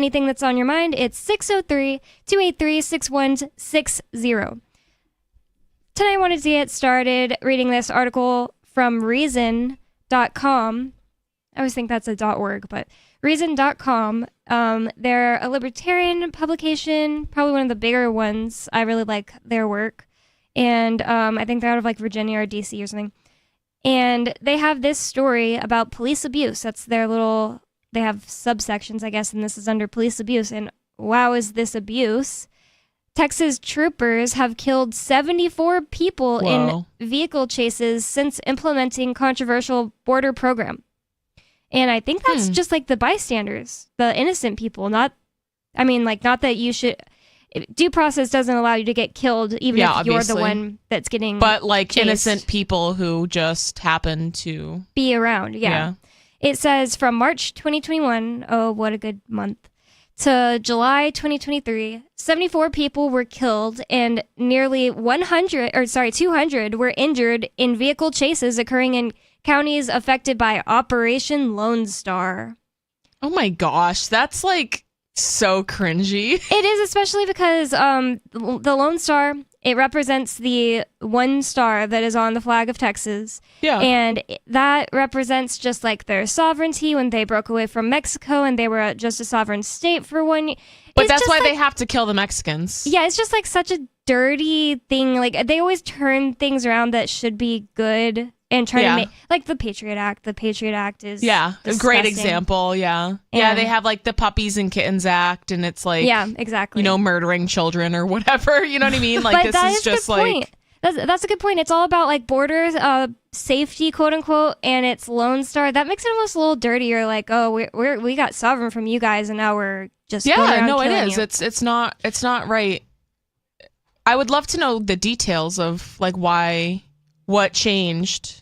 anything that's on your mind, it's 603-283-6160. Tonight I wanted to get started reading this article from reason.com. I always think that's a .org, but reason.com. They're a libertarian publication, probably one of the bigger ones. I really like their work. And I think they're out of like Virginia or DC or something. And they have this story about police abuse. That's their little, they have subsections, I guess, and this is under police abuse. And wow, is this abuse? Texas troopers have killed 74 people in vehicle chases since implementing controversial border program. And I think that's just like the bystanders, the innocent people, not that you should, due process doesn't allow you to get killed even if obviously. You're the one that's getting But like chased. Innocent people who just happen to be around. Yeah. It says from March 2021, oh, what a good month, to July 2023, 74 people were killed and nearly 200 were injured in vehicle chases occurring in counties affected by Operation Lone Star. Oh my gosh, that's like so cringy. It is, especially because the Lone Star, it represents the one star that is on the flag of Texas. Yeah. And that represents just like their sovereignty when they broke away from Mexico and they were just a sovereign state for 1 year. But that's why they have to kill the Mexicans. Yeah, it's just like such a dirty thing. Like they always turn things around that should be good and try to make, like the Patriot Act. The Patriot Act is a great example. Yeah, they have like the Puppies and Kittens Act, and it's like exactly. Murdering children or whatever. You know what I mean? Like but this is just like that's a good point. It's all about like border safety, quote unquote, and it's Lone Star. That makes it almost a little dirtier. Like, oh, we got sovereign from you guys, and now we're just going around it killing is. You. It's not right. I would love to know the details of like what changed.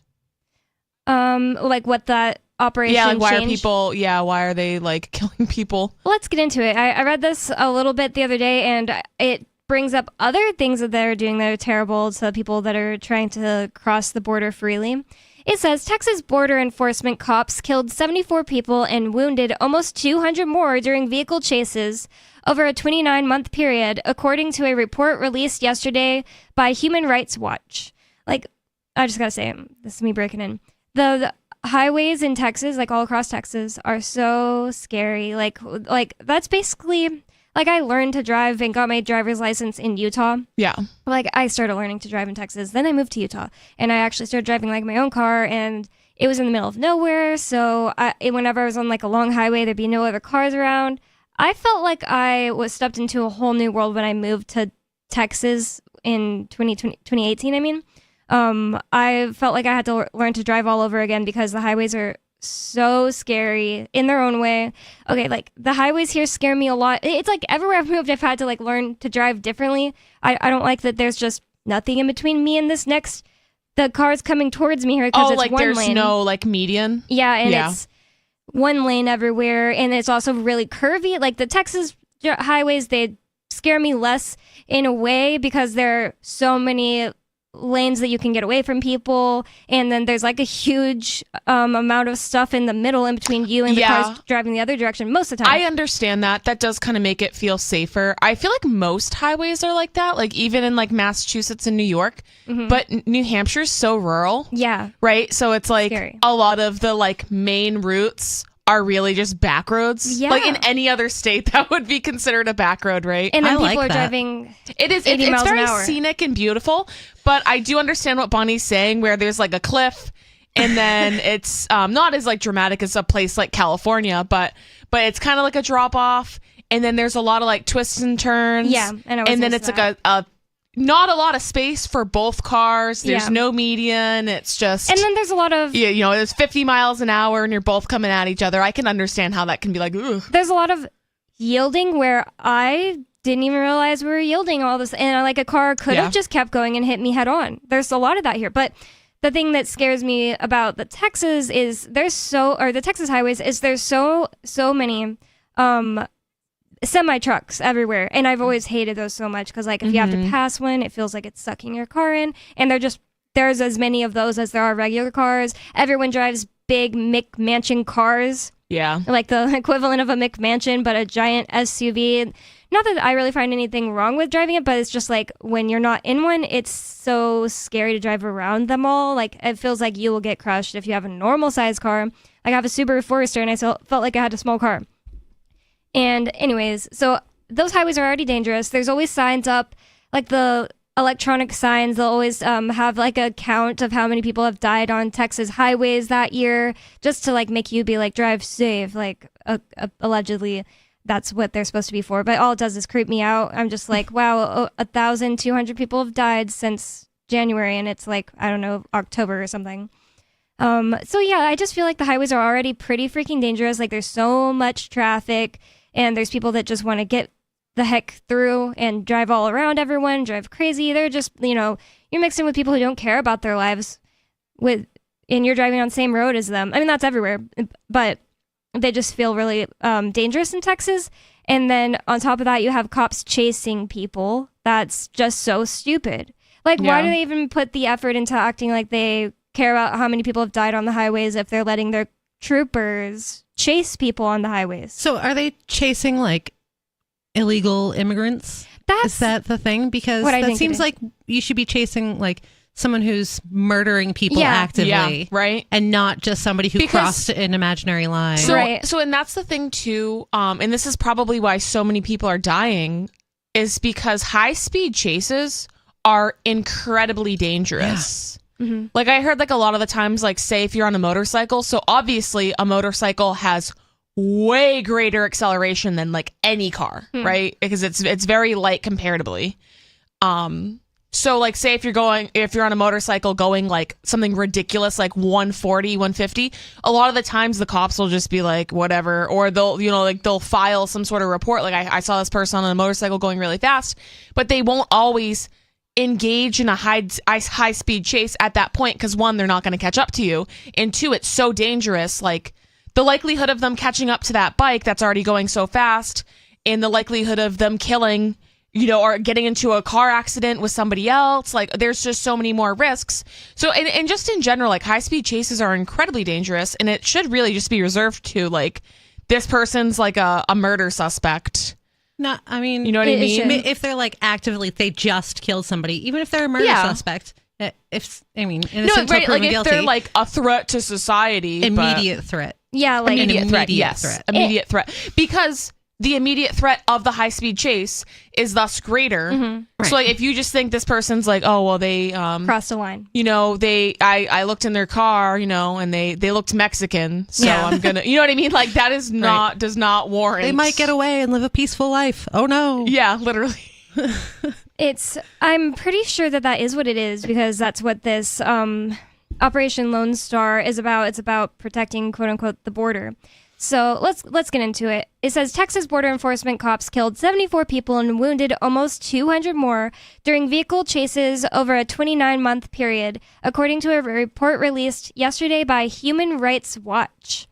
Like what that operation like why changed. are people why are they like killing people? Let's get into it. I read this a little bit the other day, and it brings up other things that they're doing that are terrible to people that are trying to cross the border freely. It says Texas border enforcement cops killed 74 people and wounded almost 200 more during vehicle chases over a 29-month period, according to a report released yesterday by Human Rights Watch. Like, I just gotta say, this is me breaking in. The highways in Texas, like all across Texas, are so scary. Like that's basically, like I learned to drive and got my driver's license in Utah. Yeah. Like I started learning to drive in Texas. Then I moved to Utah and I actually started driving like my own car, and it was in the middle of nowhere. So whenever I was on like a long highway, there'd be no other cars around. I felt like I was stepped into a whole new world when I moved to Texas in 2018, I mean. I felt like I had to learn to drive all over again because the highways are so scary in their own way. Okay, like the highways here scare me a lot. It's like everywhere I've moved, I've had to like learn to drive differently. I don't like that there's just nothing in between me and the car's coming towards me here because it's like one there's lane. no like median. Yeah, and it's one lane everywhere, and it's also really curvy. Like the Texas highways, they scare me less in a way because there are so many lanes that you can get away from people, and then there's like a huge amount of stuff in the middle in between you and the cars driving the other direction most of the time. I understand that does kind of make it feel safer. I feel like most highways are like that, like even in like Massachusetts and New York, but New Hampshire's so rural, right? So it's like scary. A lot of the like main routes are really just back roads. Like in any other state, that would be considered a back road, right? And then people are driving it's 80 miles very an hour. Scenic and beautiful, but I do understand what Bonnie's saying, where there's like a cliff, and then it's not as like dramatic as a place like California, but it's kind of like a drop off, and then there's a lot of like twists and turns. And then it's like a not a lot of space for both cars. There's no median. It's just... And then there's a lot of... there's 50 miles an hour and you're both coming at each other. I can understand how that can be like, ugh. There's a lot of yielding where I didn't even realize we were yielding all this. And like a car could have just kept going and hit me head on. There's a lot of that here. But the thing that scares me about the Texas is the Texas highways is there's so many... semi-trucks everywhere, and I've always hated those so much because like if you have to pass one, it feels like it's sucking your car in, and there's as many of those as there are regular cars. Everyone drives big McMansion cars Yeah. Like the equivalent of a McMansion, but a giant SUV. Not that I really find anything wrong with driving it, but it's just like when you're not in one, it's so scary to drive around them all. Like it feels like you will get crushed if you have a normal size car. Like I have a Subaru Forester and I felt like I had a small car. And anyways, so those highways are already dangerous. There's always signs up, like the electronic signs. They'll always have like a count of how many people have died on Texas highways that year, just to like make you be like, drive safe. Like allegedly that's what they're supposed to be for. But all it does is creep me out. I'm just like, wow, 1,200 people have died since January. And it's like, I don't know, October or something. So yeah, I just feel like the highways are already pretty freaking dangerous. Like there's so much traffic and there's people that just want to get the heck through and drive all around everyone, drive crazy. They're just, you're mixing with people who don't care about their lives and you're driving on the same road as them. I mean, that's everywhere, but they just feel really dangerous in Texas. And then on top of that, you have cops chasing people. That's just so stupid. Like, why do they even put the effort into acting like they care about how many people have died on the highways if they're letting their troopers chase people on the highways? So are they chasing like illegal immigrants? Is that the thing? Because that seems like you should be chasing like someone who's murdering people actively, right? And not just somebody who crossed an imaginary line. So, and that's the thing too. And this is probably why so many people are dying, is because high-speed chases are incredibly dangerous. Yeah. Mm-hmm. Like I heard like a lot of the times, like say if you're on a motorcycle, so obviously a motorcycle has way greater acceleration than like any car, right? Because it's very light comparatively. So like say if you're on a motorcycle going like something ridiculous like 140, 150, a lot of the times the cops will just be like whatever, or they'll file some sort of report. Like I saw this person on a motorcycle going really fast, but they won't always engage in a high speed chase at that point because one, they're not going to catch up to you, and two, it's so dangerous. Like the likelihood of them catching up to that bike that's already going so fast, and the likelihood of them killing, or getting into a car accident with somebody else, like there's just so many more risks. So, and just in general, like high speed chases are incredibly dangerous, and it should really just be reserved to like this person's like a murder suspect. No, I mean, you know what I mean? If they're like actively, they just killed somebody, even if they're a murder suspect. Innocent right? Like if guilty, they're like a threat to society, immediate threat. Yeah, like immediate threat. Yes, immediate threat, because the immediate threat of the high-speed chase is thus greater. Mm-hmm. Right. So, like, if you just think this person's like, oh, well, they crossed the line. I looked in their car, and they looked Mexican, so I'm gonna, you know what I mean? Like, that is not does not warrant. They might get away and live a peaceful life. Oh no. Yeah, literally. I'm pretty sure that is what it is, because that's what this Operation Lone Star is about. It's about protecting, quote unquote, the border. So let's get into it. It says Texas border enforcement cops killed 74 people and wounded almost 200 more during vehicle chases over a 29-month period, according to a report released yesterday by Human Rights Watch.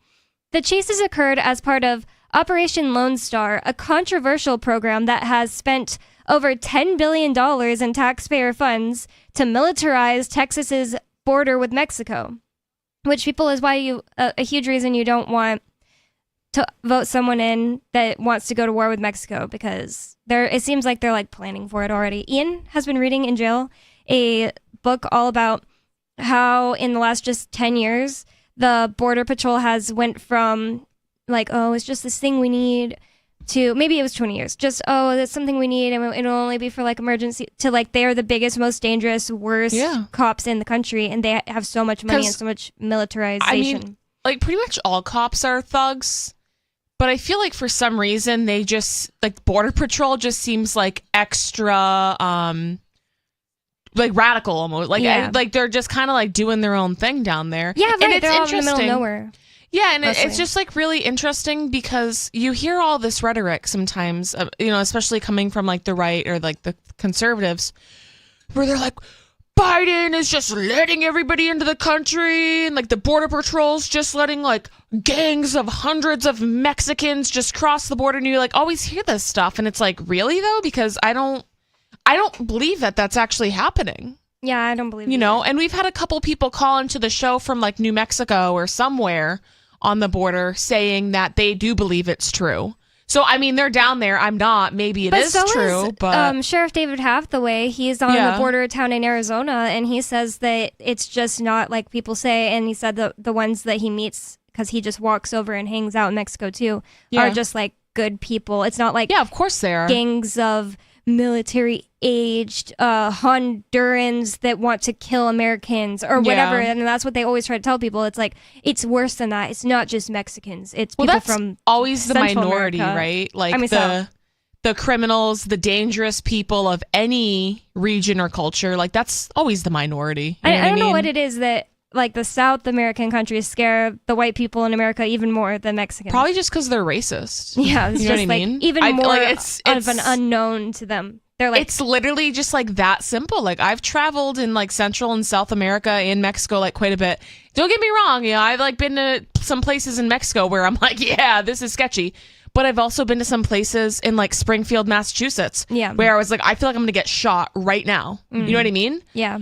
The chases occurred as part of Operation Lone Star, a controversial program that has spent over $10 billion in taxpayer funds to militarize Texas's border with Mexico, which is why a huge reason you don't want to vote someone in that wants to go to war with Mexico, because it seems like they're like planning for it already. Ian has been reading in jail a book all about how in the last just 10 years, the Border Patrol has went from like, oh, it's just this thing we need, to maybe it was 20 years. Just, oh, that's something we need and it'll only be for like emergency, to like they are the biggest, most dangerous, worst cops in the country, and they have so much money and so much militarization. I mean, like pretty much all cops are thugs. But I feel like for some reason they just, like, Border Patrol just seems like extra, like radical almost. Like, like they're just kind of like doing their own thing down there. Yeah, right. And it's they're all in interesting. the middle of nowhere. Yeah, and it's just like really interesting because you hear all this rhetoric sometimes, especially coming from like the right or like the conservatives, where they're like, Biden is just letting everybody into the country, and like the Border Patrol's just letting like gangs of hundreds of Mexicans just cross the border, and you like always hear this stuff, and it's like, really though? Because I don't believe that that's actually happening. Yeah, I don't believe and we've had a couple people call into the show from like New Mexico or somewhere on the border saying that they do believe it's true. So, I mean, they're down there. I'm not. Maybe it is true, but... Sheriff David Hathaway, he's on the border town in Arizona, and he says that it's just not like people say, and he said the ones that he meets, because he just walks over and hangs out in Mexico too, are just like good people. It's not like of course they are. Gangs of military-aged Hondurans that want to kill Americans or whatever, and that's what they always try to tell people. It's like, it's worse than that. It's not just Mexicans. It's people from always the Central minority, America. right? Like the criminals, the dangerous people of any region or culture, like that's always the minority. I don't know what it is that like the South American countries scare the white people in America even more than Mexicans. Probably just because they're racist. Yeah, it's you know just what I like mean? even more it's of an unknown to them. They're like, it's literally just like that simple. Like I've traveled in like Central and South America and Mexico like quite a bit. Don't get me wrong, you know, I've like been to some places in Mexico where I'm like, yeah, this is sketchy. But I've also been to some places in like Springfield, Massachusetts, where I was like, I feel like I'm gonna get shot right now. You know what I mean? Yeah.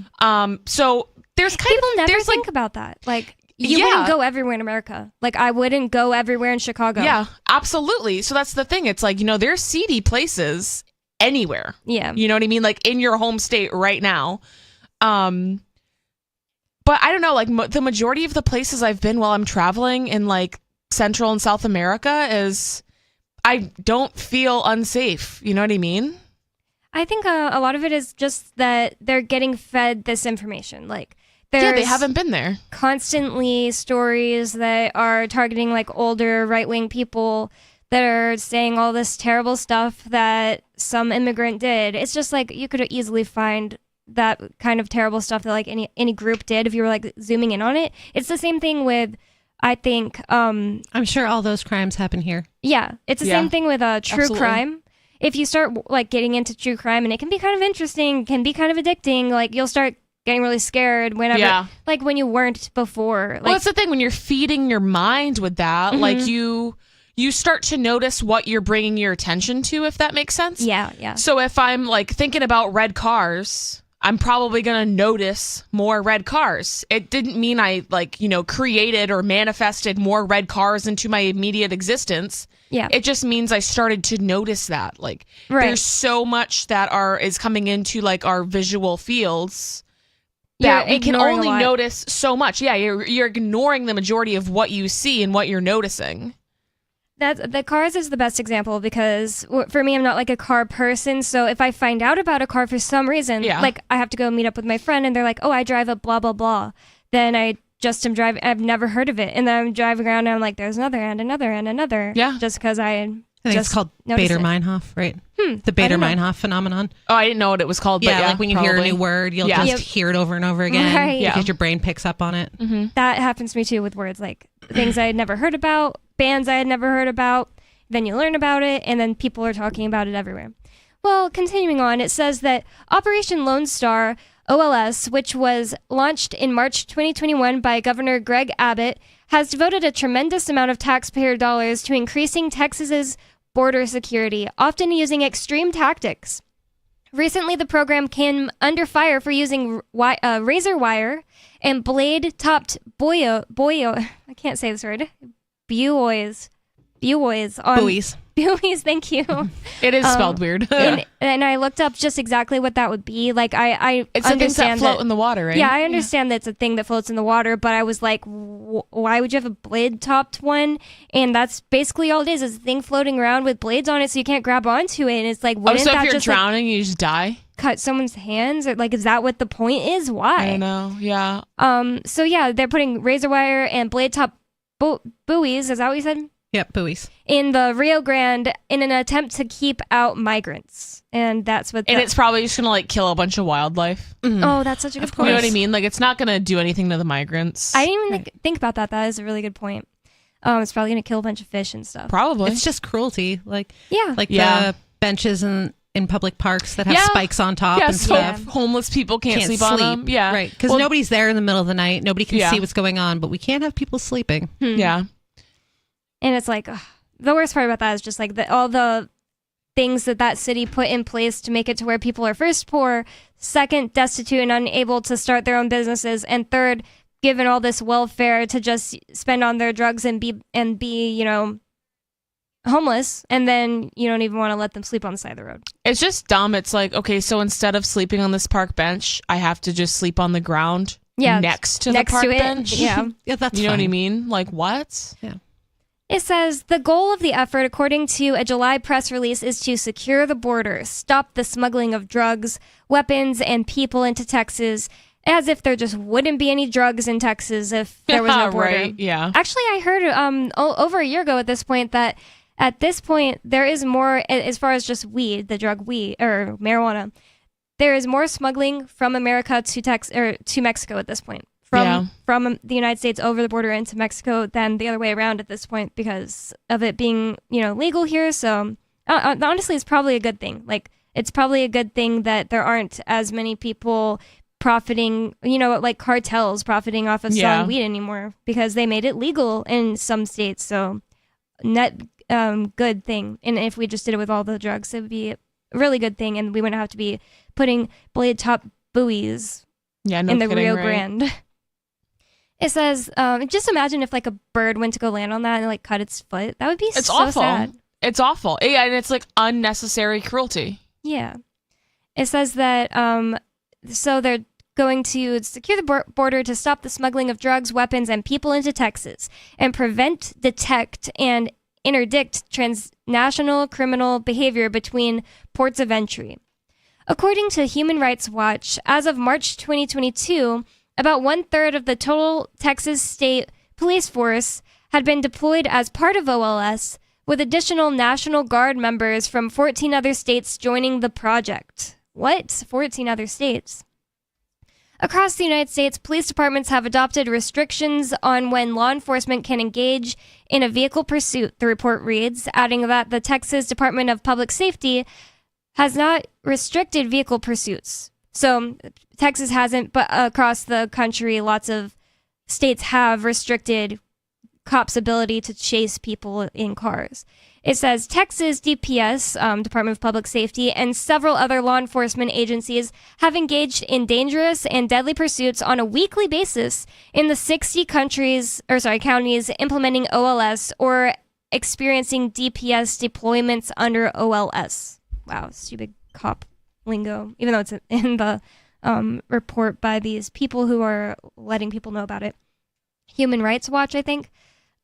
So there's people never think about that. Like you wouldn't go everywhere in America. Like I wouldn't go everywhere in Chicago. Yeah, absolutely. So that's the thing. It's like, you know, there's seedy places anywhere. Yeah. You know what I mean? Like in your home state right now. But I don't know, like the majority of the places I've been while I'm traveling in like Central and South America is I don't feel unsafe. You know what I mean? I think a lot of it is just that they're getting fed this information. Like, they haven't been there. Constantly stories that are targeting like older right-wing people that are saying all this terrible stuff that some immigrant did. It's just like you could easily find that kind of terrible stuff that like any group did if you were like zooming in on it. It's the same thing with, I think... I'm sure all those crimes happen here. Yeah, it's the same thing with true crime. If you start like getting into true crime, and it can be kind of interesting, can be kind of addicting, like you'll start getting really scared whenever, like when you weren't before. Like, well, that's the thing, when you're feeding your mind with that, like you start to notice what you're bringing your attention to, if that makes sense. Yeah. So if I'm like thinking about red cars, I'm probably going to notice more red cars. It didn't mean I like, you know, created or manifested more red cars into my immediate existence. Yeah. It just means I started to notice that. Like there's so much that is coming into like our visual fields that we can only notice so much. Yeah, you're ignoring the majority of what you see and what you're noticing. The cars is the best example because for me, I'm not like a car person. So if I find out about a car for some reason, like I have to go meet up with my friend and they're like, oh, I drive a blah, blah, blah. Then I just am driving. I've never heard of it. And then I'm driving around and I'm like, there's another and another and another. Yeah. Just because I think it's called Bader-Meinhof, right? The Bader-Meinhof phenomenon. Oh, I didn't know what it was called. But yeah, like when you hear a new word, you'll just hear it over and over again because your brain picks up on it. Mm-hmm. That happens to me too with words, like things I had never heard about, bands I had never heard about. Then you learn about it, and then people are talking about it everywhere. Well, continuing on, it says that Operation Lone Star, OLS, which was launched in March 2021 by Governor Greg Abbott, has devoted a tremendous amount of taxpayer dollars to increasing Texas's border security, often using extreme tactics. Recently, the program came under fire for using razor wire and blade-topped I can't say this word, buoys, thank you. It is spelled weird. and I looked up just exactly what that would be. Like it's understand things that float in the water, right? Yeah, I understand that it's a thing that floats in the water, but I was like, why would you have a blade-topped one? And that's basically all it is a thing floating around with blades on it, so you can't grab onto it. And it's like, wouldn't so that if you're just drowning, you just die? Cut someone's hands? Or like, is that what the point is? Why? I don't know. Yeah. So yeah, they're putting razor wire and blade-top buoys. Is that what you said? Yep, buoys. In the Rio Grande in an attempt to keep out migrants. And that's what... And it's probably just going to like kill a bunch of wildlife. Mm-hmm. Oh, that's such a good point. You know what I mean? Like it's not going to do anything to the migrants. I didn't even think about that. That is a really good point. It's probably going to kill a bunch of fish and stuff. Probably. It's just cruelty. Like, like the benches in public parks that have spikes on top and stuff. Homeless people can't sleep on them. Yeah. Right. Because nobody's there in the middle of the night. Nobody can see what's going on, but we can't have people sleeping. Yeah. And it's like, the worst part about that is just like all the things that city put in place to make it to where people are first poor, second destitute and unable to start their own businesses, and third given all this welfare to just spend on their drugs and be homeless, and then you don't even want to let them sleep on the side of the road. It's just dumb. It's like, okay, so instead of sleeping on this park bench, I have to just sleep on the ground next to the park bench. Yeah. Yeah, that's You know fine. what I mean? Like, what? Yeah. It says the goal of the effort, according to a July press release, is to secure the border, stop the smuggling of drugs, weapons, and people into Texas, as if there just wouldn't be any drugs in Texas if there was no border. Right, yeah. Actually, I heard over a year ago at this point that at this point there is more, as far as just weed, the drug weed or marijuana, there is more smuggling from America to Mexico at this point. From the United States over the border into Mexico than the other way around at this point because of it being, legal here. So honestly, it's probably a good thing. Like, it's probably a good thing that there aren't as many people profiting, like cartels profiting off of selling weed anymore because they made it legal in some states. So net good thing. And if we just did it with all the drugs, it would be a really good thing. And we wouldn't have to be putting blade top buoys in the Rio Grande. It says, just imagine if like a bird went to go land on that and like cut its foot. That would be so awful. sad. It's awful. Yeah, and it's like unnecessary cruelty. Yeah. It says that, so they're going to secure the border to stop the smuggling of drugs, weapons, and people into Texas and prevent, detect, and interdict transnational criminal behavior between ports of entry. According to Human Rights Watch, as of March 2022, about 1/3 of the total Texas state police force had been deployed as part of OLS, with additional National Guard members from 14 other states joining the project. What? 14 other states? Across the United States, police departments have adopted restrictions on when law enforcement can engage in a vehicle pursuit, the report reads, adding that the Texas Department of Public Safety has not restricted vehicle pursuits. So Texas hasn't, but across the country, lots of states have restricted cops' ability to chase people in cars. It says Texas DPS, Department of Public Safety, and several other law enforcement agencies have engaged in dangerous and deadly pursuits on a weekly basis in the 60 counties implementing OLS or experiencing DPS deployments under OLS. Wow, stupid cop lingo, even though it's in the report by these people who are letting people know about it. Human Rights Watch, I think.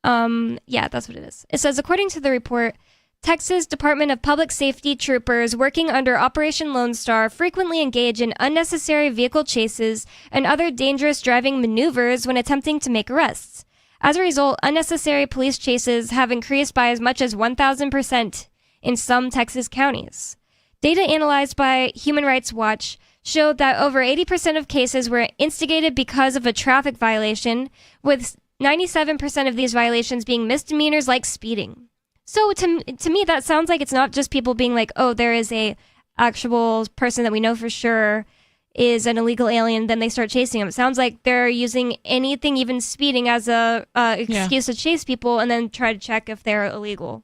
Yeah, that's what it is. It says, according to the report, Texas Department of Public Safety troopers working under Operation Lone Star frequently engage in unnecessary vehicle chases and other dangerous driving maneuvers when attempting to make arrests. As a result, unnecessary police chases have increased by as much as 1,000% in some Texas counties. Data analyzed by Human Rights Watch showed that over 80% of cases were instigated because of a traffic violation, with 97% of these violations being misdemeanors like speeding. So to me, that sounds like it's not just people being like, oh, there is a actual person that we know for sure is an illegal alien, then they start chasing them. It sounds like they're using anything, even speeding, as a excuse to chase people and then try to check if they're illegal.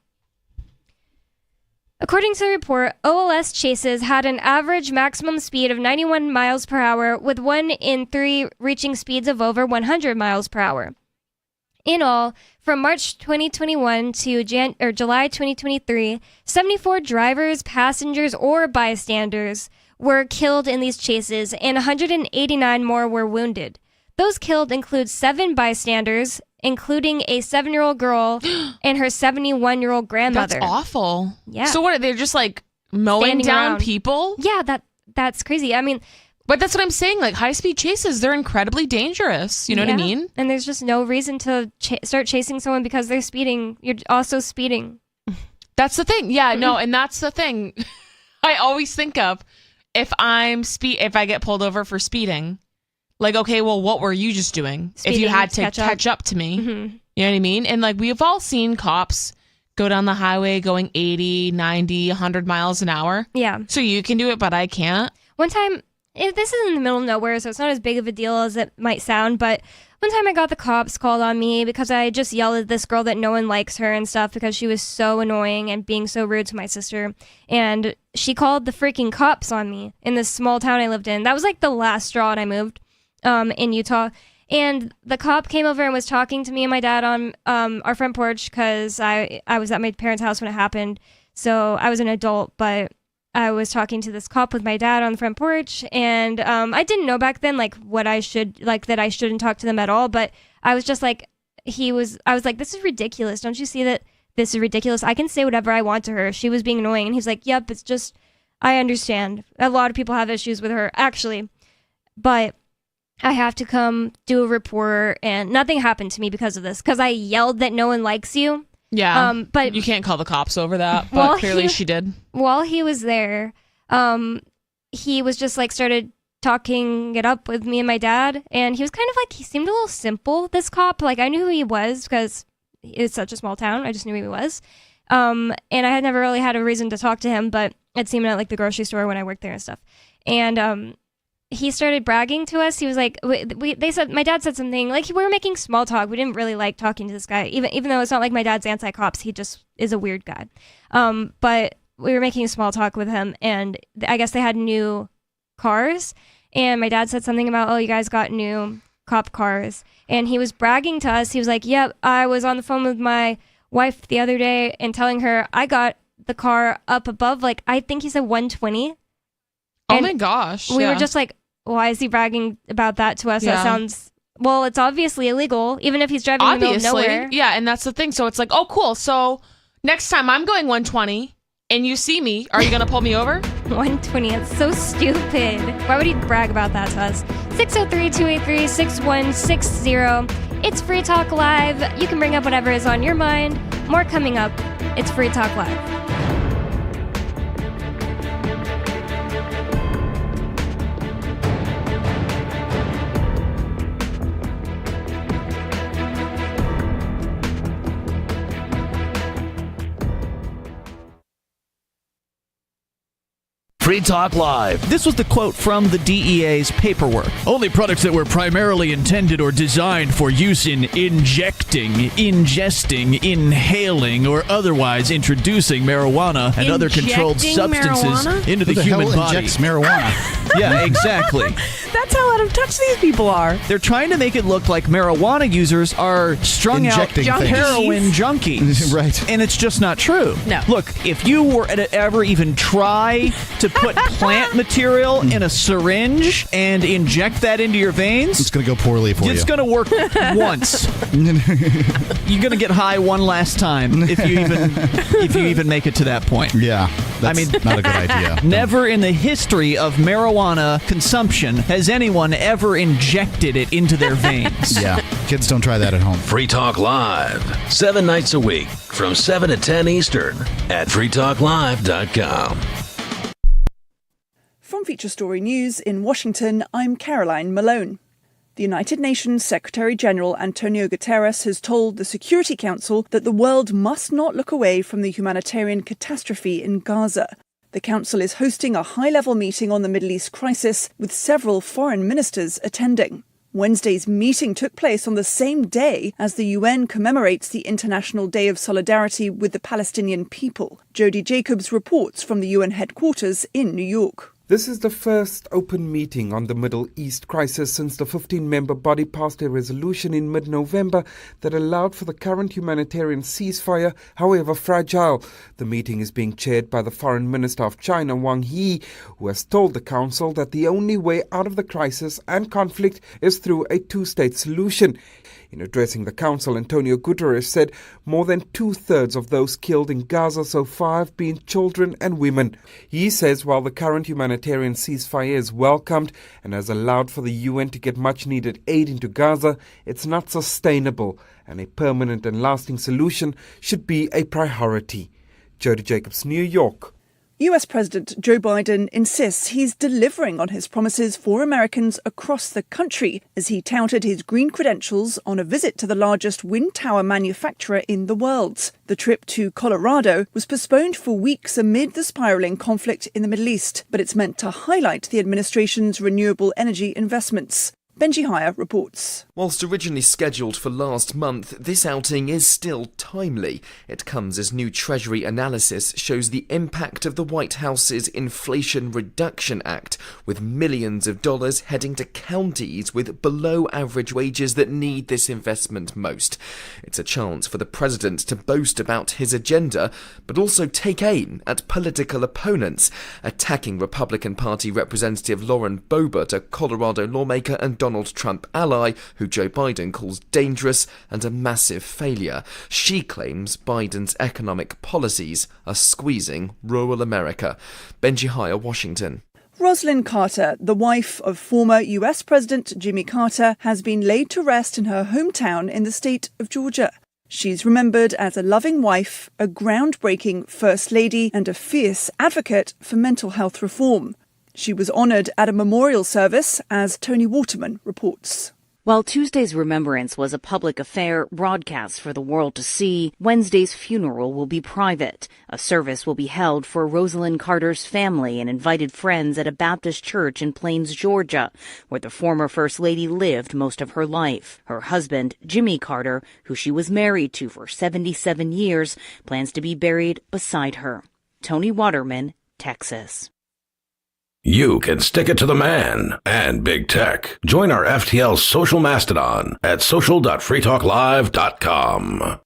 According to the report, OLS chases had an average maximum speed of 91 miles per hour, with 1 in 3 reaching speeds of over 100 miles per hour. In all, from March 2021 to July 2023, 74 drivers, passengers, or bystanders were killed in these chases, and 189 more were wounded. Those killed include 7 bystanders, including a 7-year-old girl and her 71-year-old grandmother. That's awful. Yeah. So what, they're just like mowing Standing down around. people? Yeah, that's crazy. I mean, but that's what I'm saying. Like, high-speed chases, they're incredibly dangerous. You know what I mean? And there's just no reason to start chasing someone because they're speeding. You're also speeding. That's the thing. Yeah, no, and that's the thing. I always think of if I get pulled over for speeding, like, okay, well, what were you just doing? Speeding, if you had to catch up to me. Mm-hmm. You know what I mean? And like, we've all seen cops go down the highway going 80, 90, 100 miles an hour. Yeah. So you can do it, but I can't. One time, this is in the middle of nowhere, so it's not as big of a deal as it might sound, but one time I got the cops called on me because I just yelled at this girl that no one likes her and stuff because she was so annoying and being so rude to my sister. And she called the freaking cops on me in this small town I lived in. That was like the last straw when I moved in Utah. And the cop came over and was talking to me and my dad on our front porch because I was at my parents' house when it happened. So I was an adult, but I was talking to this cop with my dad on the front porch. And I didn't know back then, like, that I shouldn't talk to them at all. But I was just like, I was like, this is ridiculous. Don't you see that this is ridiculous? I can say whatever I want to her. She was being annoying. And he's like, yep, it's just, I understand. A lot of people have issues with her, actually. But I have to come do a report, and nothing happened to me because of this, because I yelled that no one likes you. Yeah, but you can't call the cops over that, but clearly she did. While he was there, he was just like started talking it up with me and my dad, and he was kind of like, he seemed a little simple, this cop. Like, I knew who he was because it's such a small town. I just knew who he was. And I had never really had a reason to talk to him, but I'd seen him at like the grocery store when I worked there and stuff. And he started bragging to us. He was like, my dad said something, like, we were making small talk. We didn't really like talking to this guy, even though it's not like my dad's anti-cops. He just is a weird guy. But we were making small talk with him, and I guess they had new cars. And my dad said something about, oh, you guys got new cop cars. And he was bragging to us. He was like, yep, I was on the phone with my wife the other day and telling her I got the car up above, like, I think he said 120. Oh my gosh. We were just like, why is he bragging about that to us? Yeah. That sounds, well, it's obviously illegal, even if he's driving in the middle of nowhere. Yeah, and that's the thing. So it's like, oh, cool. So next time I'm going 120 and you see me, are you going to pull me over? 120, it's so stupid. Why would he brag about that to us? 603-283-6160. It's Free Talk Live. You can bring up whatever is on your mind. More coming up. It's Free Talk Live. Free Talk Live. This was the quote from the DEA's paperwork. Only products that were primarily intended or designed for use in injecting, ingesting, inhaling, or otherwise introducing marijuana and other controlled substances into the human body. Injects marijuana? Yeah, exactly. That's how out of touch these people are. They're trying to make it look like marijuana users are strung Injecting out heroin junkies. Right. And it's just not true. No. Look, if you were to ever even try to put plant material in a syringe and inject that into your veins, it's going to go poorly for you. It's going to work once. You're going to get high one last time if you even make it to that point. Yeah, that's not a good idea. Never in the history of marijuana consumption has anyone ever injected it into their veins. Yeah, kids don't try that at home. Free Talk Live, 7 nights a week from 7 to 10 Eastern at freetalklive.com. From Feature Story News in Washington, I'm Caroline Malone. The United Nations Secretary-General Antonio Guterres has told the Security Council that the world must not look away from the humanitarian catastrophe in Gaza. The Council is hosting a high-level meeting on the Middle East crisis, with several foreign ministers attending. Wednesday's meeting took place on the same day as the UN commemorates the International Day of Solidarity with the Palestinian people. Jody Jacobs reports from the UN headquarters in New York. This is the first open meeting on the Middle East crisis since the 15-member body passed a resolution in mid-November that allowed for the current humanitarian ceasefire, however fragile. The meeting is being chaired by the Foreign Minister of China, Wang Yi, who has told the Council that the only way out of the crisis and conflict is through a two-state solution. In addressing the Council, Antonio Guterres said more than two-thirds of those killed in Gaza so far have been children and women. He says while the current humanitarian ceasefire is welcomed and has allowed for the UN to get much-needed aid into Gaza, it's not sustainable, and a permanent and lasting solution should be a priority. Jody Jacobs, New York. US President Joe Biden insists he's delivering on his promises for Americans across the country as he touted his green credentials on a visit to the largest wind tower manufacturer in the world. The trip to Colorado was postponed for weeks amid the spiraling conflict in the Middle East, but it's meant to highlight the administration's renewable energy investments. Benji Hire reports. Whilst originally scheduled for last month, this outing is still timely. It comes as new Treasury analysis shows the impact of the White House's Inflation Reduction Act, with millions of dollars heading to counties with below-average wages that need this investment most. It's a chance for the president to boast about his agenda, but also take aim at political opponents, attacking Republican Party Representative Lauren Boebert, a Colorado lawmaker and Donald Trump ally, who Joe Biden calls dangerous and a massive failure. She claims Biden's economic policies are squeezing rural America. Benji Hire, Washington. Rosalynn Carter, the wife of former US President Jimmy Carter, has been laid to rest in her hometown in the state of Georgia. She's remembered as a loving wife, a groundbreaking First Lady, and a fierce advocate for mental health reform. She was honoured at a memorial service, as Tony Waterman reports. While Tuesday's remembrance was a public affair broadcast for the world to see, Wednesday's funeral will be private. A service will be held for Rosalynn Carter's family and invited friends at a Baptist church in Plains, Georgia, where the former First Lady lived most of her life. Her husband, Jimmy Carter, who she was married to for 77 years, plans to be buried beside her. Tony Waterman, Texas. You can stick it to the man and big tech. Join our FTL social mastodon at social.freetalklive.com.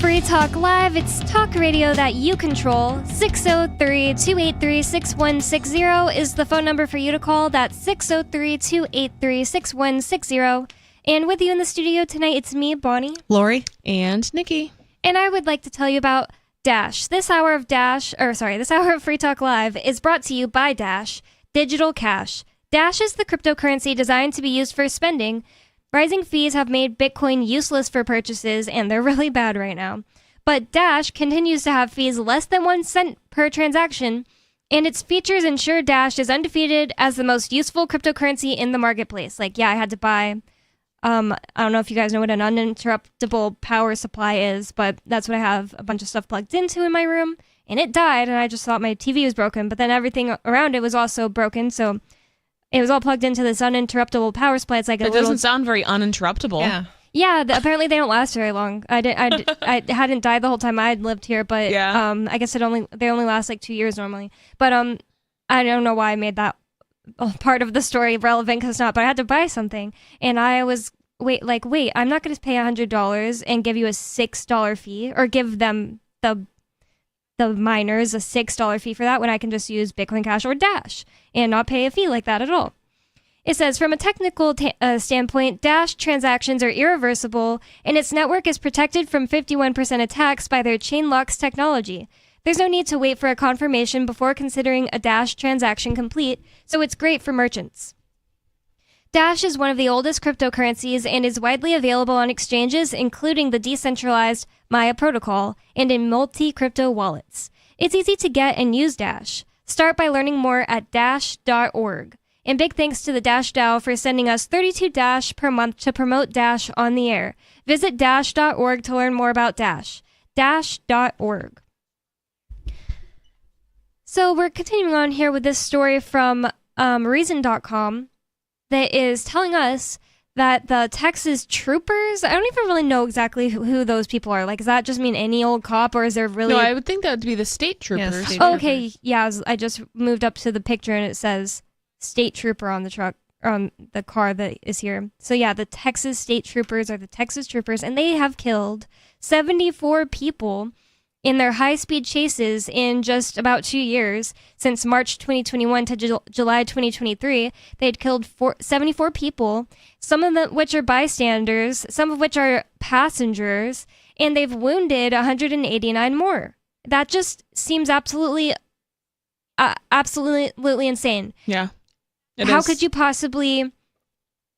Free Talk Live, it's talk radio that you control. 603-283-6160 is the phone number for you to call. That's 603-283-6160. And with you in the studio tonight, it's me, Bonnie, Lori, and Nikki. And I would like to tell you about Dash. This hour of Free Talk Live is brought to you by Dash, Digital Cash. Dash is the cryptocurrency designed to be used for spending. Rising fees have made Bitcoin useless for purchases, and they're really bad right now. But Dash continues to have fees less than 1 cent per transaction, and its features ensure Dash is undefeated as the most useful cryptocurrency in the marketplace. I had to buy, I don't know if you guys know what an uninterruptible power supply is, but that's what I have a bunch of stuff plugged into in my room, and it died, and I just thought my TV was broken, but then everything around it was also broken, so it was all plugged into this uninterruptible power supply. It's like it doesn't sound very uninterruptible. Yeah. Apparently they don't last very long. I hadn't died the whole time I had lived here, but I guess they only last 2 years normally. But I don't know why I made that part of the story relevant, because it's not. But I had to buy something, and I was wait, I'm not going to pay $100 and give you a $6 fee, or give them the miners a $6 fee for that, when I can just use Bitcoin Cash or Dash and not pay a fee like that at all. It says, from a technical standpoint, Dash transactions are irreversible, and its network is protected from 51% attacks by their chain locks technology. There's no need to wait for a confirmation before considering a Dash transaction complete, so it's great for merchants. Dash is one of the oldest cryptocurrencies and is widely available on exchanges, including the decentralized Maya protocol and in multi-crypto wallets. It's easy to get and use Dash. Start by learning more at dash.org. And big thanks to the Dash DAO for sending us 32 Dash per month to promote Dash on the air. Visit dash.org to learn more about Dash. Dash.org. So we're continuing on here with this story from Reason.com. that is telling us that the Texas troopers, I don't even really know exactly who those people are. Does that just mean any old cop, or is there really... No, I would think that would be the state troopers. Yeah, okay, yeah, I just moved up to the picture and it says state trooper on the truck, on the car that is here. So yeah, the Texas state troopers are the Texas troopers, and they have killed 74 people in their high-speed chases in just about 2 years. Since March 2021 to July 2023, they had killed 74 people, some of them which are bystanders, some of which are passengers, and they've wounded 189 more. That just seems absolutely insane. Yeah. How could you possibly...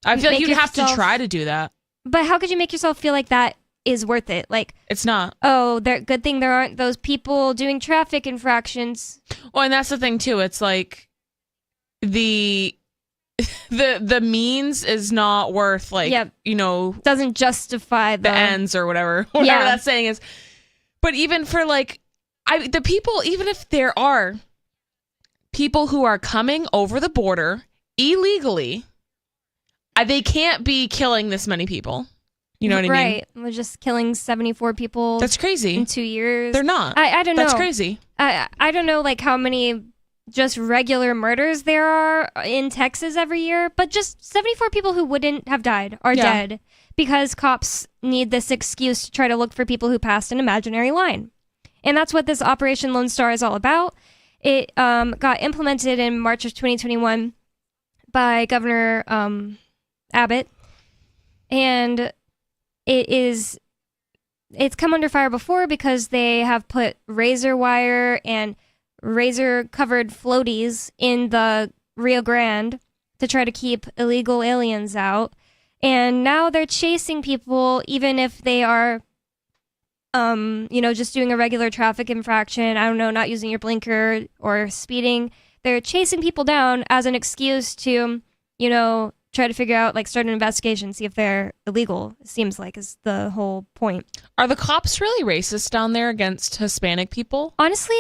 I feel like you'd have to try to do that. But how could you make yourself feel like that is worth it. Like, it's not. Oh, good thing there aren't those people doing traffic infractions. Well, and that's the thing too. It's like the means is not worth doesn't justify the ends or whatever that saying is. But even for the people, even if there are people who are coming over the border illegally, they can't be killing this many people. You know what I mean? Right. We're just killing 74 people. That's crazy. In 2 years. They're not. I don't know. That's crazy. I don't know how many just regular murders there are in Texas every year, but just 74 people who wouldn't have died are dead because cops need this excuse to try to look for people who passed an imaginary line. And that's what this Operation Lone Star is all about. It got implemented in March of 2021 by Governor Abbott. And it's come under fire before because they have put razor wire and razor-covered floaties in the Rio Grande to try to keep illegal aliens out. And now they're chasing people even if they are just doing a regular traffic infraction, I don't know, not using your blinker or speeding. They're chasing people down as an excuse to, try to figure out, start an investigation, see if they're illegal, it seems like, is the whole point. Are the cops really racist down there against Hispanic people? Honestly,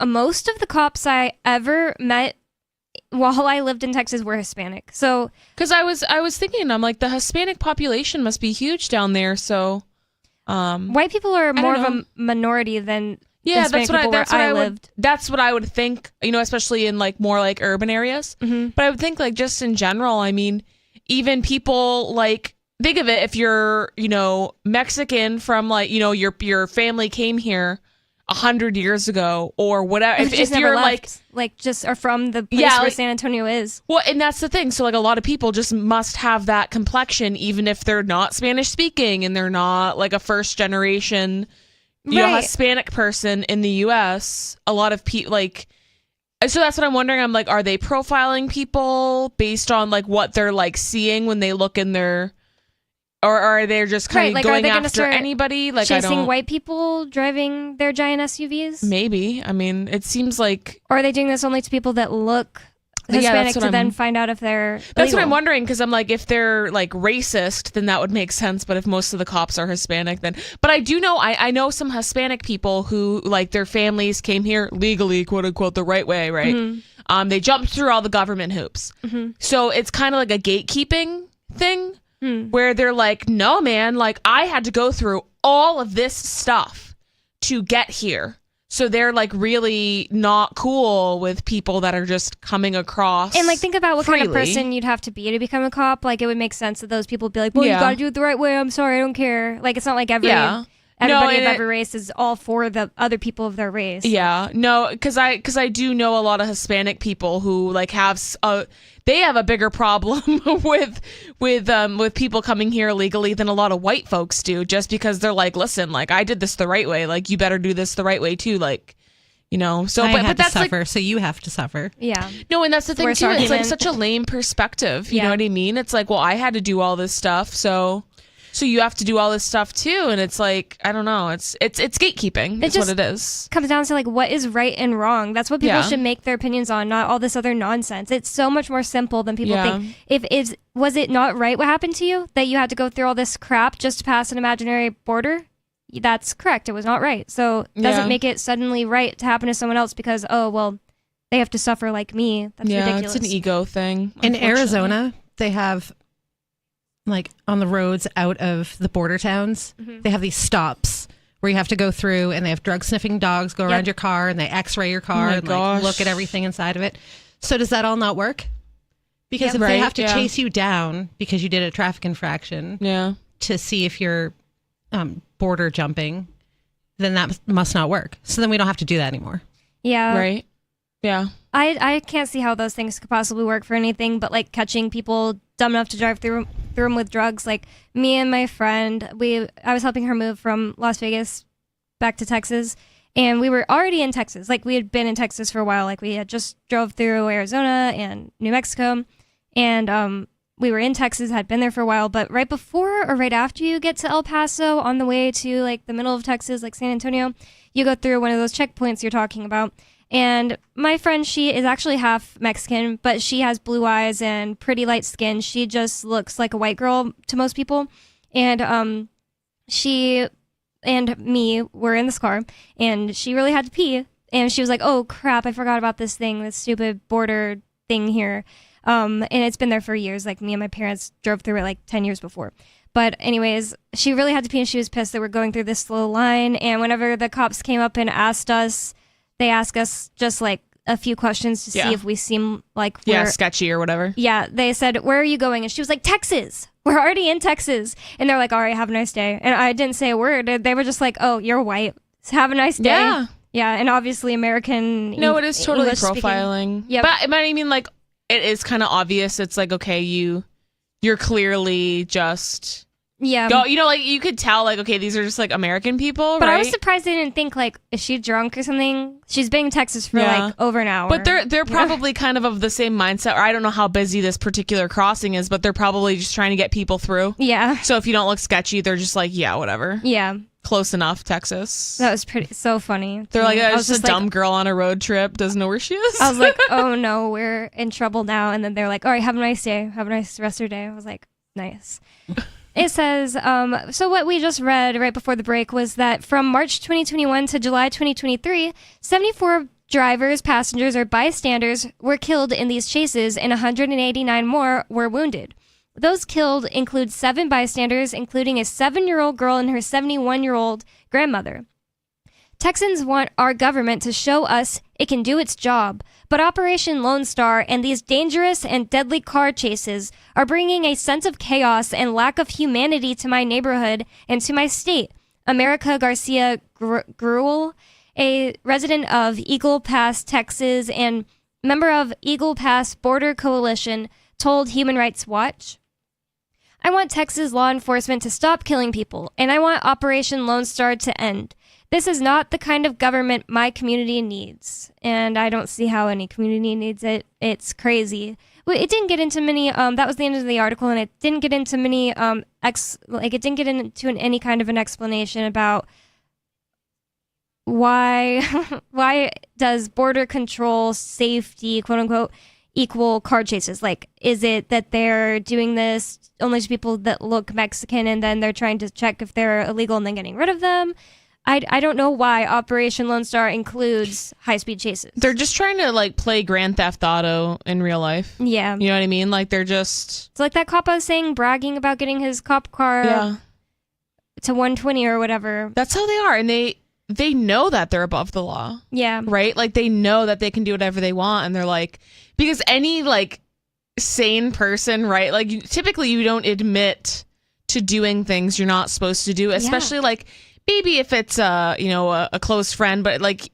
most of the cops I ever met while I lived in Texas were Hispanic. So, because I was thinking, I'm like, the Hispanic population must be huge down there, so... white people are more of a minority than that's what I lived. That's what I would think, especially in more urban areas. Mm-hmm. But I would think just in general, I mean, even people think of it, if you're, Mexican from your family came here 100 years ago or whatever. If you're left, just are from the place where San Antonio is. Well, and that's the thing. So a lot of people just must have that complexion, even if they're not Spanish speaking and they're not a first generation, Hispanic person in the U.S. A lot of people so that's what I'm wondering. I'm are they profiling people based on what they're seeing when they look in their, or are they just kind of going after anybody? Chasing white people driving their giant SUVs? Maybe. I mean, it seems like... Or are they doing this only to people that look Hispanic to then find out if they're That's illegal? what I'm wondering, because I'm if they're racist, then that would make sense. But if most of the cops are Hispanic, then... But I do know, I know some Hispanic people who, their families came here legally, quote unquote, the right way, right? Mm-hmm. They jumped through all the government hoops. Mm-hmm. So it's kind of like a gatekeeping thing. Where they're no, man, I had to go through all of this stuff to get here. So they're really not cool with people that are just coming across. And think about what freely. kind of person you'd have to be to become a cop. It would make sense that those people would be well, you gotta do it the right way. I'm sorry, I don't care. It's not like everybody of every race is all for the other people of their race. Yeah, no, because I do know a lot of Hispanic people who they have a bigger problem with people coming here illegally than a lot of white folks do, just because they're listen, I did this the right way, you better do this the right way too, so I had but that's to suffer, so you have to suffer. Yeah. No, and that's the thing too. It's such a lame perspective. You know what I mean? It's well, I had to do all this stuff, so you have to do all this stuff too, and it's I don't know. It's gatekeeping. That's what it is. Comes down to what is right and wrong. That's what people should make their opinions on, not all this other nonsense. It's so much more simple than people think. Was it not right what happened to you, that you had to go through all this crap just to pass an imaginary border? That's correct. It was not right. So it doesn't make it suddenly right to happen to someone else because they have to suffer like me. That's ridiculous. It's an ego thing. In Arizona, they have on the roads out of the border towns, they have these stops where you have to go through, and they have drug sniffing dogs go around your car, and they x-ray your car and look at everything inside of it. So does that all not work? Because if they have to chase you down because you did a traffic infraction to see if you're border jumping, then that must not work. So then we don't have to do that anymore. Yeah. Right. Yeah. I can't see how those things could possibly work for anything but catching people dumb enough to drive through them with drugs. Me and my friend, I was helping her move from Las Vegas back to Texas, and we were already in Texas. We had been in Texas for a while. We had just drove through Arizona and New Mexico, and we were in Texas, had been there for a while, but right before or right after you get to El Paso on the way to like the middle of Texas, like San Antonio, you go through one of those checkpoints you're talking about. And my friend, she is actually half Mexican, but she has blue eyes and pretty light skin. She just looks like a white girl to most people. And she and me were in this car, and she really had to pee. And she was like, oh, crap, I forgot about this thing, this stupid border thing here. And it's been there for years. Like, me and my parents drove through it like 10 years before. But anyways, she really had to pee, and she was pissed that we're going through this slow line. And whenever the cops came up and asked us, they asked us just like a few questions to see if we seem like we're sketchy or whatever. Yeah, they said, where are you going? And she was like, Texas. We're already in Texas. And they're like, all right, have a nice day. And I didn't say a word. They were just like, oh, you're white. Have a nice day. Yeah. Yeah, and obviously American. No, it is totally English profiling. Yeah, but I mean, like, it is kind of obvious. It's like, okay, you're clearly just like you could tell, like, okay, these are just like American people, but right? I was surprised they didn't think like, is she drunk or something? She's been in Texas for like over an hour. But they're probably kind of the same mindset, or I don't know how busy this particular crossing is, but they're probably just trying to get people through. Yeah. So if you don't look sketchy, they're just like, yeah, whatever. Yeah. Close enough, Texas. That was so funny. They're like, I was just a dumb girl on a road trip, doesn't know where she is. I was like, oh no, we're in trouble now. And then they're like, all right, have a nice day. Have a nice rest of your day. I was like, nice. It says, so what we just read right before the break was that from March 2021 to July 2023, 74 drivers, passengers, or bystanders were killed in these chases, and 189 more were wounded. Those killed include 7 bystanders, including a 7-year-old girl and her 71-year-old grandmother. Texans want our government to show us it can do its job, but Operation Lone Star and these dangerous and deadly car chases are bringing a sense of chaos and lack of humanity to my neighborhood and to my state. America Garcia Gruel, a resident of Eagle Pass, Texas, and member of Eagle Pass Border Coalition, told Human Rights Watch, I want Texas law enforcement to stop killing people, and I want Operation Lone Star to end. This is not the kind of government my community needs, and I don't see how any community needs it. It's crazy. Well, it didn't get into many. That was the end of the article, and it didn't get into many. It didn't get into any kind of an explanation about why does border control safety, quote unquote, equal car chases? Like, is it that they're doing this only to people that look Mexican, and then they're trying to check if they're illegal and then getting rid of them? I don't know why Operation Lone Star includes high-speed chases. They're just trying to, like, play Grand Theft Auto in real life. Yeah. You know what I mean? Like, they're just... It's like that cop I was saying, bragging about getting his cop car to 120 or whatever. That's how they are, and they know that they're above the law. Yeah. Right? Like, they know that they can do whatever they want, and they're like... Because any, like, sane person, right? Like, typically you don't admit to doing things you're not supposed to do, especially, like... Maybe if it's a close friend, but like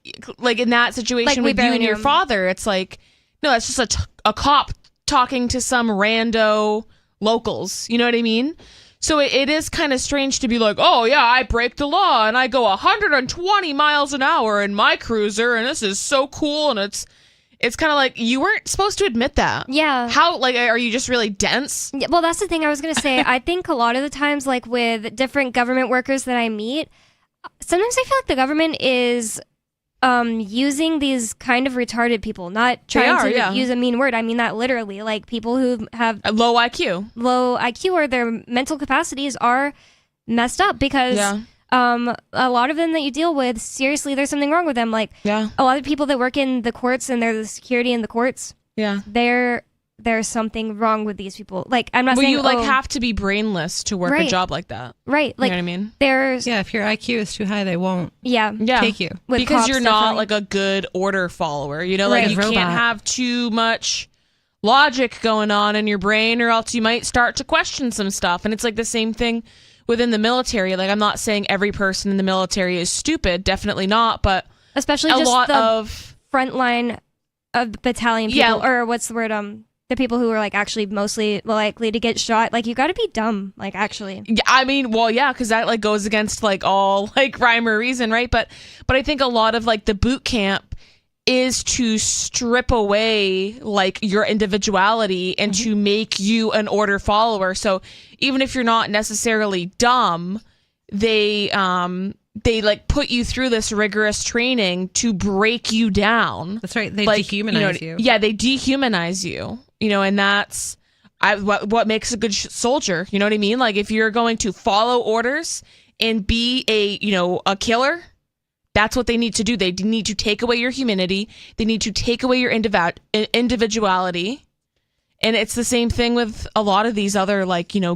in that situation with you and your father, it's like, no, that's just a cop talking to some rando locals. You know what I mean? So it is kind of strange to be like, oh yeah, I break the law and I go 120 miles an hour in my cruiser, and this is so cool, and it's kind of like, you weren't supposed to admit that. Yeah. How, like, are you just really dense? Yeah, well, that's the thing I was going to say. I think a lot of the times, like with different government workers that I meet, sometimes I feel like the government is using these kind of retarded people, not trying to use a mean word. I mean that literally. Like, people who have a low IQ or their mental capacities are messed up because... Yeah. A lot of them that you deal with, seriously, there's something wrong with them. Like, a lot of people that work in the courts and they're the security in the courts. Yeah. There's something wrong with these people. Like, I'm not saying you have to be brainless to work a job like that. Right. Like, you know what I mean? If your IQ is too high, they won't take you. Because you're not like a good order follower. You know, like you can't have too much logic going on in your brain, or else you might start to question some stuff. And it's like the same thing within the military. Like, I'm not saying every person in the military is stupid, definitely not, but especially a just lot the of frontline of battalion people, or what's the word, the people who are like actually mostly likely to get shot. Like, you got to be dumb, like, actually. Yeah, I mean, well, yeah, because that like goes against like all like rhyme or reason, right? But I think a lot of like the boot camp is to strip away like your individuality and to make you an order follower. So even if you're not necessarily dumb, they like put you through this rigorous training to break you down. That's right. They like, dehumanize you. Yeah, they dehumanize you. And that's what makes a good soldier. You know what I mean? Like if you're going to follow orders and be a killer, that's what they need to do. They need to take away your humanity. They need to take away your individuality. And it's the same thing with a lot of these other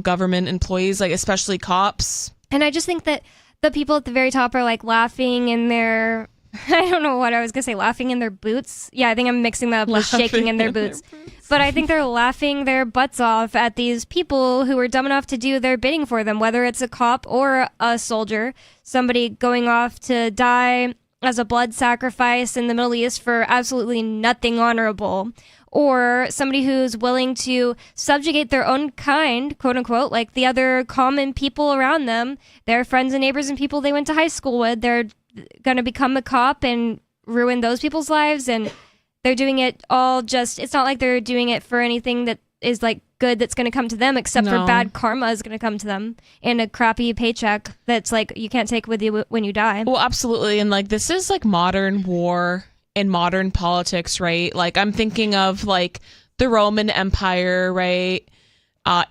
government employees, like especially cops. And I just think that the people at the very top are like laughing in their, I don't know what I was going to say, laughing in their boots. Yeah, I think I'm mixing that up with shaking in their boots. But I think they're laughing their butts off at these people who are dumb enough to do their bidding for them, whether it's a cop or a soldier, somebody going off to die as a blood sacrifice in the Middle East for absolutely nothing honorable, or somebody who's willing to subjugate their own kind, quote unquote, like the other common people around them, their friends and neighbors and people they went to high school with. They're going to become a cop and ruin those people's lives. And they're doing it all it's not like they're doing it for anything that is like good that's going to come to them, except for bad karma is going to come to them and a crappy paycheck that's like you can't take with you when you die. Well, absolutely. And like this is like modern war and modern politics, right? Like I'm thinking of like the Roman Empire, right?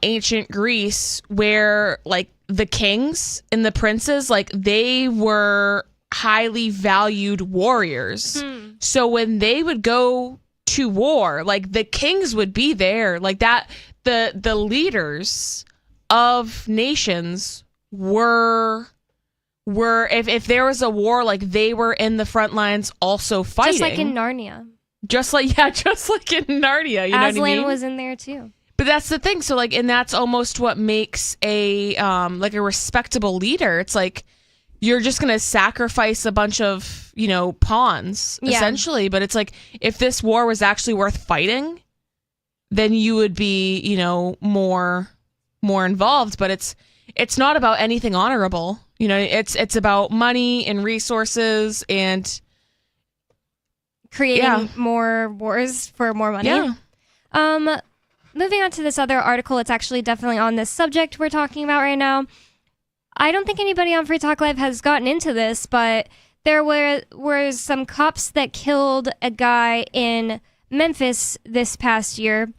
Ancient Greece, where like the kings and the princes, like they were highly valued warriors. So when they would go to war, like the kings would be there, like that the leaders of nations were if there was a war, like they were in the front lines also fighting. Just like in Narnia. Just like in Narnia, you know what I mean? Aslan was in there too. But that's the thing. So like, and that's almost what makes a like a respectable leader. It's like you're just going to sacrifice a bunch of, pawns essentially. But it's like, if this war was actually worth fighting, then you would be, more involved. But it's not about anything honorable. It's about money and resources and creating more wars for more money. Yeah. Moving on to this other article, it's actually definitely on this subject we're talking about right now. I don't think anybody on Free Talk Live has gotten into this, but there were some cops that killed a guy in Memphis this past year,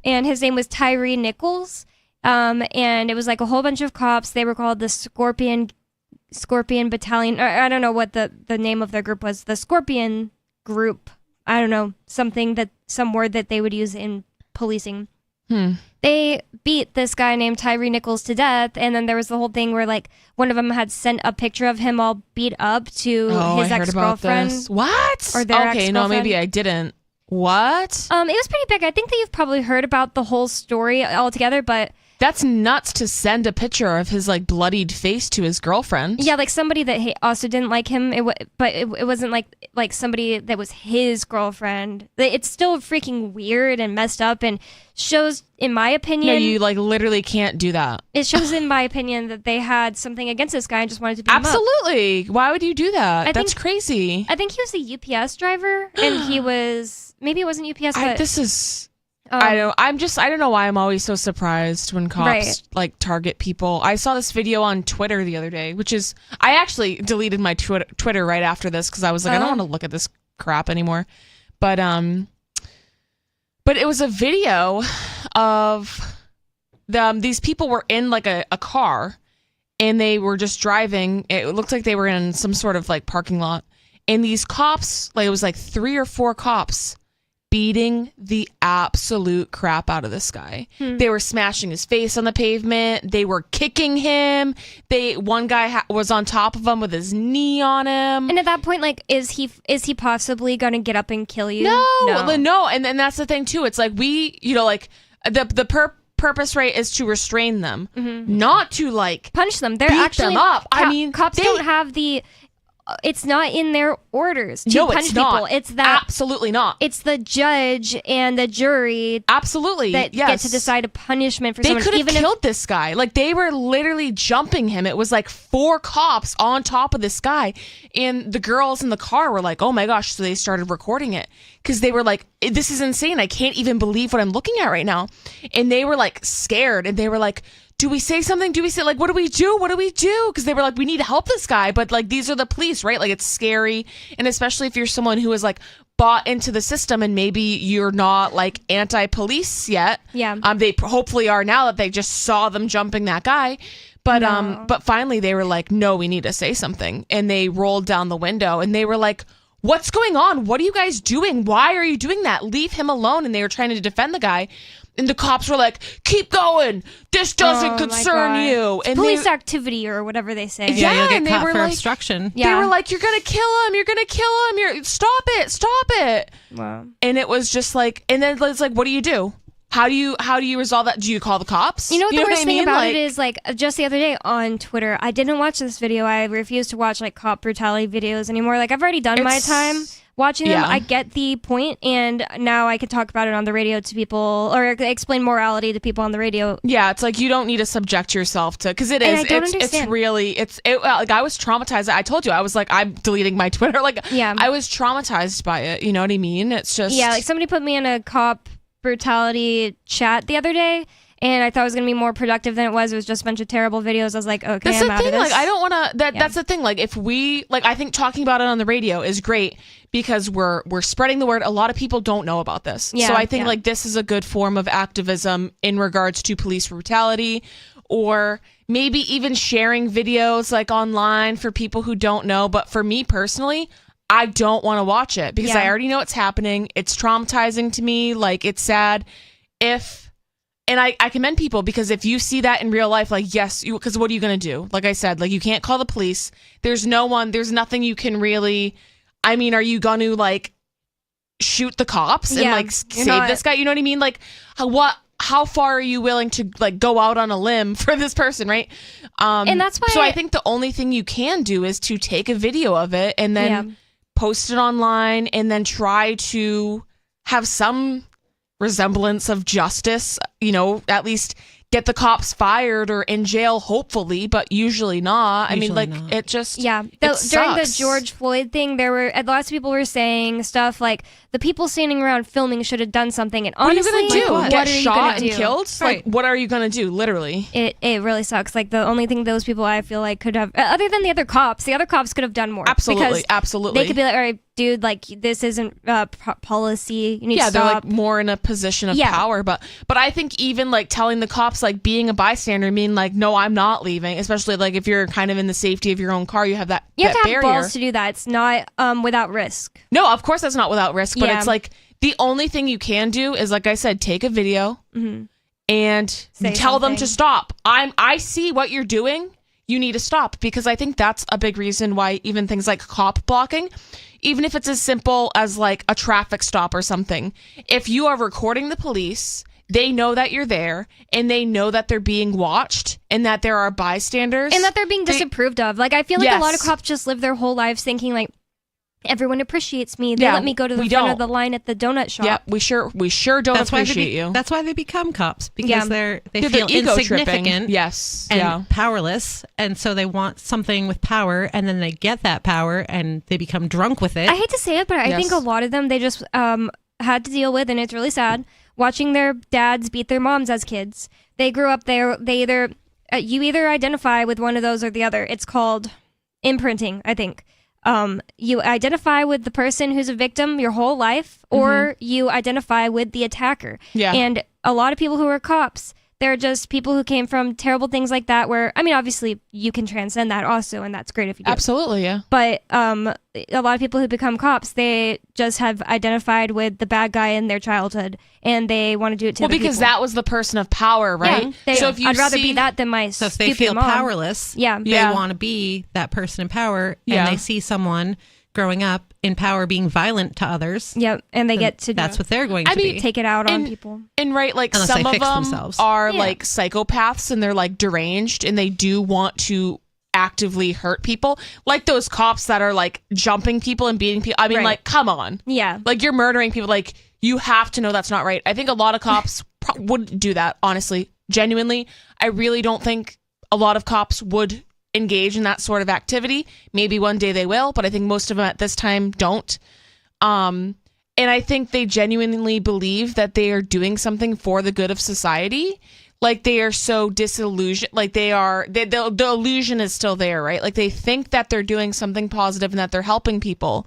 and his name was Tyree Nichols. And it was like a whole bunch of cops. They were called the Scorpion Battalion. Or I don't know what the name of their group was. The Scorpion Group. I don't know. Some word that they would use in policing. They beat this guy named Tyree Nichols to death, and then there was the whole thing where like one of them had sent a picture of him all beat up to his ex-girlfriend. What? Or their ex-girlfriend. No, maybe I didn't. What? It was pretty big. I think that you've probably heard about the whole story altogether, but that's nuts to send a picture of his like bloodied face to his girlfriend. Yeah, like somebody that also didn't like him. But it wasn't like somebody that was his girlfriend. It's still freaking weird and messed up, and shows, in my opinion. No, you like literally can't do that. It shows, in my opinion, that they had something against this guy and just wanted to beat him up. Absolutely. Why would you do that? That's crazy. I think he was a UPS driver, and he was, maybe it wasn't UPS, but this is. I don't know why I'm always so surprised when cops like target people. I saw this video on Twitter the other day, I actually deleted my Twitter right after this because I was like, I don't want to look at this crap anymore. But it was a video of these people were in like a car, and they were just driving. It looked like they were in some sort of like parking lot, and these cops, like it was like 3 or 4 cops, beating the absolute crap out of this guy. They were smashing his face on the pavement. They were kicking him. One guy was on top of him with his knee on him. And at that point, like, is he possibly going to get up and kill you? No. And that's the thing too. It's like the purpose, right, is to restrain them, not to like punch them. They're beat actually them up. I mean, cops don't have the it's not in their orders to No, punish it's not. people. It's that absolutely not. It's the judge and the jury absolutely that get to decide a punishment for they someone. They could have even killed this guy. Like, they were literally jumping him. It was like 4 cops on top of this guy, and the girls in the car were like, oh my gosh. So they started recording it because they were like, this is insane. I can't even believe what I'm looking at right now. And they were like scared, and they were like, do we say something? Do we say, like, what do we do? What do we do? Because they were like, we need to help this guy, but like, these are the police, right? Like, it's scary. And especially if you're someone who is like bought into the system and maybe you're not like anti-police yet. Yeah. They hopefully are now that they just saw them jumping that guy. But finally they were like, no, we need to say something. And they rolled down the window and they were like, what's going on? What are you guys doing? Why are you doing that? Leave him alone. And they were trying to defend the guy. And the cops were like, keep going. This doesn't concern you. And police activity or whatever they say. Yeah, you'll get and they caught were for like, obstruction. They were like, you're going to kill him. You're going to kill him. Stop it. Wow. And it was just like, and then it's like, what do you do? How do you resolve that? Do you call the cops? You know what the worst thing about like, it is, like, just the other day on Twitter, I didn't watch this video. I refuse to watch like cop brutality videos anymore. Like, I've already done my time watching them. I get the point, and now I can talk about it on the radio to people or explain morality to people on the radio. Yeah, it's like you don't need to subject yourself to, because it's really like, I was traumatized. I told you, I was like, I'm deleting my Twitter. Like, I was traumatized by it. You know what I mean? It's just like somebody put me in a cop brutality chat the other day, and I thought it was going to be more productive than it was. It was just a bunch of terrible videos. I was like, okay, I'm out of this. Like, I don't want to, that's the thing. Like, if we, like, I think talking about it on the radio is great because we're spreading the word. A lot of people don't know about this. So I think like this is a good form of activism in regards to police brutality, or maybe even sharing videos like online for people who don't know. But for me personally, I don't want to watch it because I already know it's happening. It's traumatizing to me. Like, it's sad. And I commend people, because if you see that in real life, like, yes, because what are you going to do? Like I said, like, you can't call the police. There's nothing you can really, I mean, are you going to like shoot the cops and like save this guy? You know what I mean? Like, how far are you willing to like go out on a limb for this person, right? And that's why. So I think the only thing you can do is to take a video of it and then post it online, and then try to have some resemblance of justice, you know, at least get the cops fired or in jail, hopefully, but usually not. I mean, like, it just during the George Floyd thing, there were lots of people were saying stuff like the people standing around filming should have done something. And honestly, what are you gonna do? What Get are you shot gonna and do? killed? Like, what are you gonna do? Literally, it really sucks. Like, the only thing those people I feel like could have, other than the other cops could have done more. Absolutely. They could be like, all right, dude, like, this isn't policy. You need to stop. They're like more in a position of power. But I think even like telling the cops, like, being a bystander, mean like, no, I'm not leaving. Especially like if you're kind of in the safety of your own car, you have that. You have to barrier. have balls to do that. It's not without risk. No, of course that's not without risk. But it's like the only thing you can do is, like I said, take a video and tell them to stop. I see what you're doing. You need to stop, because I think that's a big reason why even things like cop blocking, even if it's as simple as like a traffic stop or something, if you are recording the police, they know that you're there and they know that they're being watched and that there are bystanders. And that they're being disapproved of. Like, I feel like a lot of cops just live their whole lives thinking like, everyone appreciates me. They let me go to the front of the line at the donut shop. Yeah, we sure don't appreciate you. That's why they become cops, because they feel ego insignificant, tripping. Yes, and powerless, and so they want something with power, and then they get that power, and they become drunk with it. I hate to say it, but I think a lot of them they just had to deal with, and it's really sad, watching their dads beat their moms as kids. They grew up there. They you either identify with one of those or the other. It's called imprinting, I think. You identify with the person who's a victim your whole life, or you identify with the attacker. Yeah. And a lot of people who are cops, they're just people who came from terrible things like that, where, I mean, obviously you can transcend that also, and that's great if you do. Absolutely, yeah. But a lot of people who become cops, they just have identified with the bad guy in their childhood, and they want to do it to other because people. that was the person of power, right? Yeah, so if you I'd rather be that than my So if stupid they feel mom. powerless, they want to be that person in power, and they see someone growing up in power being violent to others. Yep, and they get to that's what they're going to be. Take it out on people. And right, like, unless some they of fix them themselves. are like psychopaths, and they're like deranged, and they do want to actively hurt people, like those cops that are like jumping people and beating people. I mean, like, come on. Yeah. Like, you're murdering people. Like, you have to know that's not right. I think a lot of cops wouldn't do that, honestly. Genuinely. I really don't think a lot of cops would engage in that sort of activity. Maybe one day they will, but I think most of them at this time don't. And I think they genuinely believe that they are doing something for the good of society. Like, they are so disillusioned. Like, the illusion is still there, right? Like, they think that they're doing something positive and that they're helping people.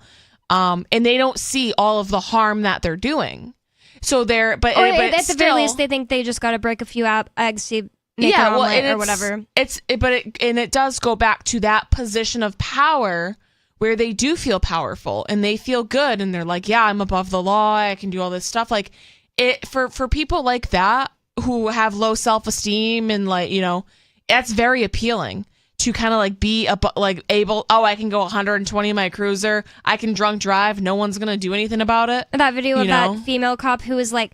And they don't see all of the harm that they're doing. So they're, but at still, the very least, they think they just got to break a few eggs to make an omelet or whatever. It does go back to that position of power where they do feel powerful and they feel good and they're like, yeah, I'm above the law. I can do all this stuff. Like, it for people like that, who have low self-esteem and, like, you know, that's very appealing to kind of like be able, I can go 120 in my cruiser, I can drunk drive, no one's gonna do anything about it. That video of that female cop who was like,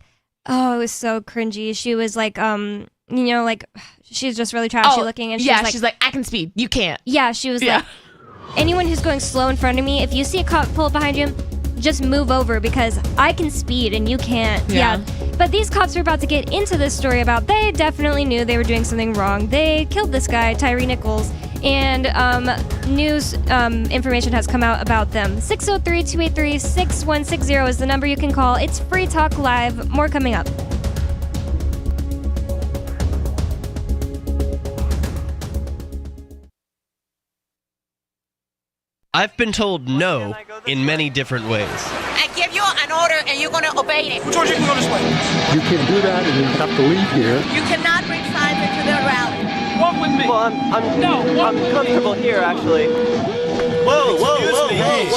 it was so cringy. She was like, like, she's just really trashy looking, and she's like, I can speed, you can't. Yeah, she was like, anyone who's going slow in front of me, if you see a cop pull up behind you, just move over because I can speed and you can't. Yeah. But these cops are about to get into this story about they definitely knew they were doing something wrong. They killed this guy, Tyree Nichols, and news information has come out about them. 603-283-6160 is the number you can call. It's Free Talk Live. More coming up. I've been told no in many different ways. I give you an order and you're going to obey it. George, you can go this way. You can't do that and you have to leave here. You cannot bring signs into the rally. Walk with me. Well, I'm comfortable here, actually. Whoa. Hey.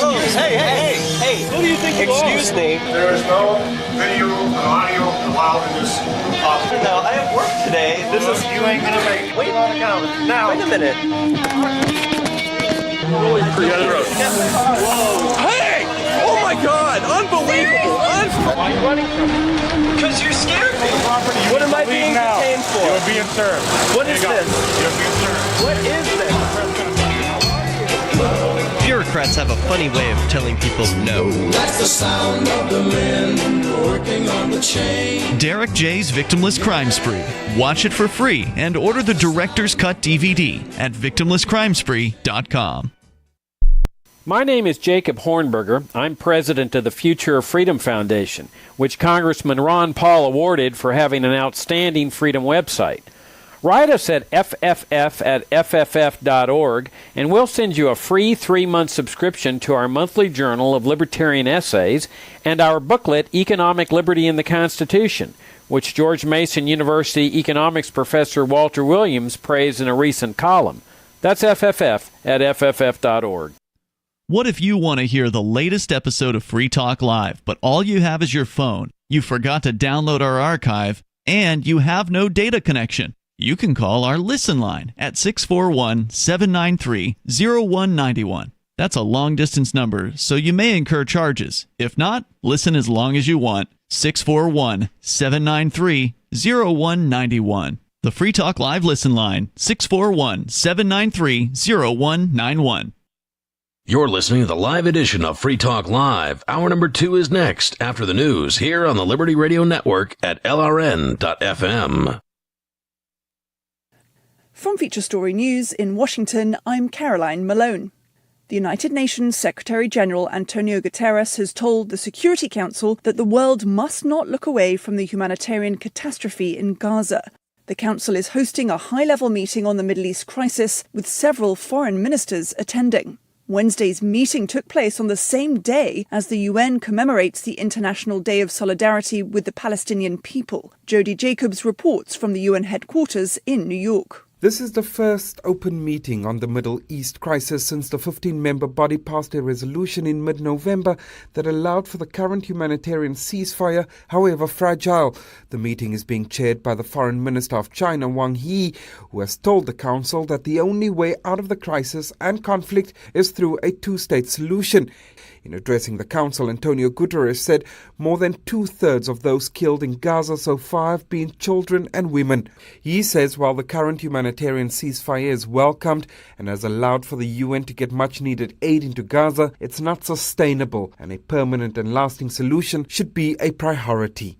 Who do you think you are? Excuse me. There is no video and audio allowed in this office. No, I have work today. You ain't going to make it. Wait a minute. Hey! Oh my God! Unbelievable! Why are you running from me? Because you're scared me. What am I being detained for? You're being served. What is this? You're being served. What is this? Bureaucrats have a funny way of telling people no. That's the sound of the men working on the chain. Derek J's Victimless Crime Spree. Watch it for free and order the Director's Cut DVD at victimlesscrimespree.com. My name is Jacob Hornberger. I'm president of the Future of Freedom Foundation, which Congressman Ron Paul awarded for having an outstanding freedom website. Write us at fff@fff.org, and we'll send you a free 3-month subscription to our monthly journal of libertarian essays and our booklet, Economic Liberty in the Constitution, which George Mason University economics professor Walter Williams praised in a recent column. That's fff@fff.org. What if you want to hear the latest episode of Free Talk Live, but all you have is your phone, you forgot to download our archive, and you have no data connection? You can call our Listen line at 641-793-0191. That's a long-distance number, so you may incur charges. If not, listen as long as you want. 641-793-0191. The Free Talk Live Listen line, 641-793-0191. You're listening to the live edition of Free Talk Live. Hour number 2 is next, after the news, here on the Liberty Radio Network at LRN.FM. From Feature Story News in Washington, I'm Caroline Malone. The United Nations Secretary-General Antonio Guterres has told the Security Council that the world must not look away from the humanitarian catastrophe in Gaza. The Council is hosting a high-level meeting on the Middle East crisis, with several foreign ministers attending. Wednesday's meeting took place on the same day as the UN commemorates the International Day of Solidarity with the Palestinian people. Jody Jacobs reports from the UN headquarters in New York. This is the first open meeting on the Middle East crisis since the 15-member body passed a resolution in mid-November that allowed for the current humanitarian ceasefire, however fragile. The meeting is being chaired by the Foreign Minister of China, Wang Yi, who has told the Council that the only way out of the crisis and conflict is through a two-state solution. In addressing the Council, Antonio Guterres said more than 2/3 of those killed in Gaza so far have been children and women. He says while the current humanitarian humanitarian ceasefire is welcomed and has allowed for the UN to get much-needed aid into Gaza, it's not sustainable, and a permanent and lasting solution should be a priority.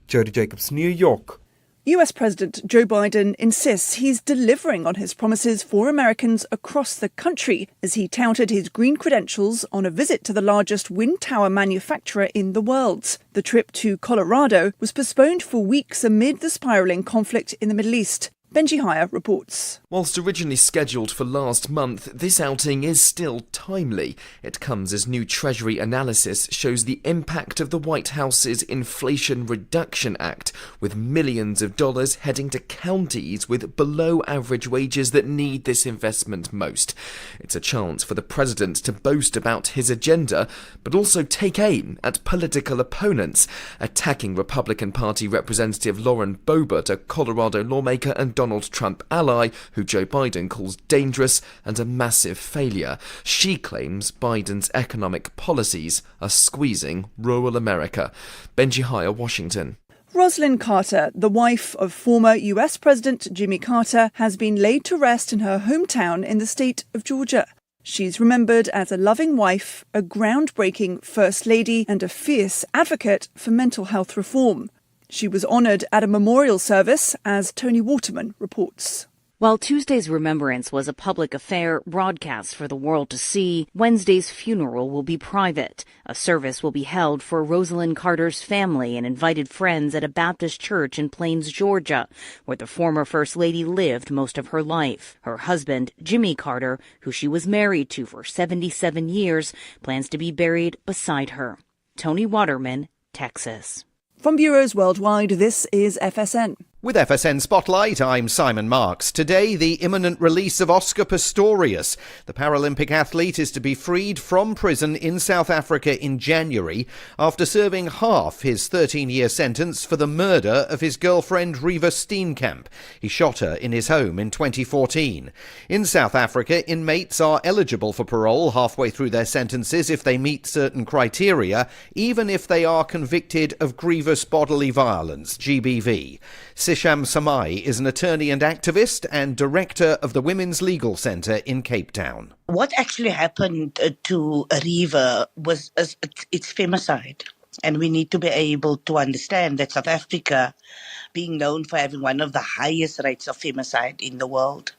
Jody Jacobs, New York. US President Joe Biden insists he's delivering on his promises for Americans across the country as he touted his green credentials on a visit to the largest wind tower manufacturer in the world. The trip to Colorado was postponed for weeks amid the spiralling conflict in the Middle East. Benji Hire reports. Whilst originally scheduled for last month, this outing is still timely. It comes as new Treasury analysis shows the impact of the White House's Inflation Reduction Act, with millions of dollars heading to counties with below-average wages that need this investment most. It's a chance for the president to boast about his agenda, but also take aim at political opponents, attacking Republican Party Representative Lauren Boebert, a Colorado lawmaker and Donald Trump ally, who Joe Biden calls dangerous and a massive failure. She claims Biden's economic policies are squeezing rural America. Benji Hire, Washington. Rosalynn Carter, the wife of former US President Jimmy Carter, has been laid to rest in her hometown in the state of Georgia. She's remembered as a loving wife, a groundbreaking First Lady, and a fierce advocate for mental health reform. She was honoured at a memorial service, as Tony Waterman reports. While Tuesday's remembrance was a public affair broadcast for the world to see, Wednesday's funeral will be private. A service will be held for Rosalynn Carter's family and invited friends at a Baptist church in Plains, Georgia, where the former First Lady lived most of her life. Her husband, Jimmy Carter, who she was married to for 77 years, plans to be buried beside her. Tony Waterman, Texas. From bureaus worldwide, this is FSN. With FSN Spotlight, I'm Simon Marks. Today, the imminent release of Oscar Pistorius. The Paralympic athlete is to be freed from prison in South Africa in January after serving half his 13-year sentence for the murder of his girlfriend Reeva Steenkamp. He shot her in his home in 2014. In South Africa, inmates are eligible for parole halfway through their sentences if they meet certain criteria, even if they are convicted of grievous bodily violence, GBV. Sisham Samai is an attorney and activist and director of the Women's Legal Centre in Cape Town. What actually happened to Reeva was it's femicide. And we need to be able to understand that South Africa, being known for having one of the highest rates of femicide in the world.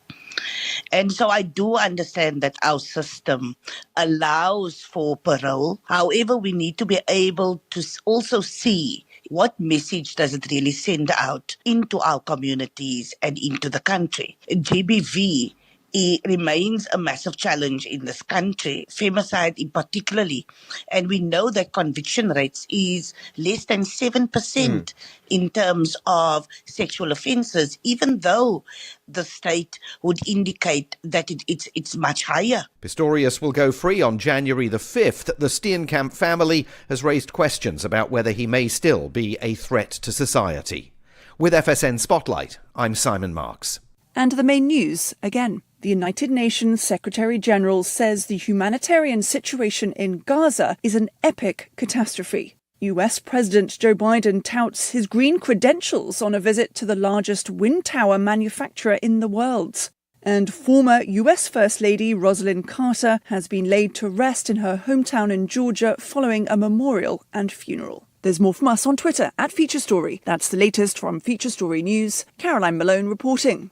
And so I do understand that our system allows for parole. However, we need to be able to also see what message does it really send out into our communities and into the country. GBV remains a massive challenge in this country, femicide in particularly. And we know that conviction rates is less than 7% in terms of sexual offences, even though the state would indicate that it's much higher. Pistorius will go free on January the 5th. The Steenkamp family has raised questions about whether he may still be a threat to society. With FSN Spotlight, I'm Simon Marks. And the main news again. The United Nations Secretary-General says the humanitarian situation in Gaza is an epic catastrophe. US President Joe Biden touts his green credentials on a visit to the largest wind tower manufacturer in the world. And former US First Lady Rosalynn Carter has been laid to rest in her hometown in Georgia following a memorial and funeral. There's more from us on Twitter at Feature Story. That's the latest from Feature Story News. Caroline Malone reporting.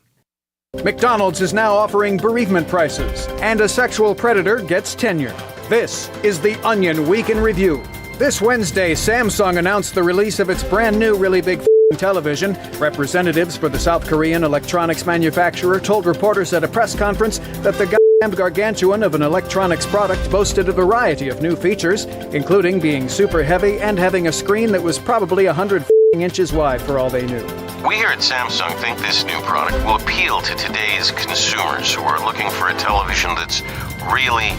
McDonald's is now offering bereavement prices, and a sexual predator gets tenure. This is the Onion Week in Review. This Wednesday, Samsung announced the release of its brand new really big television. Representatives for the South Korean electronics manufacturer told reporters at a press conference that the gargantuan of an electronics product boasted a variety of new features, including being super heavy and having a screen that was probably 100 inches wide for all they knew. We here at Samsung think this new product will appeal to today's consumers who are looking for a television that's really,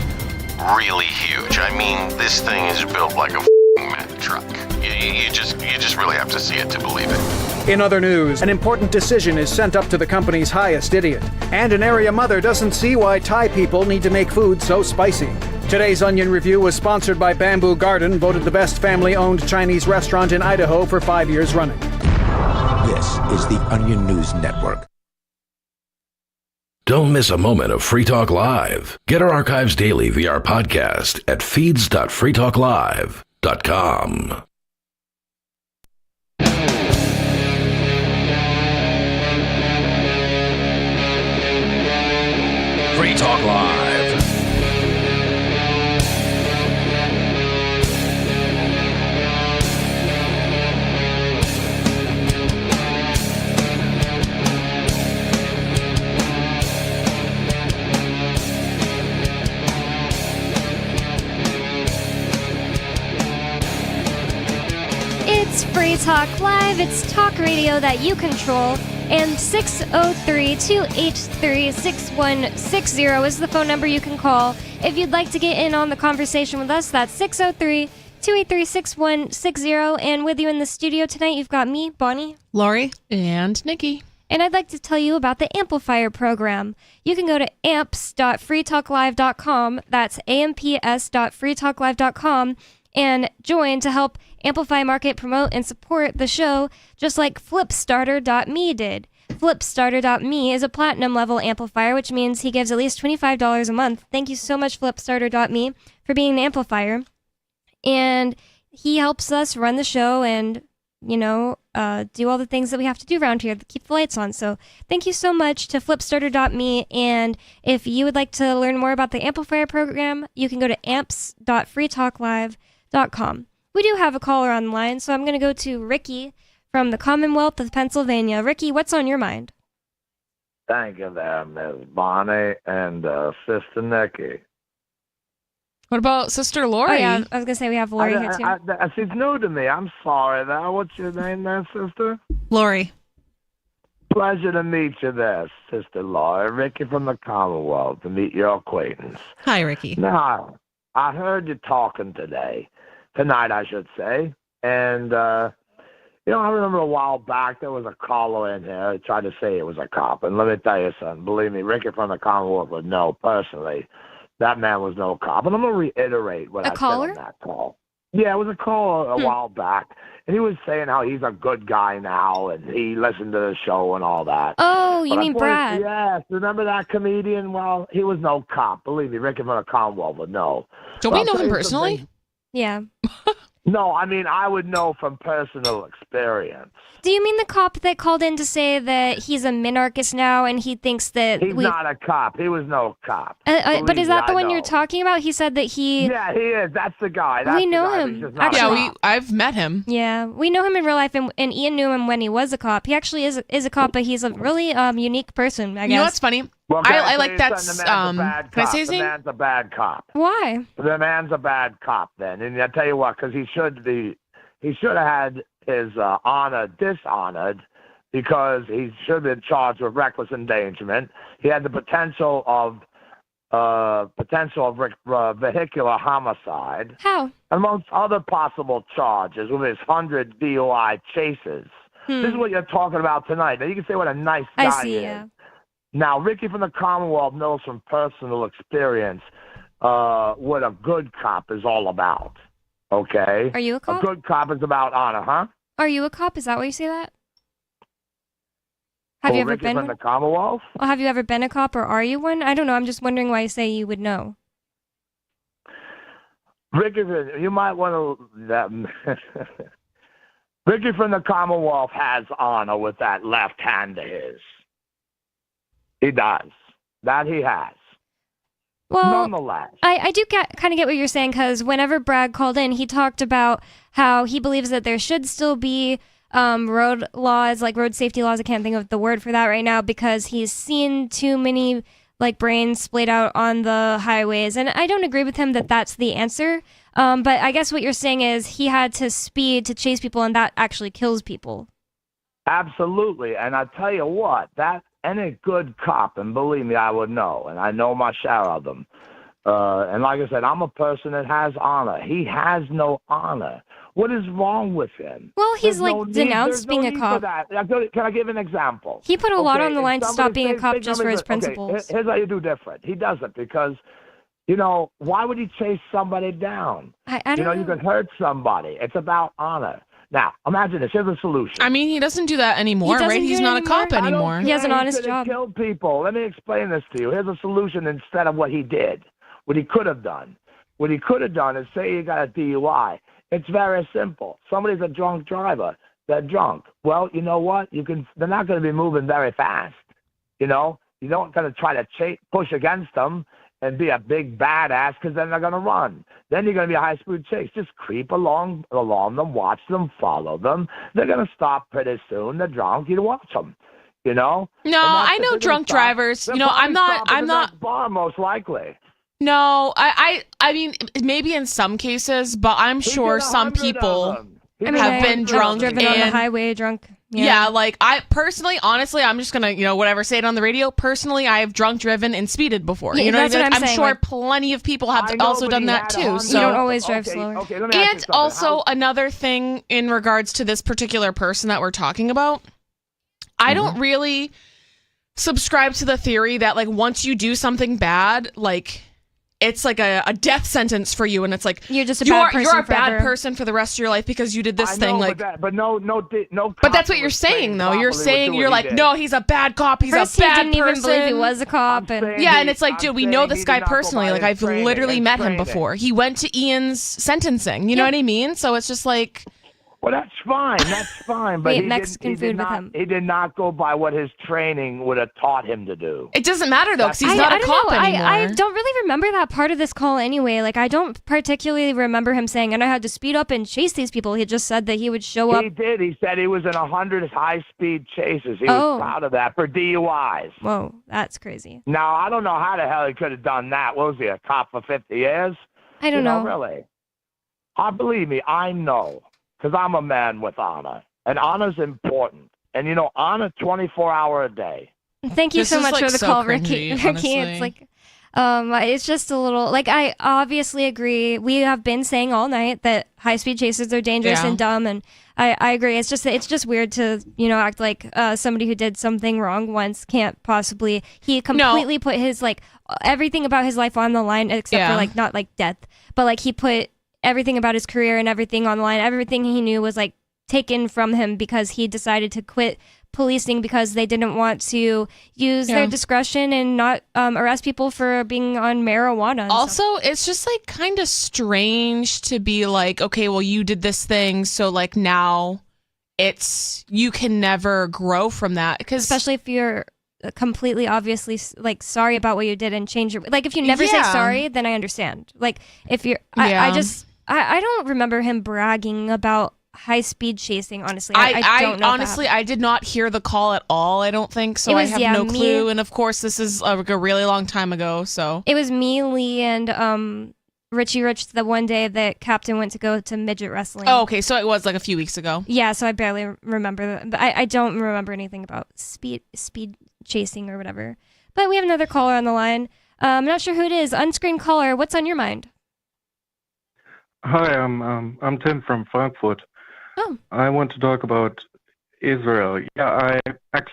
really huge. I mean, this thing is built like a Mack truck. You just really have to see it to believe it. In other news, an important decision is sent up to the company's highest idiot. And an area mother doesn't see why Thai people need to make food so spicy. Today's Onion Review was sponsored by Bamboo Garden, voted the best family-owned Chinese restaurant in Idaho for 5 years running. This is the Onion News Network. Don't miss a moment of Free Talk Live. Get our archives daily via our podcast at feeds.freetalklive.com. Free Talk Live. It's Free Talk Live. It's talk radio that you control. And 603-283-6160 is the phone number you can call. If you'd like to get in on the conversation with us, that's 603-283-6160. And with you in the studio tonight, you've got me, Bonnie, Lori, and Nikki. And I'd like to tell you about the Amplifier program. You can go to amps.freetalklive.com. That's amps.freetalklive.com and join to help amplify, market, promote, and support the show, just like Flipstarter.me did. Flipstarter.me is a platinum level amplifier, which means he gives at least $25 a month. Thank you so much, Flipstarter.me, for being an amplifier. And he helps us run the show and, do all the things that we have to do around here to keep the lights on. So thank you so much to Flipstarter.me. And if you would like to learn more about the amplifier program, you can go to amps.freetalklive.com. We do have a caller on the line, so I'm going to go to Ricky from the Commonwealth of Pennsylvania. Ricky, what's on your mind? Thank you there, Ms. Bonnie and Sister Nikki. What about Sister Lori? Oh, yeah, I was going to say we have Lori here, too. She's new to me. I'm sorry there. What's your name there, sister? Lori. Pleasure to meet you there, Sister Lori. Ricky from the Commonwealth, to meet your acquaintance. Hi, Ricky. Now, I heard you talking tonight, I should say. And, I remember a while back there was a caller in here who tried to say it was a cop. And let me tell you something. Believe me, Ricky from the Commonwealth would know personally that man was no cop. And I'm going to reiterate what I said on that call. Yeah, it was a call a while back. And he was saying how he's a good guy now and he listened to the show and all that. Oh, you mean Brad? Yes. Remember that comedian? Well, he was no cop. Believe me, Ricky from the Commonwealth would know. Don't we know him personally? Yeah. No, I mean, I would know from personal experience. Do you mean the cop that called in to say that he's a minarchist now and he thinks that He's not a cop. He was no cop. But is that the one you're talking about? He said that he... Yeah, he is. That's the guy. We know him. Actually, I've met him. Yeah, we know him in real life, and Ian knew him when he was a cop. He actually is a cop, but he's a really unique person, I guess. You know what's funny? Well, I like that. Can I say his name? The man's a bad cop. Why? The man's a bad cop then. And I tell you what, because he should have had his honor dishonored because he should have been charged with reckless endangerment. He had the potential of vehicular homicide. How? Amongst other possible charges with his 100 DUI chases. This is what you're talking about tonight. Now, you can say what a nice guy I see, is. yeah. Now, Ricky from the Commonwealth knows from personal experience what a good cop is all about. Okay? Are you a cop? A good cop is about honor, huh? Are you a cop? Is that why you say that? Have you ever Ricky been from the Commonwealth? Well, have you ever been a cop, or are you one? I don't know. I'm just wondering why you say you would know. Ricky, you might want to... Ricky from the Commonwealth has honor with that left hand of his. He does. That he has. Well, nonetheless. I do kind of get what you're saying, because whenever Brad called in, he talked about how he believes that there should still be road laws, like road safety laws. I can't think of the word for that right now, because he's seen too many brains splayed out on the highways. And I don't agree with him that that's the answer. But I guess what you're saying is he had to speed to chase people, and that actually kills people. Absolutely. And I tell you what, that any good cop, and believe me, I would know, and I know my share of them. And like I said, I'm a person that has honor. He has no honor. What is wrong with him? Well, he's denounced being a cop. Can I give an example? He put a lot on the line to stop being a cop just for his principles. Okay, here's how you do different. He doesn't because, why would he chase somebody down? I don't know. You can hurt somebody. It's about honor. Now, imagine this. Here's a solution. I mean, he doesn't do that anymore, right? He's not a cop anymore. He has an honest He job. killed people. Let me explain this to you. Here's a solution instead of what he did, what he could have done. What he could have done is say you got a DUI. It's very simple. Somebody's a drunk driver. They're drunk. Well, you know what? They're not going to be moving very fast. You know, you don't going to try to push against them and be a big badass because then they're going to run. Then you're going to be a high-speed chase. Just creep along them, watch them, follow them. They're going to stop pretty soon. They're drunk. You watch them. You know? No, I know drunk drivers. You know, I'm not bar most likely. No, I mean, maybe in some cases, but I'm sure some people have been drunk driven on the highway drunk. Yeah, like I personally, honestly, I'm just gonna, whatever, say it on the radio. Personally, I have drunk driven and speeded before. Yeah, you know that's what I mean? what I'm I'm saying, sure like, plenty of people have also done that too. So you don't always drive slower. Okay, let me ask you and something. also another thing in regards to this particular person that we're talking about, I don't really subscribe to the theory that like once you do something bad, like it's like a death sentence for you, and it's like you're just a bad person you're a bad forever. person for the rest of your life because you did this thing. Like, but no. But that's what you're saying, though. You're saying you're like, no, he's a bad cop. He's First, a bad he didn't person. even believe he was a cop, and yeah, and it's like, dude, we know this guy personally. Like, I've literally met him before. He went to Ian's sentencing. You know what I mean? So it's just like. Well, that's fine. That's fine. But We ate Mexican food with him. He did not go by what his training would have taught him to do. It doesn't matter, though, because he's not a cop anymore. I don't really remember that part of this call anyway. Like, I don't particularly remember him saying, and I had to speed up and chase these people. He just said that he would show up. He did. He said he was in 100 high-speed chases. He was proud of that for DUIs. Whoa, that's crazy. Now, I don't know how the hell he could have done that. What was he, a cop for 50 years? I don't know. Really. Believe me, I know. Because I'm a man with honor. And honor's important. And, honor 24-hour a day. Thank you so much for the call, Ricky. Ricky, it's like, it's just a little, like, I obviously agree. We have been saying all night that high-speed chases are dangerous and dumb, and I agree. It's just weird to, act like somebody who did something wrong once can't possibly, he completely put his, like, everything about his life on the line, except for, like, not, like, death, but, like, he put everything about his career and everything on the line. Everything he knew was like taken from him because he decided to quit policing because they didn't want to use their discretion and not arrest people for being on marijuana. Also, it's just like kind of strange to be like, okay, well, you did this thing, so like now you can never grow from that. Especially if you're completely obviously like sorry about what you did and change your, like if you never say sorry, then I understand. Like if you're, I don't remember him bragging about high-speed chasing, honestly. I don't know. Honestly, I did not hear the call at all, I don't think, so I have no clue. And of course, this is a really long time ago, so. It was me, Lee, and Richie Rich the one day that Captain went to go to midget wrestling. Oh, okay, so it was like a few weeks ago. Yeah, so I barely remember that. But I don't remember anything about speed chasing or whatever. But we have another caller on the line. I'm not sure who it is. Unscreened caller, what's on your mind? Hi, I'm Tim from Frankfurt. Oh. I want to talk about Israel. Yeah, I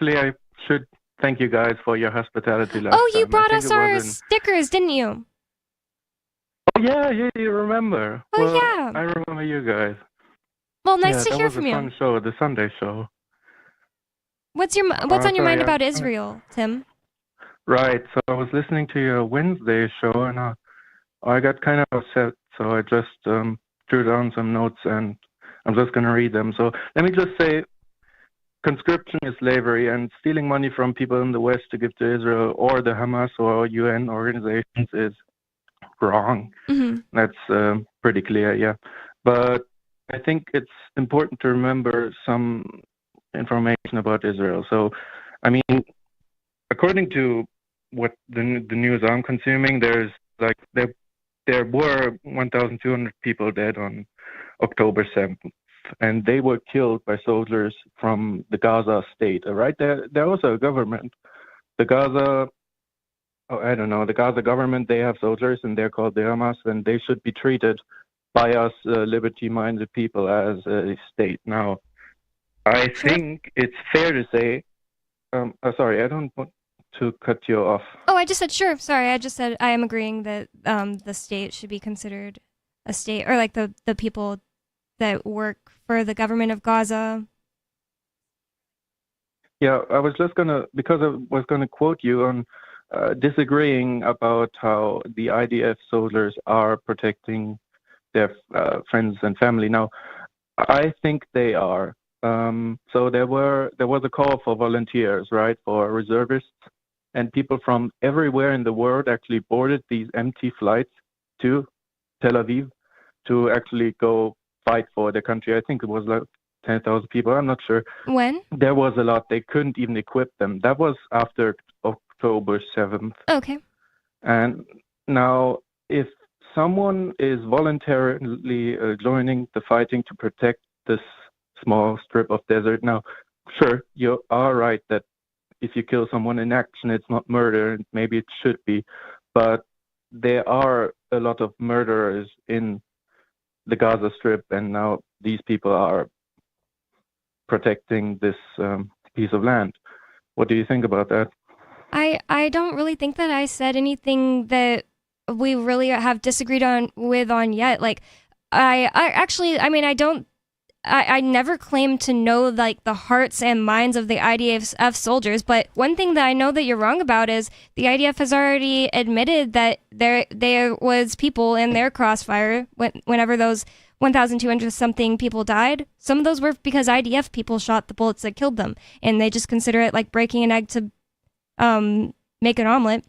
should thank you guys for your hospitality last time. Oh, you brought us our stickers, didn't you? Oh, yeah, you remember. Oh, well, yeah. I remember you guys. Well, nice to hear from you. That was a fun show, the Sunday show. What's on your mind about Israel, Tim? Right, so I was listening to your Wednesday show, and I got kind of upset, so I just drew down some notes, and I'm just going to read them. So let me just say, conscription is slavery, and stealing money from people in the West to give to Israel or the Hamas or UN organizations is wrong. Mm-hmm. That's pretty clear, yeah. But I think it's important to remember some information about Israel. So, I mean, according to what the news I'm consuming, there were 1,200 people dead on October 7th, and they were killed by soldiers from the Gaza state. Right there was a government. The Gaza government, they have soldiers, and they're called the Hamas, and they should be treated by us liberty-minded people as a state. Now, I think it's fair to say, sorry, I don't want to cut you off. Oh, I just said sure. Sorry, I just said I am agreeing that the state should be considered a state, or like the people that work for the government of Gaza. Yeah, I was just because I was gonna quote you on disagreeing about how the IDF soldiers are protecting their friends and family. Now, I think they are. So there was a call for volunteers, right, for reservists, and people from everywhere in the world actually boarded these empty flights to Tel Aviv to actually go fight for the country. I think it was like 10,000 people. I'm not sure. When? There was a lot. They couldn't even equip them. That was after October 7th. Okay. And now, if someone is voluntarily joining the fighting to protect this small strip of desert, now, sure, you are right that if you kill someone in action, it's not murder, and maybe it should be, but there are a lot of murderers in the Gaza Strip, and now these people are protecting this piece of land. What do you think about that? I don't really think that I said anything that we really have disagreed on yet. Like, I never claimed to know like the hearts and minds of the IDF soldiers, but one thing that I know that you're wrong about is the IDF has already admitted that there was people in their crossfire whenever those 1,200 something people died. Some of those were because IDF people shot the bullets that killed them, and they just consider it like breaking an egg to make an omelet.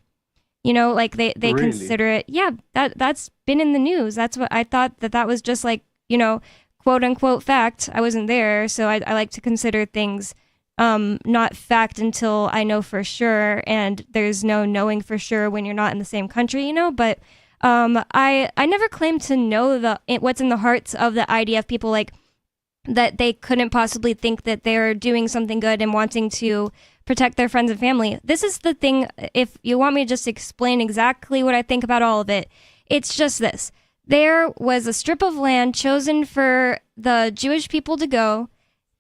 You know, like they Really? consider it. Yeah, that's been in the news. That's what I thought that was just like, you know, quote unquote fact. I wasn't there, so I like to consider things not fact until I know for sure, and there's no knowing for sure when you're not in the same country, you know. But I never claimed to know what's in the hearts of the IDF people, like that they couldn't possibly think that they're doing something good and wanting to protect their friends and family. This is the thing. If you want me to just explain exactly what I think about all of it, it's just this. There was a strip of land chosen for the Jewish people to go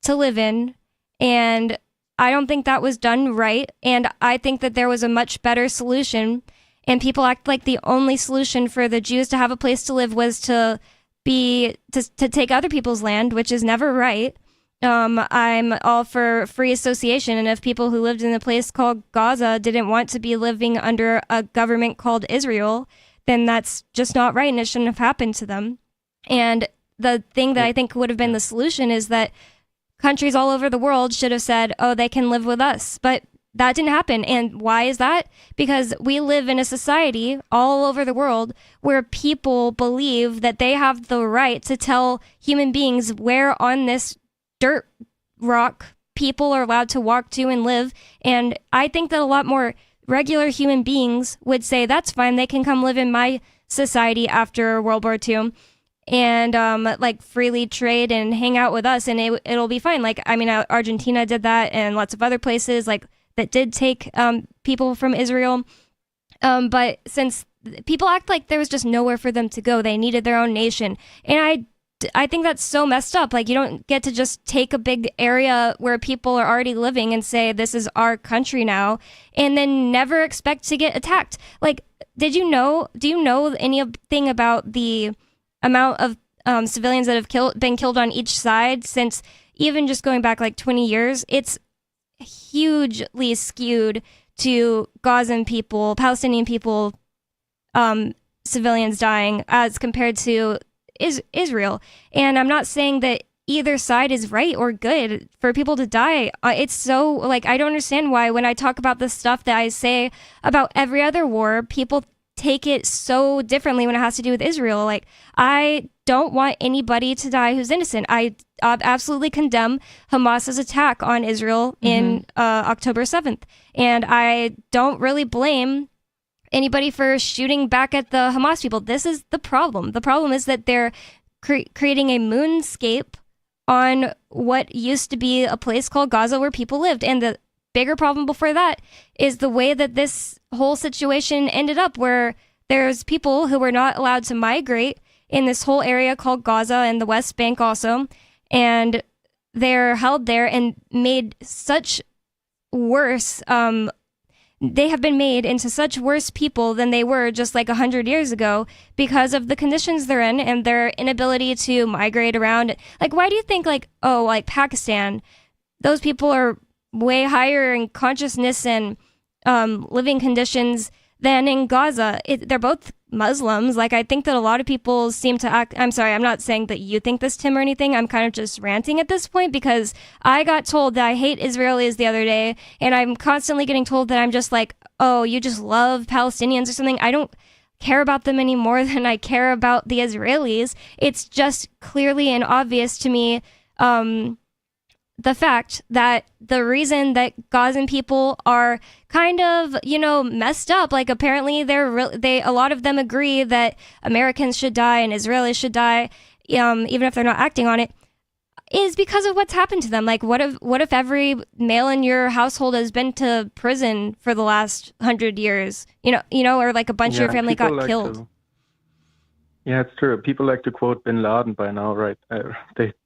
to live in, and I don't think that was done right, and I think that there was a much better solution, and people act like the only solution for the Jews to have a place to live was to take other people's land, which is never right. I'm all for free association, and if people who lived in a place called Gaza didn't want to be living under a government called Israel, then that's just not right, and it shouldn't have happened to them. And the thing that I think would have been the solution is that countries all over the world should have said, oh, they can live with us. But that didn't happen. And why is that? Because we live in a society all over the world where people believe that they have the right to tell human beings where on this dirt rock people are allowed to walk to and live. And I think that a lot more regular human beings would say, that's fine, they can come live in my society after World War II and like freely trade and hang out with us, and it'll be fine. Like, I mean, Argentina did that, and lots of other places like that did take people from Israel. But since people act like there was just nowhere for them to go, they needed their own nation. And I think that's so messed up. Like, you don't get to just take a big area where people are already living and say, this is our country now, and then never expect to get attacked. Like, do you know anything about the amount of civilians that have been killed on each side since even just going back like 20 years? It's hugely skewed to Gazan people, Palestinian people, civilians dying as compared to Israel. And I'm not saying that either side is right or good for people to die. It's so, like, I don't understand why when I talk about the stuff that I say about every other war, people take it so differently when it has to do with Israel. Like, I don't want anybody to die who's innocent. I absolutely condemn Hamas's attack on Israel in October 7th. And I don't really blame anybody for shooting back at the Hamas people. This is the problem. The problem is that they're creating a moonscape on what used to be a place called Gaza where people lived. And the bigger problem before that is the way that this whole situation ended up, where there's people who were not allowed to migrate in this whole area called Gaza and the West Bank also. And they're held there and made such worse they have been made into such worse people than they were just like 100 years ago because of the conditions they're in and their inability to migrate around. Like, why do you think like Pakistan, those people are way higher in consciousness and living conditions than in Gaza? They're both Muslims. Like, I think that a lot of people seem to act. I'm sorry, I'm not saying that you think this, Tim, or anything. I'm kind of just ranting at this point because I got told that I hate Israelis the other day, and I'm constantly getting told that I'm just like, oh, you just love Palestinians or something. I don't care about them any more than I care about the Israelis. It's just clearly and obvious to me the fact that the reason that Gazan people are kind of, messed up, like apparently a lot of them agree that Americans should die and Israelis should die, even if they're not acting on it, is because of what's happened to them. Like, what if every male in your household has been to prison for the last 100 years, or like a bunch of your family got killed? Yeah, it's true. People like to quote Bin Laden by now, right?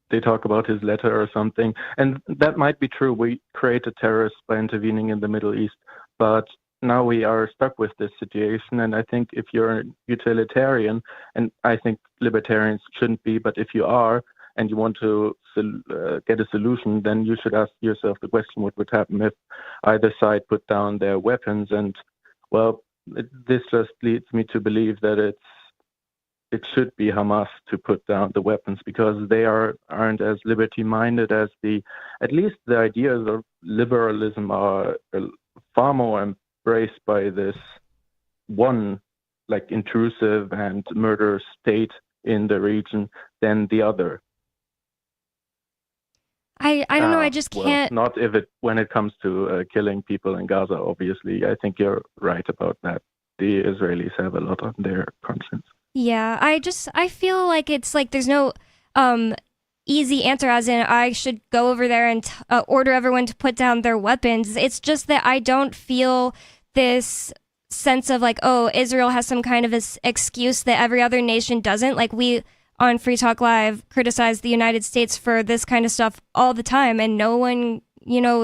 They talk about his letter or something. And that might be true. We created terrorists by intervening in the Middle East. But now we are stuck with this situation. And I think if you're a utilitarian, and I think libertarians shouldn't be, but if you are and you want to get a solution, then you should ask yourself the question, what would happen if either side put down their weapons? And, well, this just leads me to believe that it should be Hamas to put down the weapons because they aren't as liberty-minded as at least the ideas of liberalism are far more embraced by this one, like, intrusive and murderous state in the region than the other. I don't know. I just can't. Not when it comes to killing people in Gaza, obviously. I think you're right about that. The Israelis have a lot on their conscience. Yeah, I feel like it's like there's no easy answer, as in I should go over there and order everyone to put down their weapons. It's just that I don't feel this sense of like, oh, Israel has some kind of excuse that every other nation doesn't. Like, we on Free Talk Live criticize the United States for this kind of stuff all the time, and no one,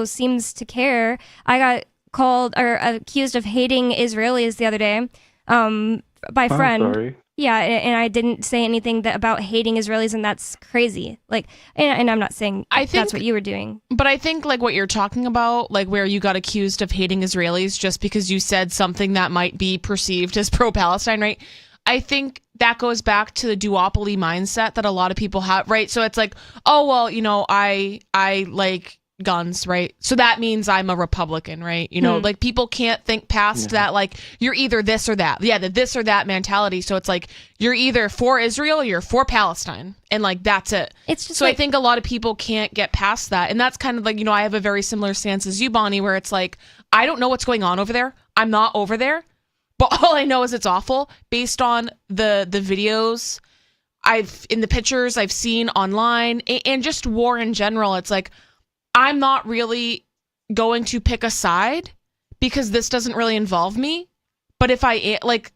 seems to care. I got called or accused of hating Israelis the other day by a friend. Sorry. Yeah, and I didn't say anything about hating Israelis, and that's crazy. Like, and I'm not saying that's what you were doing. But I think, like, what you're talking about, like, where you got accused of hating Israelis just because you said something that might be perceived as pro-Palestine, right? I think that goes back to the duopoly mindset that a lot of people have, right? So it's like, oh, well, I like guns, right? So that means I'm a Republican, right? Like, people can't think past that, like, you're either this or that. Yeah, the this or that mentality. So it's like, you're either for Israel or you're for Palestine. And, like, that's it. It's just so I think a lot of people can't get past that. And that's kind of like, I have a very similar stance as you, Bonnie, where it's like, I don't know what's going on over there. I'm not over there. But all I know is it's awful based on the videos in the pictures I've seen online and just war in general. It's like, I'm not really going to pick a side because this doesn't really involve me. But if I've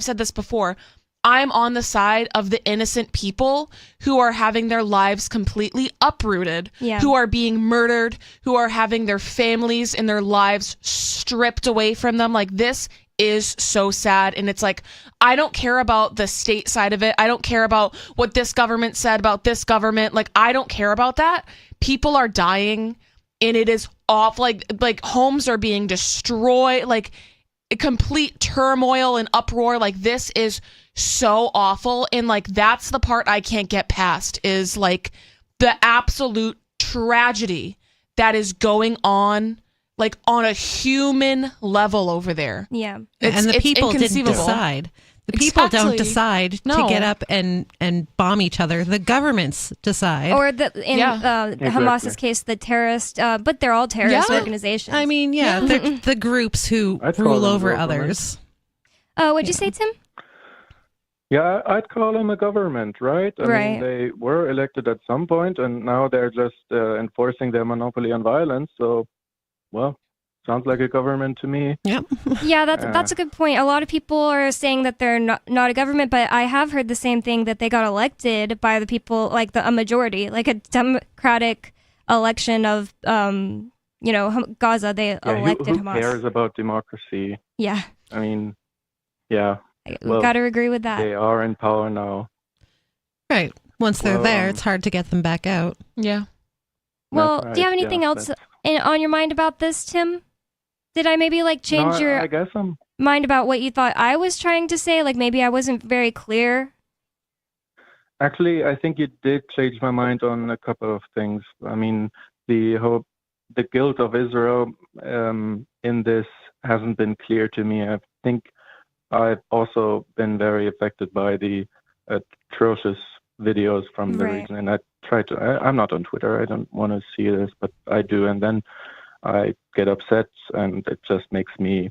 said this before, I'm on the side of the innocent people who are having their lives completely uprooted, who are being murdered, who are having their families and their lives stripped away from them. Like, this is so sad. And it's like, I don't care about the state side of it. I don't care about what this government said about this government. Like, I don't care about that. People are dying and it is awful. Like homes are being destroyed, like complete turmoil and uproar. Like, this is so awful. And like, that's the part I can't get past, is like the absolute tragedy that is going on, like, on a human level over there. Yeah. And the people didn't decide. The people don't decide to get up and bomb each other. The governments decide. Or Hamas's case, the terrorist, but they're all terrorist organizations. I mean, they're the groups who rule over others. What'd you say, Tim? Yeah, I'd call them a government, right? I mean, they were elected at some point, and now they're just enforcing their monopoly on violence. So, well, sounds like a government to me. Yep. Yeah, that's a good point. A lot of people are saying that they're not a government, but I have heard the same thing, that they got elected by the people, like a majority, like a democratic election of Gaza, they elected who Hamas. cares about democracy? Yeah. I mean, yeah. We've got to agree with that. They are in power now. Right. Once they're there, it's hard to get them back out. Yeah. Well, Right, do you have anything else on your mind about this, Tim? Did I maybe change your I guess mind about what you thought I was trying to say? Maybe I wasn't very clear. Actually, I think you did change my mind on a couple of things. I mean, the guilt of Israel in this hasn't been clear to me. I think I've also been very affected by the atrocious videos from the region, and I try to. I'm not on Twitter. I don't want to see this, but I do, and then I get upset, and it just makes me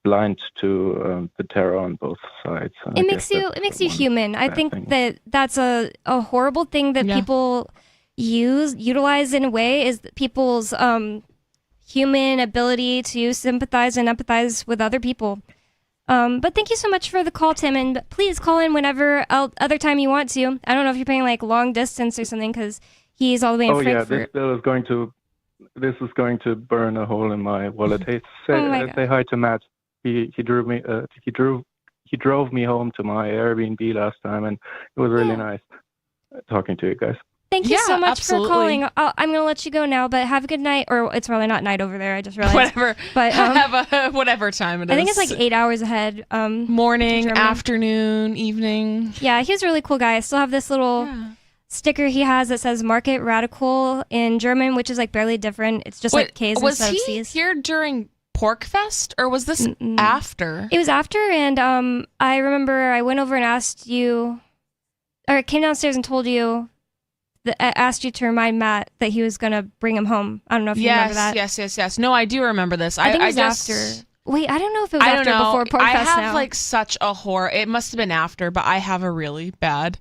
blind to the terror on both sides. And It makes you human. I think that's a horrible thing that people utilize in a way, is people's human ability to sympathize and empathize with other people. But thank you so much for the call, Tim, and please call in whenever other time you want to. I don't know if you're paying long distance or something, because he's all the way in Frankfurt. Yeah, this bill is going to burn a hole in my wallet. Hey, say hi to Matt. He drove me home to my Airbnb last time, and it was really nice talking to you guys. Thank you so much for calling. I'm going to let you go now, but have a good night. Or it's probably not night over there. I just realized. Whatever. But have a whatever time it is. I think it's 8 hours ahead. Morning, afternoon, evening. Yeah, he was a really cool guy. I still have this little sticker he has that says "Market Radical" in German, which is barely different. It's just K's instead of C's. Was he here during Pork Fest, or was this after? It was after, and I remember I went over and asked you, or came downstairs and told you. Asked you to remind Matt that he was going to bring him home. I don't know if you remember that. Yes. No, I do remember this. I think it was after. Wait, I don't know if it was after or before Pork Fest now. I have such a horror. It must have been after, but I have a really bad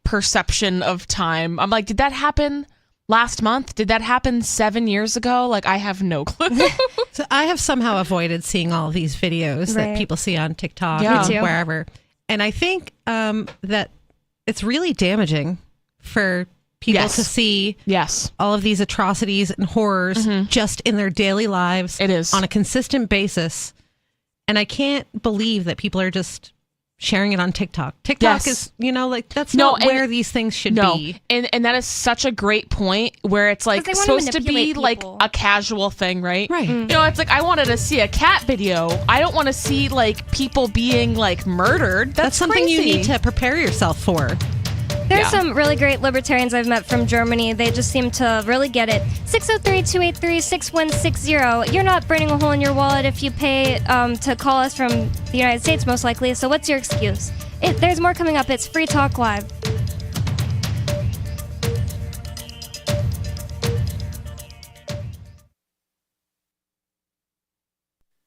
perception of time. I'm did that happen last month? Did that happen 7 years ago? I have no clue. So I have somehow avoided seeing all of these videos that people see on TikTok and wherever. And I think that it's really damaging for people to see all of these atrocities and horrors just in their daily lives. It is. On a consistent basis. And I can't believe that people are just sharing it on TikTok. TikTok is, that's not where these things should be. And that is such a great point, where it's supposed to be a casual thing, right? Right. It's I wanted to see a cat video. I don't want to see people being murdered. That's something crazy. you need to prepare yourself for. There's some really great libertarians I've met from Germany. They just seem to really get it. 603-283-6160. You're not burning a hole in your wallet if you pay to call us from the United States, most likely. So what's your excuse? There's more coming up. It's Free Talk Live.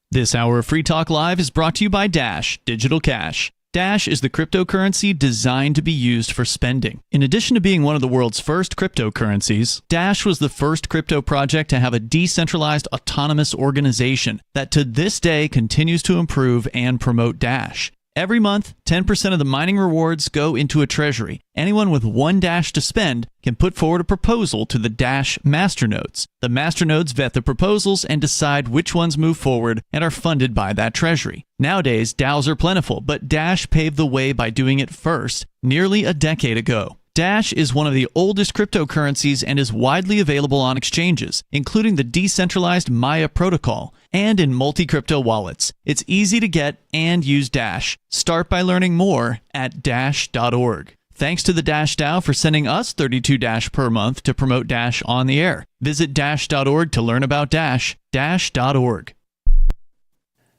This hour of Free Talk Live is brought to you by Dash Digital Cash. Dash is the cryptocurrency designed to be used for spending. In addition to being one of the world's first cryptocurrencies, Dash was the first crypto project to have a decentralized autonomous organization that to this day continues to improve and promote Dash. Every month, 10% of the mining rewards go into a treasury. Anyone with one Dash to spend can put forward a proposal to the Dash masternodes. The masternodes vet the proposals and decide which ones move forward and are funded by that treasury. Nowadays, DAOs are plentiful, but Dash paved the way by doing it first, nearly a decade ago. Dash is one of the oldest cryptocurrencies and is widely available on exchanges, including the decentralized Maya protocol, and in multi-crypto wallets. It's easy to get and use Dash. Start by learning more at dash.org. Thanks to the Dash DAO for sending us 32 Dash per month to promote Dash on the air. Visit dash.org to learn about Dash. Dash.org.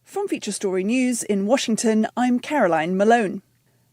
From Feature Story News in Washington, I'm Caroline Malone.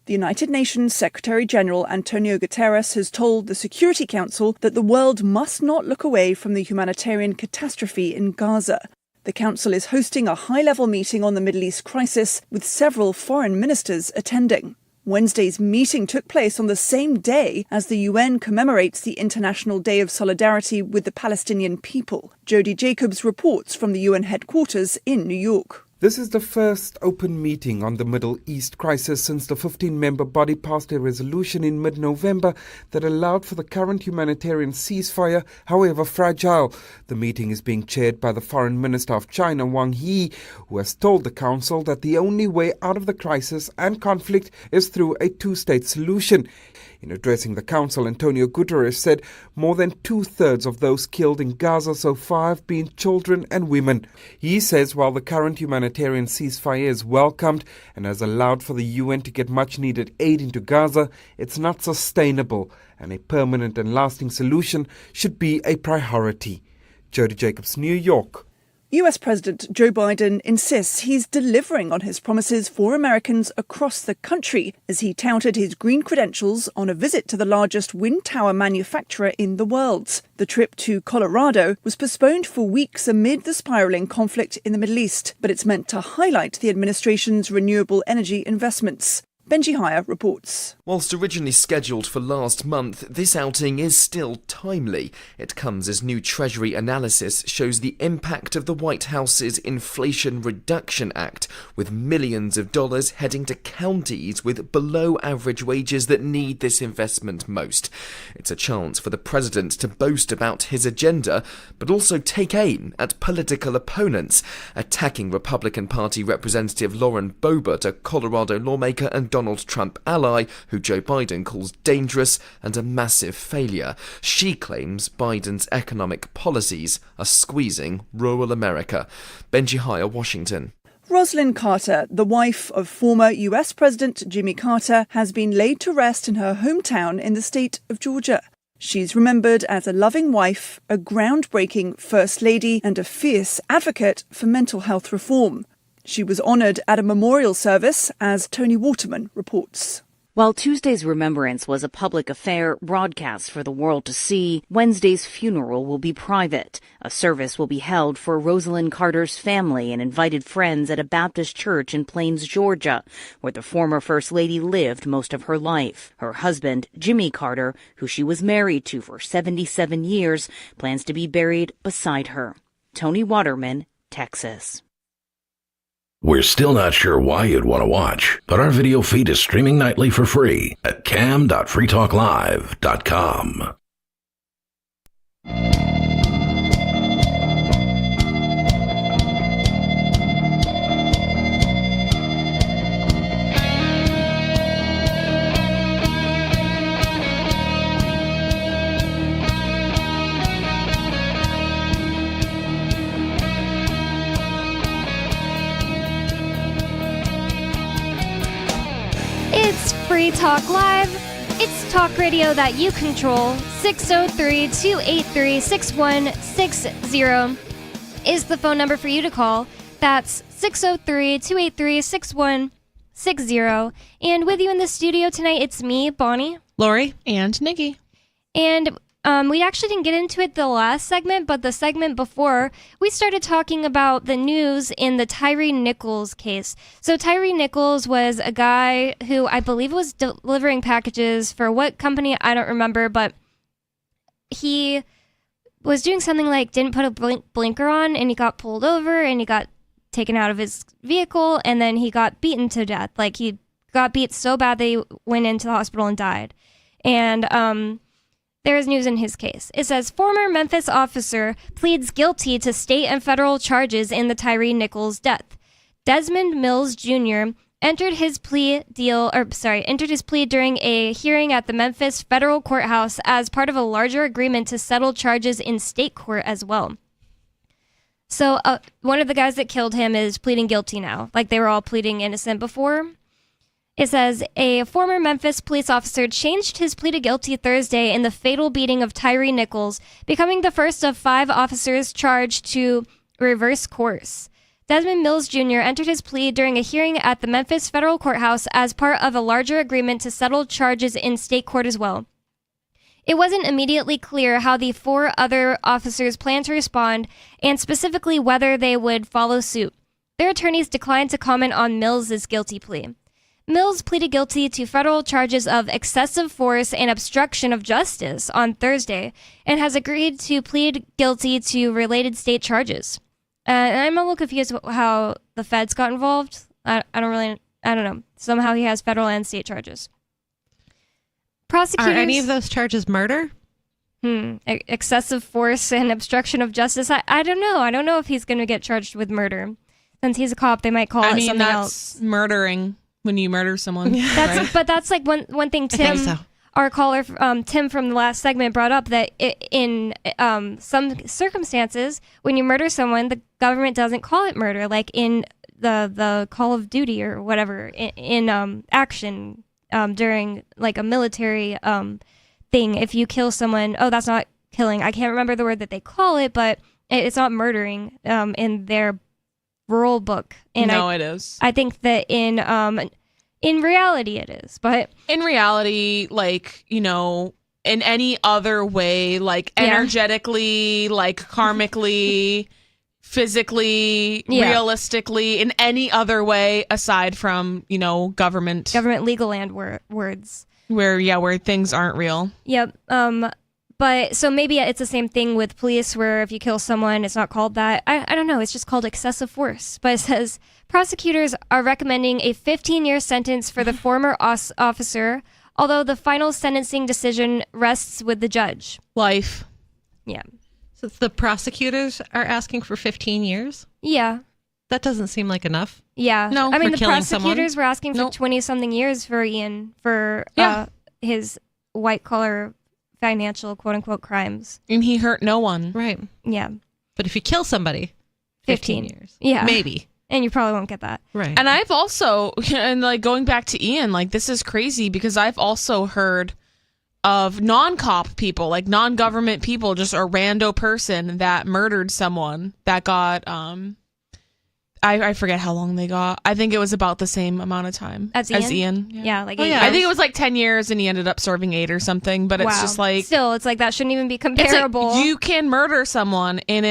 The United Nations Secretary-General Antonio Guterres has told the Security Council that the world must not look away from the humanitarian catastrophe in Gaza. The Council is hosting a high-level meeting on the Middle East crisis, with several foreign ministers attending. Wednesday's meeting took place on the same day as the UN commemorates the International Day of Solidarity with the Palestinian people. Jody Jacobs reports from the UN headquarters in New York. This is the first open meeting on the Middle East crisis since the 15-member body passed a resolution in mid-November that allowed for the current humanitarian ceasefire, however fragile. The meeting is being chaired by the Foreign Minister of China, Wang Yi, who has told the Council that the only way out of the crisis and conflict is through a two-state solution. In addressing the Council, Antonio Guterres said more than two-thirds of those killed in Gaza so far have been children and women. He says while the current humanitarian ceasefire is welcomed and has allowed for the UN to get much-needed aid into Gaza, it's not sustainable, and a permanent and lasting solution should be a priority. Jody Jacobs, New York. US President Joe Biden insists he's delivering on his promises for Americans across the country as he touted his green credentials on a visit to the largest wind tower manufacturer in the world. The trip to Colorado was postponed for weeks amid the spiraling conflict in the Middle East, but it's meant to highlight the administration's renewable energy investments. Benji Hire reports. Whilst originally scheduled for last month, this outing is still timely. It comes as new Treasury analysis shows the impact of the White House's Inflation Reduction Act, with millions of dollars heading to counties with below-average wages that need this investment most. It's a chance for the president to boast about his agenda, but also take aim at political opponents, attacking Republican Party Representative Lauren Boebert, a Colorado lawmaker and Donald Trump ally, who Joe Biden calls dangerous and a massive failure. She claims Biden's economic policies are squeezing rural America. Benji Hire, Washington. Rosalynn Carter, the wife of former US President Jimmy Carter, has been laid to rest in her hometown in the state of Georgia. She's remembered as a loving wife, a groundbreaking First Lady, and a fierce advocate for mental health reform. She was honoured at a memorial service, as Tony Waterman reports. While Tuesday's remembrance was a public affair broadcast for the world to see, Wednesday's funeral will be private. A service will be held for Rosalynn Carter's family and invited friends at a Baptist church in Plains, Georgia, where the former First Lady lived most of her life. Her husband, Jimmy Carter, who she was married to for 77 years, plans to be buried beside her. Tony Waterman, Texas. We're still not sure why you'd want to watch, but our video feed is streaming nightly for free at cam.freetalklive.com. It's Free Talk Live. It's talk radio that you control. 603-283-6160 is the phone number for you to call. That's 603-283-6160. And with you in the studio tonight, it's me, Bonnie, Lori, and Nikki. And we actually didn't get into it the last segment, but the segment before, we started talking about the news in the Tyree Nichols case. So Tyree Nichols was a guy who I believe was delivering packages for what company, I don't remember, but he was doing something like didn't put a blinker on, and he got pulled over, and he got taken out of his vehicle, and then he got beaten to death. Like, he got beat so bad that he went into the hospital and died. And there is news in his case. It says, former Memphis officer pleads guilty to state and federal charges in the Tyree Nichols death. Desmond Mills Jr. entered his plea during a hearing at the Memphis federal courthouse as part of a larger agreement to settle charges in state court as well. So one of the guys that killed him is pleading guilty now. Like, they were all pleading innocent before. It says, a former Memphis police officer changed his plea to guilty Thursday in the fatal beating of Tyree Nichols, becoming the first of 5 officers charged to reverse course. Desmond Mills Jr. entered his plea during a hearing at the Memphis federal courthouse as part of a larger agreement to settle charges in state court as well. It wasn't immediately clear how the 4 other officers planned to respond, and specifically whether they would follow suit. Their attorneys declined to comment on Mills' guilty plea. Mills pleaded guilty to federal charges of excessive force and obstruction of justice on Thursday and has agreed to plead guilty to related state charges. And I'm a little confused about how the feds got involved. I don't know. Somehow he has federal and state charges. Prosecutors. Are any of those charges murder? Excessive force and obstruction of justice. I don't know. I don't know if he's going to get charged with murder. Since he's a cop, they might call it something else. Murdering when you murder someone. Right? But that's like one thing Tim, our caller, Tim from the last segment brought up, that in some circumstances, when you murder someone, the government doesn't call it murder. Like in the Call of Duty or whatever, in action during like a military thing, if you kill someone, that's not killing. I can't remember the word that they call it, but it's not murdering in their rule book. And it is. I think that in reality it is, but in reality, like, you know, in any other way, like energetically, like karmically, physically, realistically, in any other way aside from, you know, government legal land words. Where things aren't real. Yep. But so maybe it's the same thing with police, where if you kill someone, it's not called that. I don't know. It's just called excessive force. But it says prosecutors are recommending a 15-year sentence for the former officer, although the final sentencing decision rests with the judge. Life. Yeah. So the prosecutors are asking for 15 years? Yeah. That doesn't seem like enough. Yeah. No, I mean, for the prosecutors were asking for Nope. 20-something years for Ian for his white-collar financial quote-unquote crimes. And he hurt no one. Right. Yeah. But if you kill somebody, 15 years. Yeah. Maybe. And you probably won't get that. Right. And I've also, and like going back to Ian, like this is crazy because I've also heard of non-cop people, like non-government people, just a rando person that murdered someone that got, I forget how long they got. I think it was about the same amount of time as Ian. Yeah, like 8 years. I think it was like 10 years and he ended up serving 8 or something, but it's just like... Still, it's like that shouldn't even be comparable. Like, you can murder someone and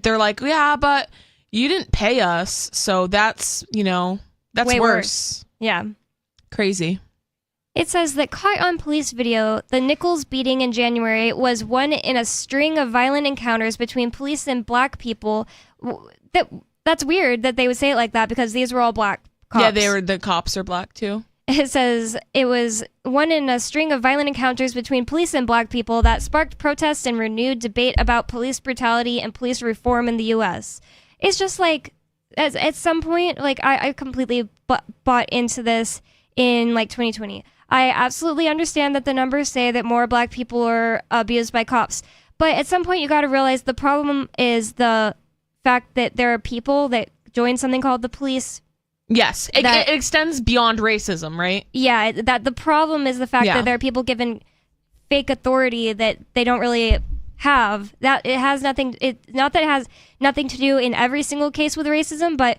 they're like, yeah, but you didn't pay us, so that's, you know, that's way worse. Yeah. Crazy. It says that caught on police video, the Nichols beating in January was one in a string of violent encounters between police and black people. That's weird that they would say it like that because these were all black cops. Yeah, the cops are black too. It says it was one in a string of violent encounters between police and black people that sparked protests and renewed debate about police brutality and police reform in the U.S. It's just like, at some point, like I completely bought into this in like 2020. I absolutely understand that the numbers say that more black people are abused by cops. But at some point, you got to realize the problem is the fact that there are people that join something called the police. Yes, it extends beyond racism, right? Yeah, that the problem is the fact that there are people given fake authority that they don't really have. That it has nothing. Not that it has nothing to do in every single case with racism, but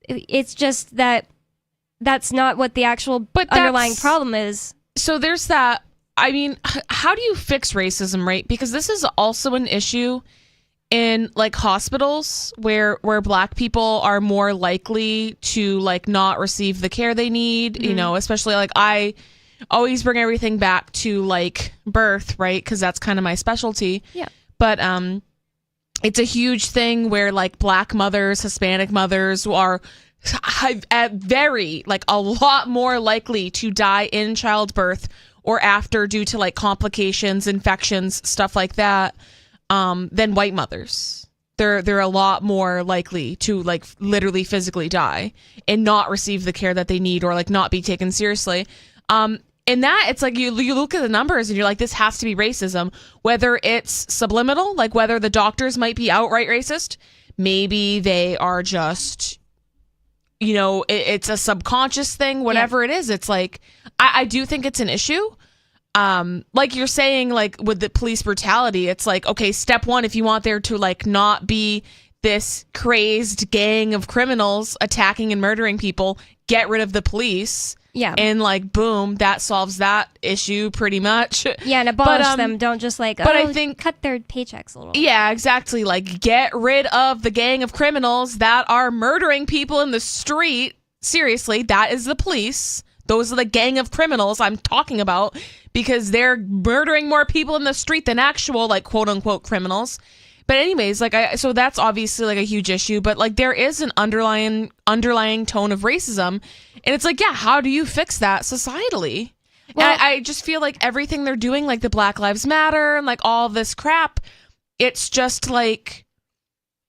it's just that that's not what the actual underlying problem is. So there's that. I mean, how do you fix racism, right? Because this is also an issue in like hospitals where black people are more likely to like not receive the care they need, you know, especially like I always bring everything back to like birth, right? Because that's kind of my specialty. Yeah. But it's a huge thing where like black mothers, Hispanic mothers are a lot more likely to die in childbirth or after due to like complications, infections, stuff like that, than white mothers. They're a lot more likely to like literally physically die and not receive the care that they need or like not be taken seriously. In that, it's like you look at the numbers and you're like, this has to be racism, whether it's subliminal, like whether the doctors might be outright racist, maybe they are just, you know, it's a subconscious thing, whatever it is. It's like, I do think it's an issue. Like you're saying, like with the police brutality, it's like, okay, step one, if you want there to like not be this crazed gang of criminals attacking and murdering people, get rid of the police. Yeah. And like, boom, that solves that issue pretty much. Yeah, and abolish them. Don't just like, I think cut their paychecks a little. Yeah, exactly. Like, get rid of the gang of criminals that are murdering people in the street. Seriously, that is the police. Those are the gang of criminals I'm talking about because they're murdering more people in the street than actual, like, quote unquote criminals. But anyways, like so that's obviously like a huge issue, but like there is an underlying tone of racism, and it's like, yeah, how do you fix that societally? Well, and I just feel like everything they're doing, like the Black Lives Matter and like all this crap, it's just like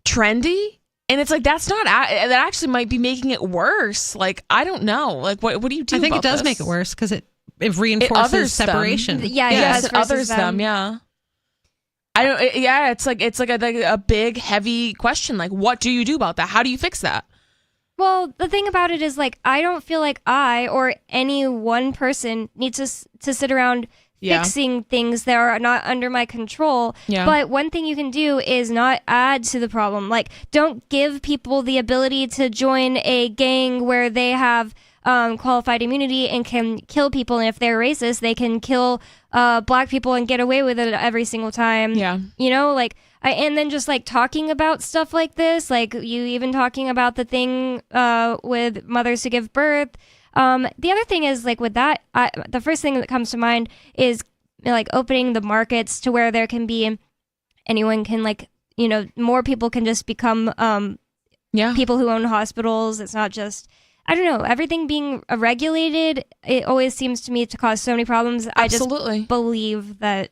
trendy, and it's like that actually might be making it worse. Like I don't know, like what do you do? I think about it does this? make it worse because it reinforces separation. Them. Yes, it others them. Yeah. I don't. It's like a big, heavy question. Like, what do you do about that? How do you fix that? Well, the thing about it is, like, I don't feel like I or any one person needs to sit around fixing things that are not under my control. Yeah. But one thing you can do is not add to the problem. Like, don't give people the ability to join a gang where they have qualified immunity and can kill people. And if they're racist, they can kill black people and get away with it every single time. Yeah. You know, like, and then just like talking about stuff like this, like you even talking about the thing with mothers who give birth. The other thing is like with that, the first thing that comes to mind is like opening the markets to where there can be, anyone can like, you know, more people can just become people who own hospitals. It's not just, I don't know, everything being regulated, it always seems to me to cause so many problems. Absolutely. I just believe that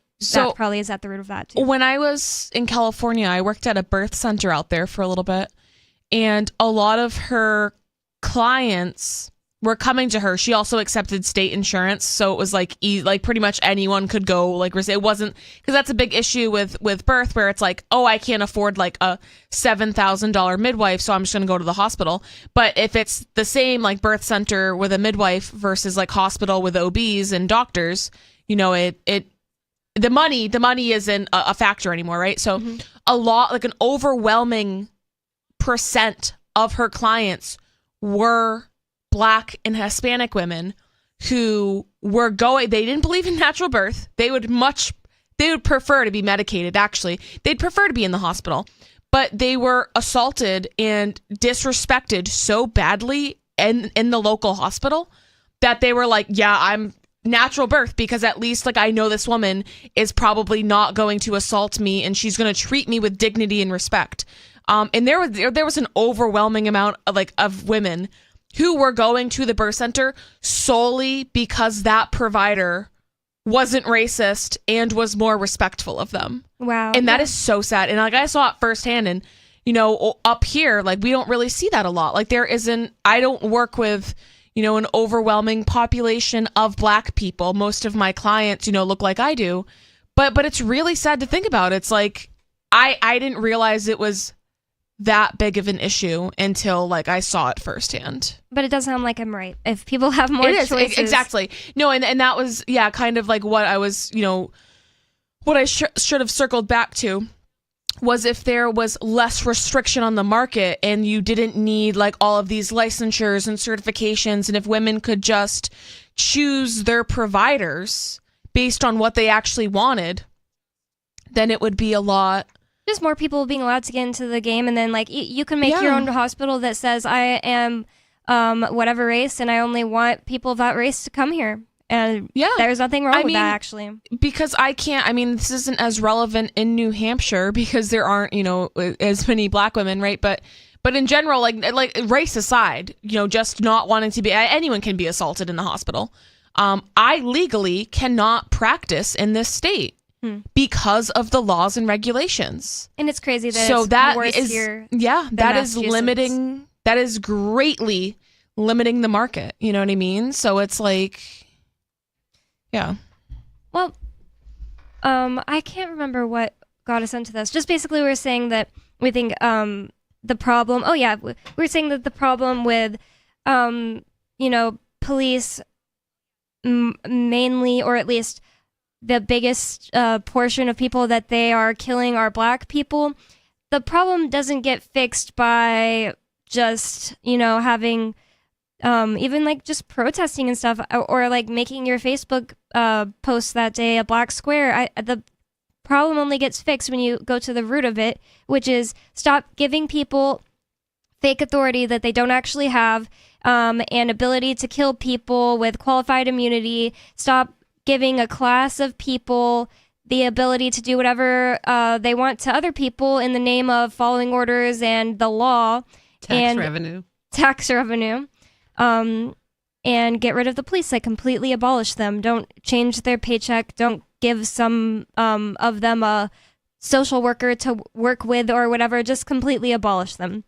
probably is at the root of that too. When I was in California, I worked at a birth center out there for a little bit, and a lot of her clients were coming to her. She also accepted state insurance, so it was like pretty much anyone could go. Like it wasn't, because that's a big issue with birth, where it's like, oh, I can't afford like a $7,000 midwife, so I'm just gonna go to the hospital. But if it's the same like birth center with a midwife versus like hospital with OBs and doctors, you know, the money isn't a factor anymore, right? So a lot, like an overwhelming percent of her clients were Black and Hispanic women who were they didn't believe in natural birth. They would prefer to be medicated, actually. They'd prefer to be in the hospital, but they were assaulted and disrespected so badly in the local hospital that they were like, yeah, I'm natural birth, because at least like I know this woman is probably not going to assault me, and she's going to treat me with dignity and respect. And there was an overwhelming amount of women who were going to the birth center solely because that provider wasn't racist and was more respectful of them. Wow. And that is so sad. And like I saw it firsthand, and you know, up here, like we don't really see that a lot. Like I don't work with, you know, an overwhelming population of Black people. Most of my clients, you know, look like I do. But it's really sad to think about. It's like I didn't realize it was that big of an issue until like I saw it firsthand. But it does sound like I'm right. If people have more choices. Exactly. No, and that was, yeah, kind of like what I was, you know, what I should have circled back to was if there was less restriction on the market and you didn't need like all of these licensures and certifications, and if women could just choose their providers based on what they actually wanted, then it would be a lot. Just more people being allowed to get into the game, and then like you can make your own hospital that says I am whatever race, and I only want people of that race to come here. And there's nothing wrong with that, actually. Because this isn't as relevant in New Hampshire because there aren't, you know, as many Black women, right? But in general, like race aside, you know, just not wanting to be, anyone can be assaulted in the hospital. I legally cannot practice in this state because of the laws and regulations. And it's crazy that worse here. Yeah, that is limiting. That is greatly limiting the market. You know what I mean? So it's like, yeah. Well, I can't remember what got us into this. Just basically, we were saying that we think the problem. Oh yeah, we were saying that the problem with, you know, police mainly, or at least the biggest portion of people that they are killing are Black people. The problem doesn't get fixed by just, you know, having even like just protesting and stuff, or like making your Facebook post that day a black square. The problem only gets fixed when you go to the root of it, which is stop giving people fake authority that they don't actually have, and ability to kill people with qualified immunity. Stop giving a class of people the ability to do whatever they want to other people in the name of following orders and the law. Tax revenue. And get rid of the police. Like, completely abolish them. Don't change their paycheck. Don't give some of them a social worker to work with or whatever. Just completely abolish them.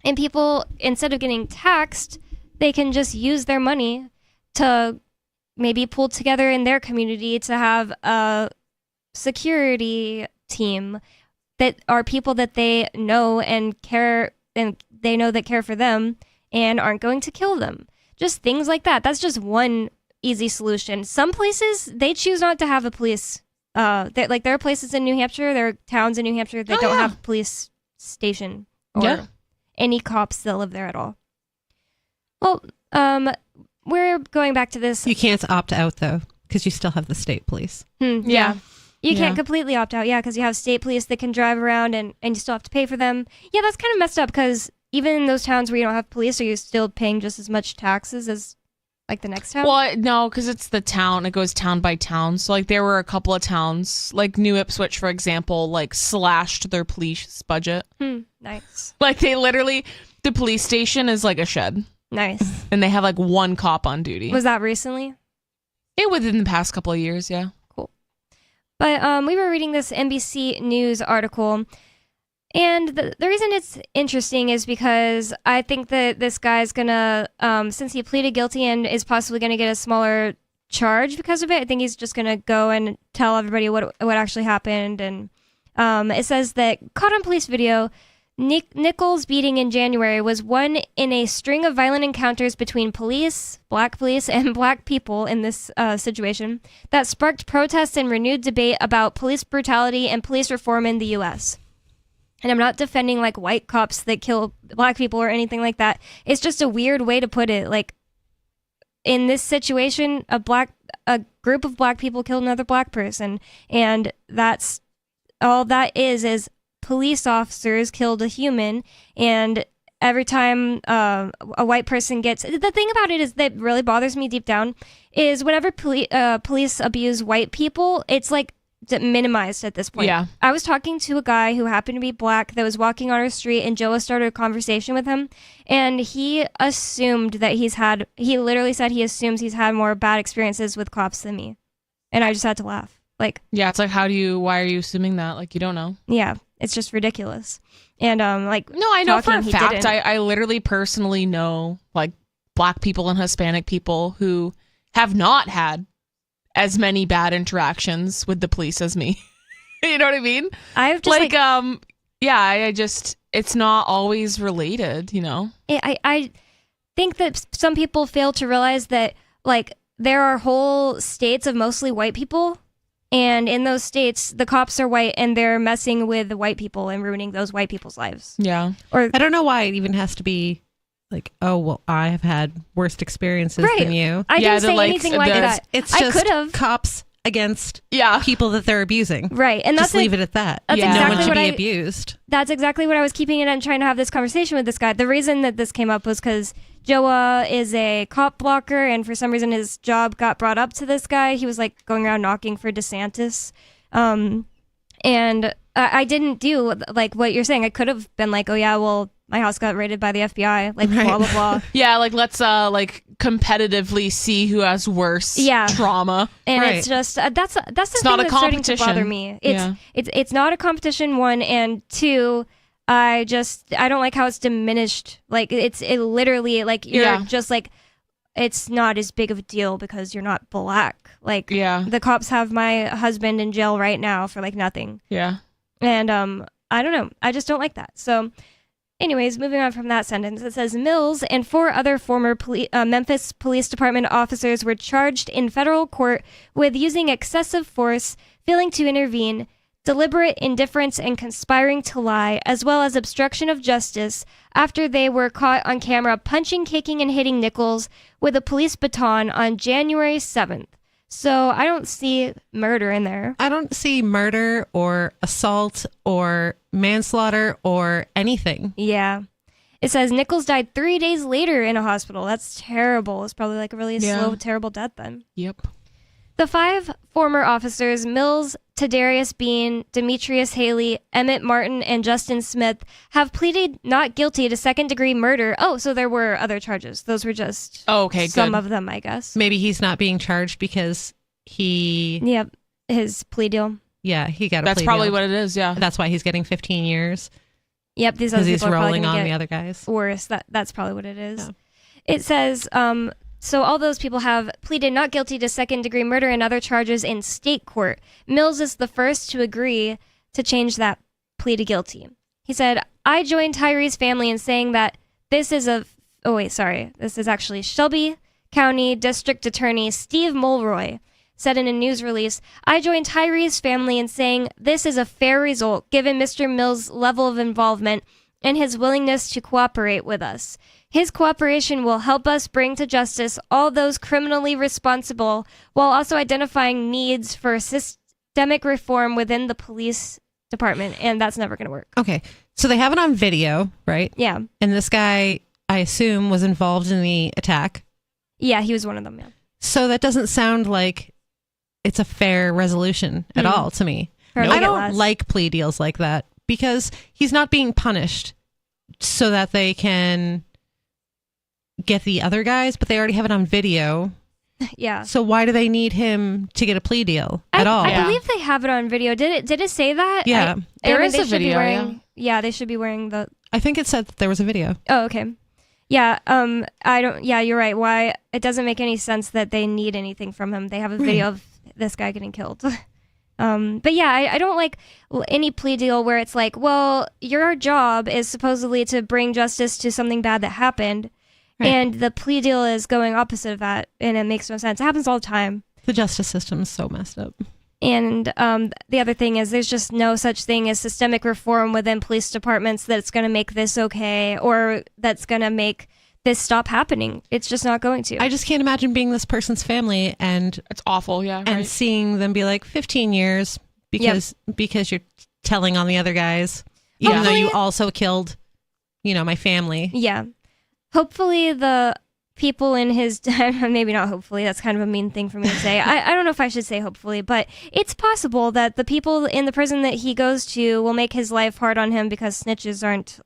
And people, instead of getting taxed, they can just use their money to maybe pull together in their community to have a security team that are people that they know and care, and they know that care for them and aren't going to kill them. Just things like that. That's just one easy solution. Some places, they choose not to have a police. There are places in New Hampshire, there are towns in New Hampshire that don't have a police station or any cops that live there at all. Well, we're going back to this. You can't opt out, though, because you still have the state police. Yeah. You can't completely opt out, because you have state police that can drive around and you still have to pay for them. Yeah, that's kind of messed up, because even in those towns where you don't have police, are you still paying just as much taxes as like the next town? Well, no, because it's the town. It goes town by town. So like there were a couple of towns, like New Ipswich, for example, like slashed their police budget. Nice. Like they literally, the police station is like a shed. Nice. And they have like one cop on duty. Was that recently? It within the past couple of years, yeah. Cool. But we were reading this NBC News article. And the reason it's interesting is because I think that this guy's gonna, since he pleaded guilty and is possibly gonna get a smaller charge because of it, I think he's just gonna go and tell everybody what actually happened. And it says that caught on police video, Nichols' beating in January was one in a string of violent encounters between black police, and black people in this situation that sparked protests and renewed debate about police brutality and police reform in the U.S. And I'm not defending like white cops that kill black people or anything like that. It's just a weird way to put it. Like in this situation, a group of black people killed another black person, and that's all that is police officers killed a human. And every time a white person gets, the thing about it is that really bothers me deep down is whenever police abuse white people, it's like minimized at this point. Yeah. I was talking to a guy who happened to be black that was walking on our street, and Joa started a conversation with him, and he assumed that he literally said he assumes he's had more bad experiences with cops than me. And I just had to laugh. Like, yeah, it's like, why are you assuming that? Like, you don't know. Yeah, it's just ridiculous. And like, no, I know for a fact, I literally personally know like black people and Hispanic people who have not had as many bad interactions with the police as me. You know what I mean? I've just I just, it's not always related, you know? I think that some people fail to realize that like there are whole states of mostly white people, and in those states the cops are white and they're messing with the white people and ruining those white people's lives. Yeah. Or I don't know why it even has to be like, oh, well, I have had worst experiences than you. I didn't say anything like that. It's I just could have cops against people that they're abusing. Right. And just leave it at that. That's no exactly one should what be abused. That's exactly what I was keeping it and trying to have this conversation with this guy. The reason that this came up was because Joa is a cop blocker, and for some reason his job got brought up to this guy. He was like going around knocking for DeSantis. And I didn't do like what you're saying. I could have been like, oh yeah, well, my house got raided by the FBI, like blah blah blah. Yeah, like let's like competitively see who has worse trauma. And it's just that's the thing not that's starting to bother me. It's not a competition, one, and two, I don't like how it's diminished. Like it literally like you're just like, it's not as big of a deal because you're not black. Like the cops have my husband in jail right now for like nothing. Yeah. And I don't know. I just don't like that. So anyways, moving on from that sentence, it says Mills and 4 other former Memphis Police Department officers were charged in federal court with using excessive force, failing to intervene, deliberate indifference, and conspiring to lie, as well as obstruction of justice after they were caught on camera punching, kicking, and hitting Nichols with a police baton on January 7th. So I don't see murder in there. I don't see murder or assault or manslaughter or anything. Yeah. It says Nichols died 3 days later in a hospital. That's terrible. It's probably like a really slow, terrible death then. Yep. The 5 former officers, Mills, Tadarius Bean, Demetrius Haley, Emmett Martin, and Justin Smith, have pleaded not guilty to second-degree murder. Oh, so there were other charges. Those were just some of them, I guess. Maybe he's not being charged because he... Yep, his plea deal. Yeah, he got a That's plea probably deal. what it is, yeah. That's why he's getting 15 years. Yep, these other Because he's people are probably rolling gonna on get the other guys. worse. That's probably what it is. Yeah. It says... So all those people have pleaded not guilty to second-degree murder and other charges in state court. Mills is the first to agree to change that plea to guilty. He said, I joined Tyree's family in saying that this is This is actually Shelby County District Attorney Steve Mulroy said in a news release, I joined Tyree's family in saying this is a fair result given Mr. Mills' level of involvement and his willingness to cooperate with us. His cooperation will help us bring to justice all those criminally responsible while also identifying needs for systemic reform within the police department. And that's never going to work. Okay. So they have it on video, right? Yeah. And this guy, I assume, was involved in the attack. Yeah, he was one of them, yeah. So that doesn't sound like it's a fair resolution at all to me. I don't like plea deals like that because he's not being punished so that they can get the other guys, but they already have it on video. Yeah. So why do they need him to get a plea deal at all? I believe they have it on video. Did it say that? Yeah. There is a video, yeah, they should be wearing the... I think it said that there was a video. Oh, okay. Yeah, you're right. Why? It doesn't make any sense that they need anything from him. They have a video of this guy getting killed. But yeah, I don't like any plea deal where it's like, well, your job is supposedly to bring justice to something bad that happened. Right. And the plea deal is going opposite of that, and it makes no sense. It happens all the time. The justice system is so messed up. And the other thing is there's just no such thing as systemic reform within police departments that's going to make this okay or that's going to make this stop happening. It's just not going to. I just can't imagine being this person's family and... It's awful, yeah. And seeing them be like 15 years because you're telling on the other guys, even though you also killed, my family. Yeah. Hopefully the people in his, maybe not hopefully, that's kind of a mean thing for me to say. I don't know if I should say hopefully, but it's possible that the people in the prison that he goes to will make his life hard on him because snitches aren't,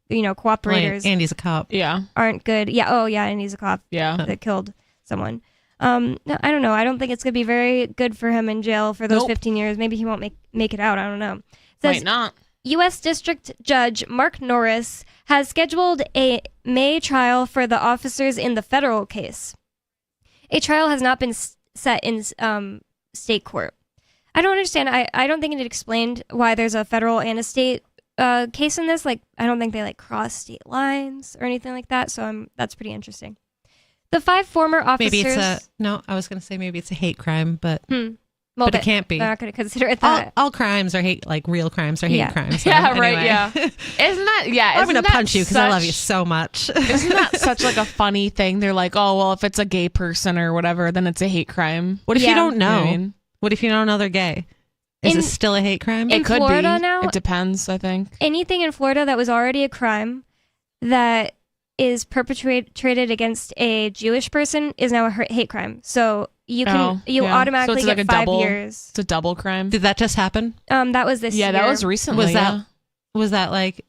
cooperators. Andy's a cop. Yeah. Aren't good. Yeah. Oh, yeah. And he's a cop. Yeah. That killed someone. No, I don't know. I don't think it's going to be very good for him in jail for those 15 years. Maybe he won't make it out. I don't know. Might not. U.S. District Judge Mark Norris has scheduled a May trial for the officers in the federal case. A trial has not been set in state court. I don't understand. I don't think it explained why there's a federal and a state case in this. Like, I don't think they cross state lines or anything like that. So that's pretty interesting. The 5 former officers. Maybe it's I was going to say maybe it's a hate crime, but. Well, but it can't be. They're not going to consider it that. All crimes are hate, real crimes are hate crimes. So yeah, anyway. Right, yeah. Isn't that, I'm going to punch you because I love you so much. Isn't that such a funny thing? They're like, oh, well, if it's a gay person or whatever, then it's a hate crime. What if you don't know? You know what I mean? What if you don't know they're gay? Is it still a hate crime? In Florida now? It depends, I think. Anything in Florida that was already a crime that is perpetrated against a Jewish person is now a hate crime. So you can automatically get 5 years. It's a double crime. Did that just happen? That was this year. Yeah, that was recently. Was that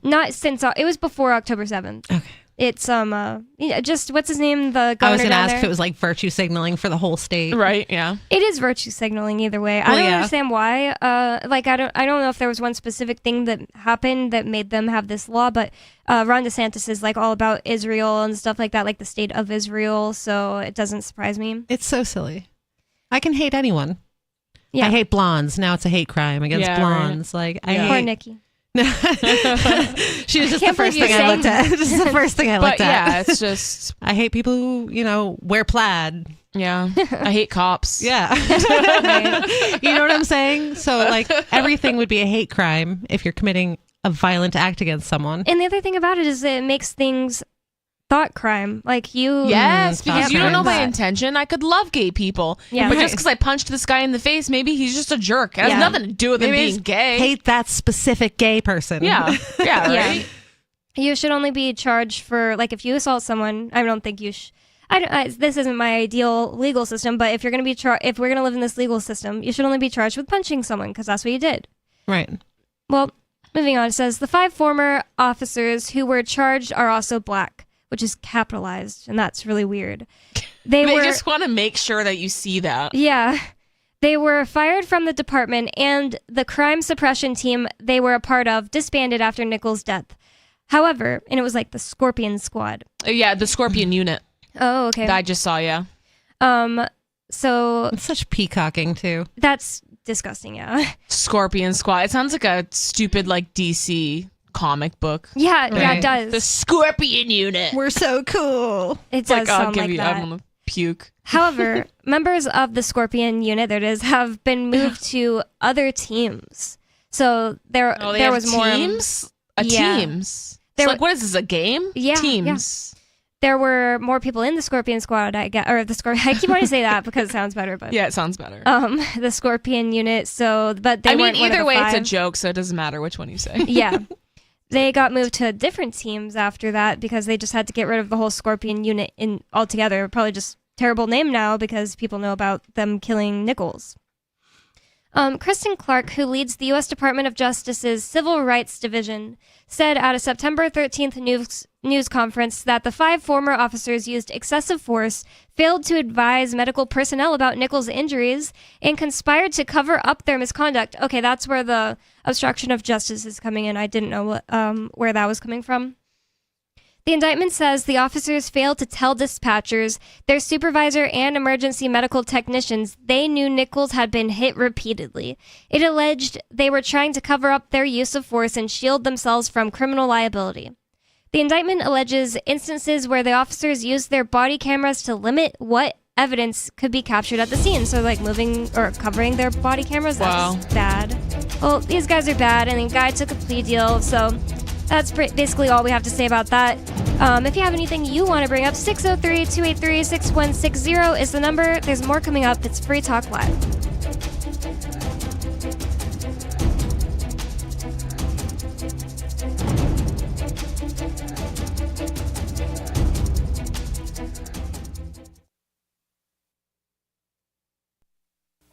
not since it was before October 7th. Okay. It's just what's his name, the governor I was going to ask there? if it was virtue signaling for the whole state. Right, yeah. It is virtue signaling either way. I don't understand why. I don't know if there was one specific thing that happened that made them have this law, but Ron DeSantis is all about Israel and stuff like that, like the state of Israel, so it doesn't surprise me. It's so silly. I can hate anyone. Yeah. I hate blondes. Now it's a hate crime against blondes. Right. I hate... Poor Nikki. She was just the first thing I looked at. Just the first thing I looked at. Yeah, it's just I hate people who, wear plaid. Yeah. I hate cops. Yeah. You know what I'm saying? So everything would be a hate crime if you're committing a violent act against someone. And the other thing about it is it makes things thought crime. Yes, because you don't know my intention. I could love gay people. Yeah. But just because I punched this guy in the face, maybe he's just a jerk. It has nothing to do with him being gay. Hate that specific gay person. Yeah. Yeah, right? You should only be charged for, if you assault someone, I don't think you this isn't my ideal legal system, but if you're going to be if we're going to live in this legal system, you should only be charged with punching someone because that's what you did. Right. Well, moving on, it says the 5 former officers who were charged are also black, which is capitalized, and that's really weird. They just want to make sure that you see that. Yeah. They were fired from the department, and the crime suppression team they were a part of disbanded after Nichols' death. However, and it was like the Scorpion Squad. Yeah, the Scorpion Unit. Oh, okay. That I just saw, yeah. So it's such peacocking too. That's disgusting, yeah. Scorpion Squad. It sounds like a stupid like DC comic book. Yeah, yeah, it does. The Scorpion Unit. We're so cool. It does sound like that. I'm gonna puke. However, members of the Scorpion Unit, there it is, have been moved to other teams. So there was more teams. Teams. There like, what is this? A game? Yeah, teams. Yeah. There were more people in the Scorpion Squad, I guess, or the Scorpion. I keep wanting to say that because it sounds better, but yeah, it sounds better. The Scorpion Unit. So, but they weren't either way, 5. it's a joke, so it doesn't matter which one you say. Yeah, they got moved to different teams after that because they just had to get rid of the whole Scorpion Unit altogether. Probably just terrible name now because people know about them killing Nichols. Kristen Clark, who leads the U.S. Department of Justice's Civil Rights Division, said at a September 13th news conference that the 5 former officers used excessive force, failed to advise medical personnel about Nichols' injuries, and conspired to cover up their misconduct. Okay, that's where the obstruction of justice is coming in. I didn't know where that was coming from. The indictment says the officers failed to tell dispatchers, their supervisor, and emergency medical technicians they knew Nichols had been hit repeatedly. It alleged they were trying to cover up their use of force and shield themselves from criminal liability. The indictment alleges instances where the officers used their body cameras to limit what evidence could be captured at the scene. So, like, moving or covering their body cameras, that's bad. Well, these guys are bad, and the guy took a plea deal, so that's basically all we have to say about that. If you have anything you want to bring up, 603-283-6160 is the number. There's more coming up. It's Free Talk Live.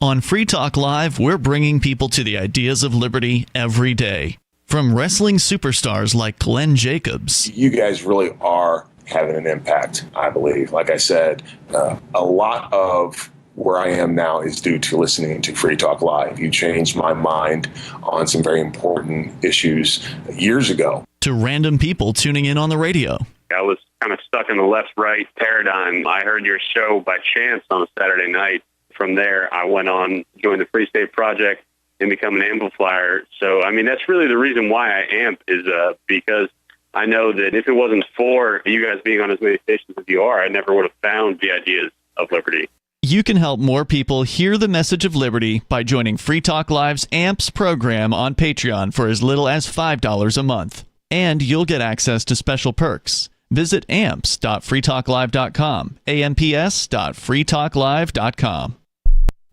On Free Talk Live, we're bringing people to the ideas of liberty every day. From wrestling superstars like Glenn Jacobs. You guys really are having an impact, I believe. Like I said, a lot of where I am now is due to listening to Free Talk Live. You changed my mind on some very important issues years ago. To random people tuning in on the radio. I was kind of stuck in the left-right paradigm. I heard your show by chance on a Saturday night. From there, I went on, joined the Free State Project, and become an amplifier. So, I mean, that's really the reason why I amp is because I know that if it wasn't for you guys being on as many stations as you are, I never would have found the ideas of liberty. You can help more people hear the message of liberty by joining Free Talk Live's AMPS program on Patreon for as little as $5 a month. And you'll get access to special perks. Visit amps.freetalklive.com, amps.freetalklive.com.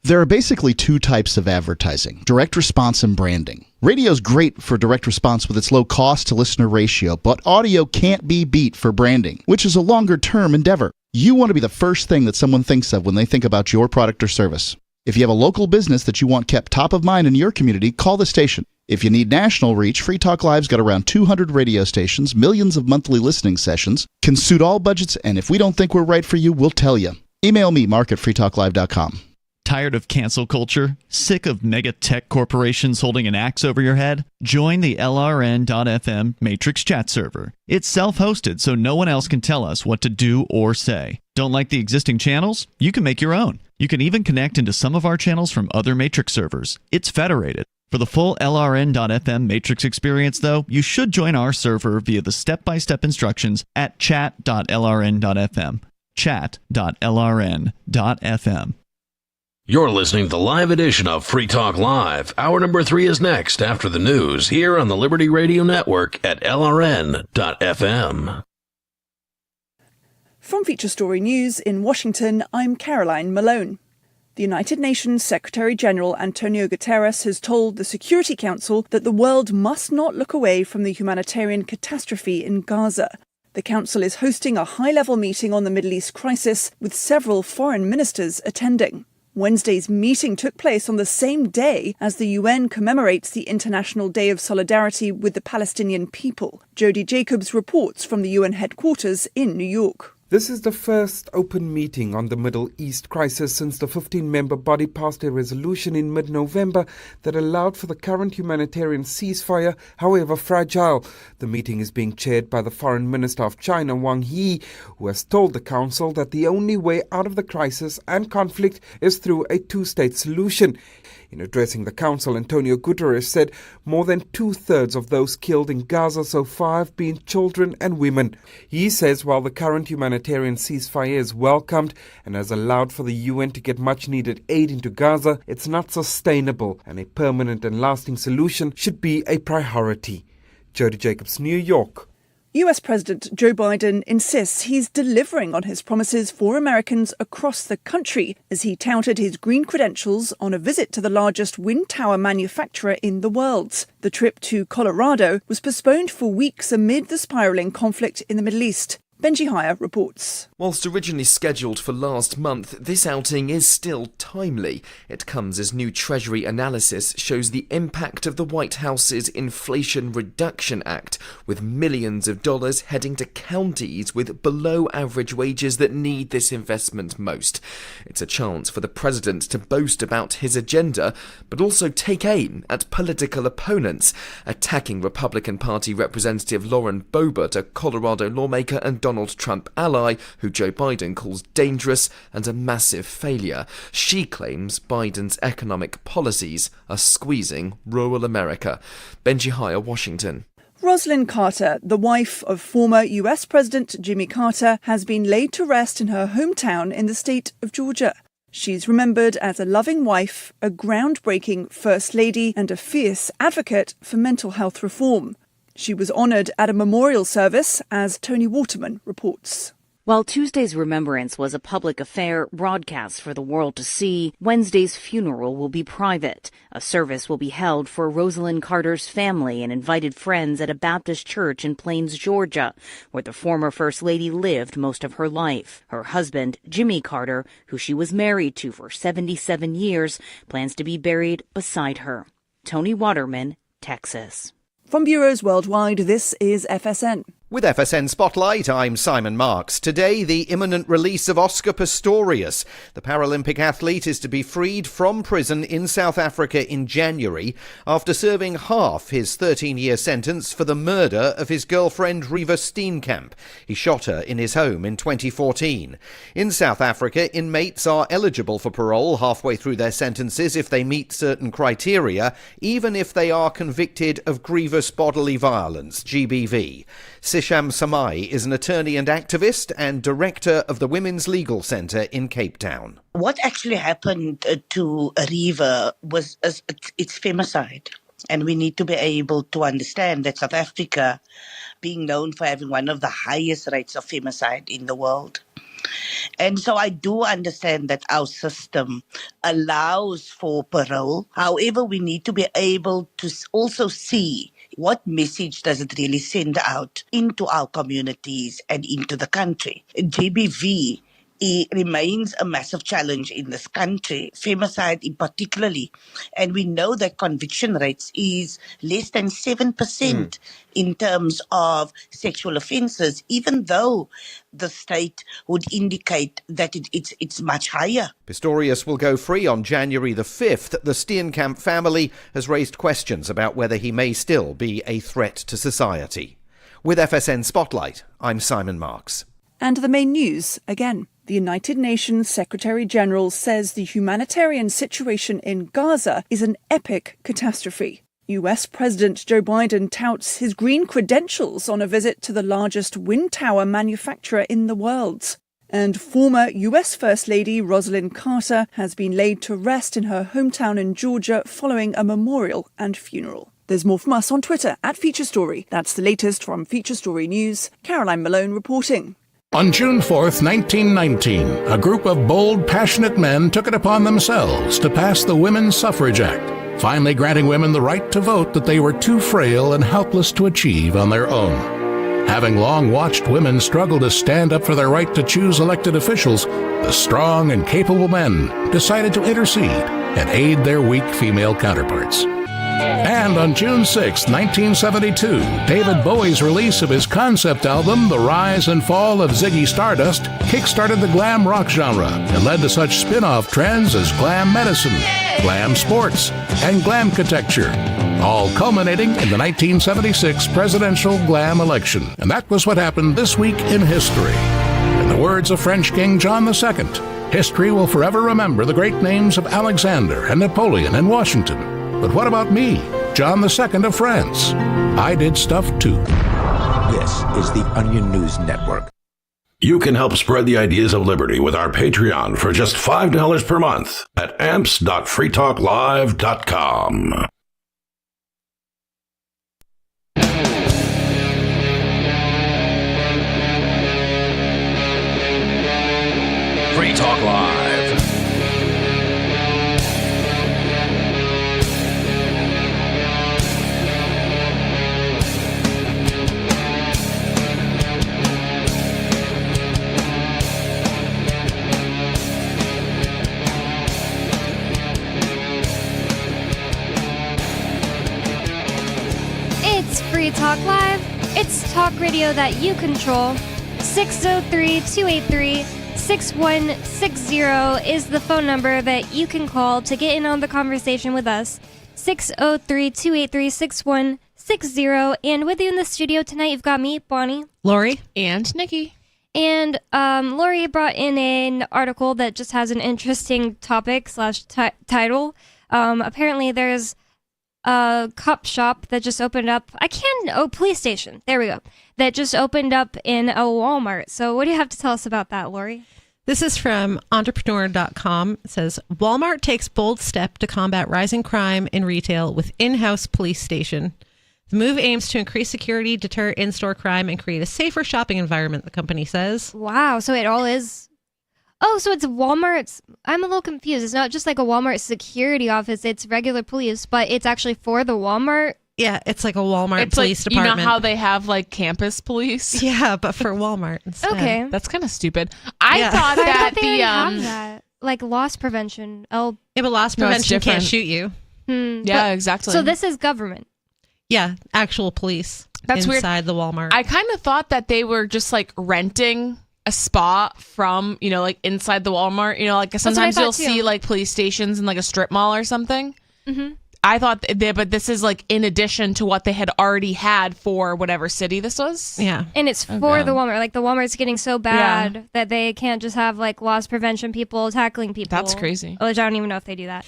There are basically 2 types of advertising, direct response and branding. Radio's great for direct response with its low cost to listener ratio, but audio can't be beat for branding, which is a longer-term endeavor. You want to be the first thing that someone thinks of when they think about your product or service. If you have a local business that you want kept top of mind in your community, call the station. If you need national reach, Free Talk Live's got around 200 radio stations, millions of monthly listening sessions, can suit all budgets, and if we don't think we're right for you, we'll tell you. Email me, mark@freetalklive.com. Tired of cancel culture? Sick of mega tech corporations holding an axe over your head? Join the LRN.FM Matrix chat server. It's self-hosted, so no one else can tell us what to do or say. Don't like the existing channels? You can make your own. You can even connect into some of our channels from other Matrix servers. It's federated. For the full LRN.FM Matrix experience, though, you should join our server via the step-by-step instructions at chat.lrn.fm. Chat.lrn.fm. You're listening to the live edition of Free Talk Live. Hour number 3 is next after the news here on the Liberty Radio Network at LRN.FM. From Feature Story News in Washington, I'm Caroline Malone. The United Nations Secretary-General Antonio Guterres has told the Security Council that the world must not look away from the humanitarian catastrophe in Gaza. The council is hosting a high-level meeting on the Middle East crisis, with several foreign ministers attending. Wednesday's meeting took place on the same day as the UN commemorates the International Day of Solidarity with the Palestinian people. Jody Jacobs reports from the UN headquarters in New York. This is the first open meeting on the Middle East crisis since the 15-member body passed a resolution in mid-November that allowed for the current humanitarian ceasefire, however fragile. The meeting is being chaired by the Foreign Minister of China, Wang Yi, who has told the Council that the only way out of the crisis and conflict is through a two-state solution. In addressing the Council, Antonio Guterres said more than two-thirds of those killed in Gaza so far have been children and women. He says while the current humanitarian ceasefire is welcomed and has allowed for the UN to get much-needed aid into Gaza, it's not sustainable and a permanent and lasting solution should be a priority. Jody Jacobs, New York. US President Joe Biden insists he's delivering on his promises for Americans across the country as he touted his green credentials on a visit to the largest wind tower manufacturer in the world. The trip to Colorado was postponed for weeks amid the spiralling conflict in the Middle East. Benji Hire reports. Whilst originally scheduled for last month, this outing is still timely. It comes as new Treasury analysis shows the impact of the White House's Inflation Reduction Act, with millions of dollars heading to counties with below-average wages that need this investment most. It's a chance for the president to boast about his agenda, but also take aim at political opponents, attacking Republican Party Representative Lauren Boebert, a Colorado lawmaker and Donald Trump ally, who Joe Biden calls dangerous and a massive failure. She claims Biden's economic policies are squeezing rural America. Benji Hire, Washington. Rosalynn Carter, the wife of former US President Jimmy Carter, has been laid to rest in her hometown in the state of Georgia. She's remembered as a loving wife, a groundbreaking First Lady, and a fierce advocate for mental health reform. She was honoured at a memorial service, as Tony Waterman reports. While Tuesday's remembrance was a public affair broadcast for the world to see, Wednesday's funeral will be private. A service will be held for Rosalynn Carter's family and invited friends at a Baptist church in Plains, Georgia, where the former First Lady lived most of her life. Her husband, Jimmy Carter, who she was married to for 77 years, plans to be buried beside her. Tony Waterman, Texas. From bureaus worldwide, this is FSN. With FSN Spotlight, I'm Simon Marks. Today, the imminent release of Oscar Pistorius. The Paralympic athlete is to be freed from prison in South Africa in January after serving half his 13-year sentence for the murder of his girlfriend Riva Steenkamp. He shot her in his home in 2014. In South Africa, inmates are eligible for parole halfway through their sentences if they meet certain criteria, even if they are convicted of grievous bodily violence, GBV. Sisham Samai is an attorney and activist and director of the Women's Legal Centre in Cape Town. What actually happened to Riva was it's femicide. And we need to be able to understand that South Africa, being known for having one of the highest rates of femicide in the world. And so I do understand that our system allows for parole. However, we need to be able to also see what message does it really send out into our communities and into the country. GBV remains a massive challenge in this country, femicide in particularly. And we know that conviction rates is less than 7% in terms of sexual offences, even though the state would indicate that it's much higher. Pistorius will go free on January the 5th. The Steenkamp family has raised questions about whether he may still be a threat to society. With FSN Spotlight, I'm Simon Marks. And the main news again. The United Nations Secretary-General says the humanitarian situation in Gaza is an epic catastrophe. US President Joe Biden touts his green credentials on a visit to the largest wind tower manufacturer in the world. And former US First Lady Rosalynn Carter has been laid to rest in her hometown in Georgia following a memorial and funeral. There's more from us on Twitter @FeatureStory. That's the latest from Feature Story News. Caroline Malone reporting. On June 4th, 1919, a group of bold, passionate men took it upon themselves to pass the Women's Suffrage Act, finally granting women the right to vote that they were too frail and helpless to achieve on their own. Having long watched women struggle to stand up for their right to choose elected officials, the strong and capable men decided to intercede and aid their weak female counterparts. And on June 6, 1972, David Bowie's release of his concept album, The Rise and Fall of Ziggy Stardust, kickstarted the glam rock genre and led to such spin-off trends as glam medicine, glam sports, and glamcatecture, all culminating in the 1976 presidential glam election. And that was what happened this week in history. In the words of French King John II, history will forever remember the great names of Alexander and Napoleon and Washington. But what about me, John II of France? I did stuff too. This is the Onion News Network. You can help spread the ideas of liberty with our Patreon for just $5 per month at amps.freetalklive.com. Free Talk Live. It's Free Talk Live. It's talk radio that you control. 603-283-6160 is the phone number that you can call to get in on the conversation with us. 603-283-6160. And with you in the studio tonight, you've got me, Bonnie, Lori, and Nikki. And Lori brought in an article that just has an interesting topic / title. Apparently there's a cop shop that just opened up. Police station. There we go. That just opened up in a Walmart. So what do you have to tell us about that, Lori? This is from entrepreneur.com. It says, Walmart takes bold step to combat rising crime in retail with in-house police station. The move aims to increase security, deter in-store crime, and create a safer shopping environment, the company says. Wow. So it all is... Oh, so it's Walmart's... I'm a little confused. It's not just like a Walmart security office. It's regular police, but it's actually for the Walmart. Yeah, it's like a Walmart police like, department. You know how they have like campus police? Yeah, but for Walmart instead. Okay. That's kind of stupid. I thought that they have that. Like loss prevention. Yeah, but loss prevention can't shoot you. Yeah, exactly. So this is government. Yeah, actual police. That's inside the Walmart. I kind of thought that they were just like renting a spot from, like inside the Walmart. Like sometimes you'll see like police stations in like a strip mall or something. Mm-hmm. I thought, but this is like in addition to what they had already had for whatever city this was. Yeah. And it's for the Walmart. Like the Walmart's getting so bad that they can't just have like loss prevention people tackling people. That's crazy. Which I don't even know if they do that.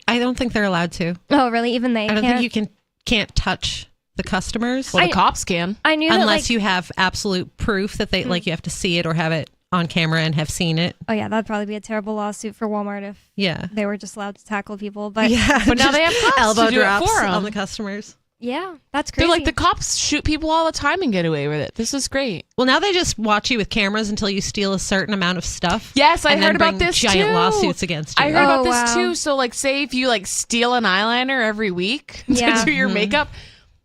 I don't think they're allowed to. Oh, really? Even they I don't can't? think you can't touch the customers. Well, the cops can. I knew unless you have absolute proof that they you have to see it or have it on camera and have seen it. Oh yeah, that'd probably be a terrible lawsuit for Walmart if they were just allowed to tackle people. But but now they have cops elbow to do drops it for them. on the customers. Yeah, that's crazy. They're like, the cops shoot people all the time and get away with it. This is great. Well, now they just watch you with cameras until you steal a certain amount of stuff. Yes, I and heard then about bring this giant too. lawsuits against you. I heard about this too. So like, say if you like steal an eyeliner every week to do your makeup,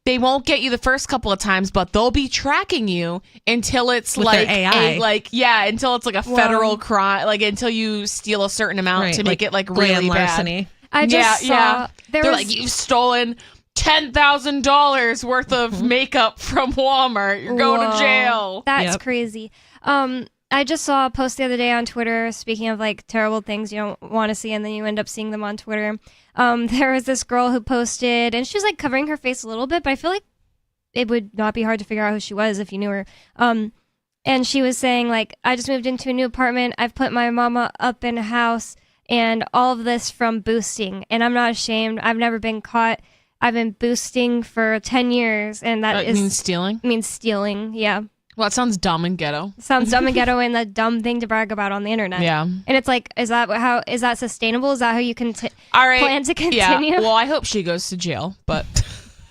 they won't get you the first couple of times, but they'll be tracking you until it's with like their AI. until it's like a federal crime, like until you steal a certain amount to make it like really larceny. I just saw They're like, you've stolen $10,000 worth of makeup from Walmart. You're going to jail. That's crazy. I just saw a post the other day on Twitter, speaking of like terrible things you don't want to see and then you end up seeing them on Twitter. There was this girl who posted, and she was like covering her face a little bit, but I feel like it would not be hard to figure out who she was if you knew her. And she was saying like, I just moved into a new apartment. I've put my mama up in a house and all of this from boosting. And I'm not ashamed. I've never been caught. I've been boosting for 10 years. And that means stealing? Means stealing, yeah. Well, it sounds dumb and ghetto. Sounds dumb and ghetto and a dumb thing to brag about on the internet. Yeah. And it's like, is that sustainable? Is that how you can plan to continue? Yeah. Well, I hope she goes to jail, but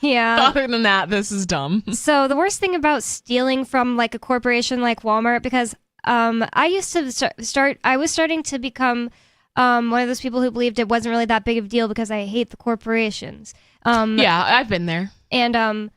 yeah. Other than that, this is dumb. So the worst thing about stealing from like a corporation like Walmart, because I used to I was starting to become one of those people who believed it wasn't really that big of a deal because I hate the corporations. Yeah, I've been there. And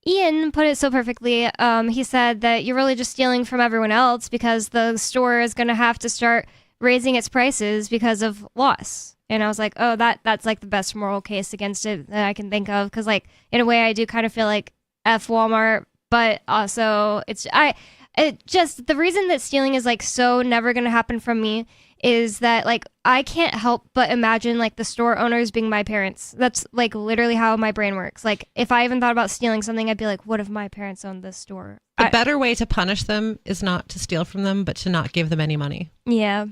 Ian put it so perfectly. He said that you're really just stealing from everyone else because the store is going to have to start raising its prices because of loss. And I was like, oh, that's like the best moral case against it that I can think of. Because like in a way, I do kind of feel like F Walmart, but also the reason that stealing is like so never going to happen from me is that like I can't help but imagine like the store owners being my parents. That's like literally how my brain works. Like if I even thought about stealing something, I'd be like, what if my parents owned this store? The better way to punish them is not to steal from them, but to not give them any money. Yeah.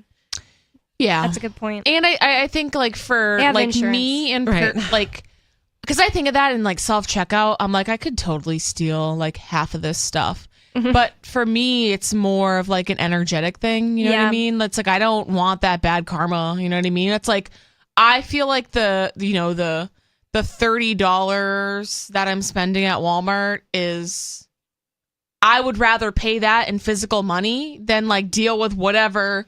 Yeah. That's a good point. And I think like for like insurance. me and like, because I think of that in like self-checkout, I'm like, I could totally steal like half of this stuff. But for me, it's more of like an energetic thing. You know what I mean? It's like, I don't want that bad karma. You know what I mean? It's like, I feel like the $30 that I'm spending at Walmart is, I would rather pay that in physical money than like deal with whatever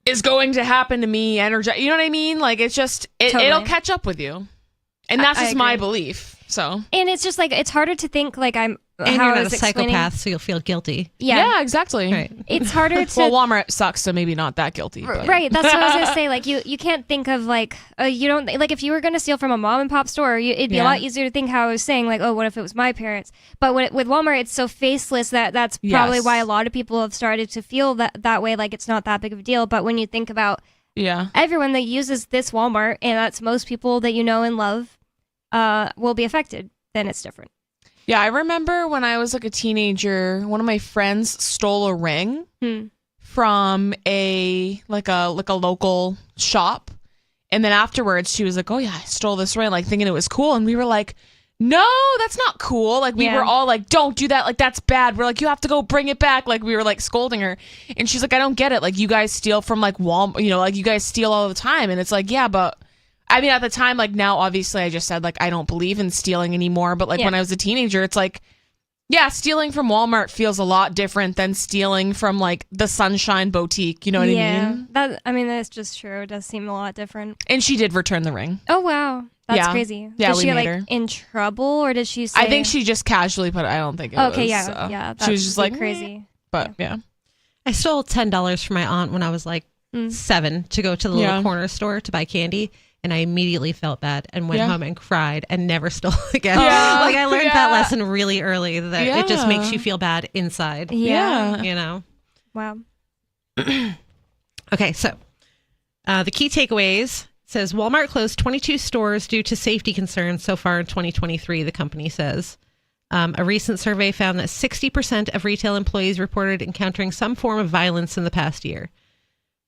is going to happen to me. You know what I mean? Like, it's just, it'll catch up with you. And that's just my belief. So, and it's just like, it's harder to think like And you're not a psychopath, so you'll feel guilty. Yeah, exactly. Right. It's harder to. Well, Walmart sucks, so maybe not that guilty. But. Right. That's what I was gonna say. Like you can't think of like you don't like if you were gonna steal from a mom and pop store, it'd be a lot easier to think how I was saying like, oh, what if it was my parents? But with Walmart, it's so faceless that's probably why a lot of people have started to feel that way. Like it's not that big of a deal. But when you think about everyone that uses this Walmart, and that's most people that you know and love, will be affected. Then it's different. Yeah, I remember when I was like a teenager, one of my friends stole a ring from a local shop. And then afterwards she was like, oh yeah, I stole this ring, like thinking it was cool. And we were like, no, that's not cool. Like we were all like, don't do that. Like that's bad. We're like, you have to go bring it back. Like we were like scolding her. And she's like, I don't get it. Like you guys steal from like Walmart, like you guys steal all the time. And it's like, yeah, but I mean, at the time, like now, obviously, I just said, like, I don't believe in stealing anymore. But like when I was a teenager, it's like, yeah, stealing from Walmart feels a lot different than stealing from like the Sunshine Boutique. You know what I mean? That's just true. It does seem a lot different. And she did return the ring. Oh, wow. That's crazy. Yeah, did we she made like her. in trouble or did she say? I think she just casually put it. I don't think it was. Okay, yeah. She was just like, crazy. But yeah. I stole $10 from my aunt when I was like 7 to go to the little corner store to buy candy. And I immediately felt bad and went home and cried and never stole again. Yeah. Like I learned that lesson really early that it just makes you feel bad inside. Yeah. You know? Wow. Okay, so the key takeaways says Walmart closed 22 stores due to safety concerns so far in 2023, the company says. A recent survey found that 60% of retail employees reported encountering some form of violence in the past year.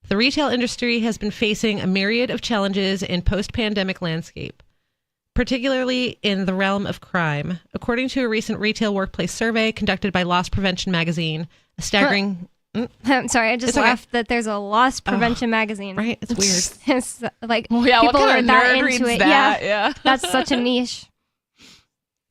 The retail industry has been facing a myriad of challenges in post-pandemic landscape, particularly in the realm of crime. According to a recent retail workplace survey conducted by Loss Prevention magazine, a staggering... I'm sorry, I just laughed that there's a loss prevention magazine. Right, it's weird. It's like what people kind are of that nerd into reads it. that? Yeah, that's such a niche.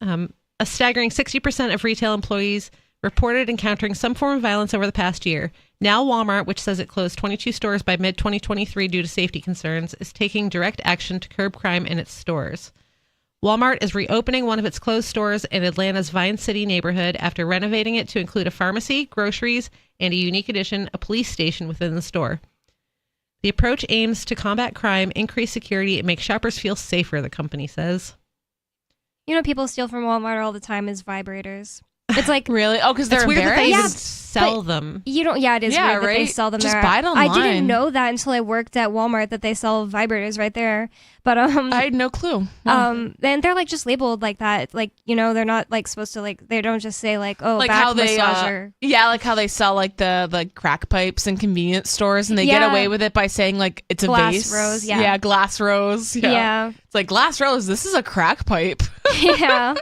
A staggering 60% of retail employees reported encountering some form of violence over the past year. Now Walmart, which says it closed 22 stores by mid-2023 due to safety concerns, is taking direct action to curb crime in its stores. Walmart is reopening one of its closed stores in Atlanta's Vine City neighborhood after renovating it to include a pharmacy, groceries, and a unique addition, a police station within the store. The approach aims to combat crime, increase security, and make shoppers feel safer, the company says. You know, people steal from Walmart all the time is vibrators. It's like really? Oh, because they're weird that they embarrassed. sell them. You don't. Yeah, it is weird that they sell them Just there. buy it I online. didn't know that until I worked at Walmart that they sell vibrators right there. But I had no clue. And they're like just labeled like that. Like they're not like supposed to like. They don't just say like like back how they massager. like how they sell like the crack pipes in convenience stores, and they get away with it by saying like it's a Glass vase. rose, yeah. Glass rose. Yeah. It's like glass rose. This is a crack pipe. Yeah.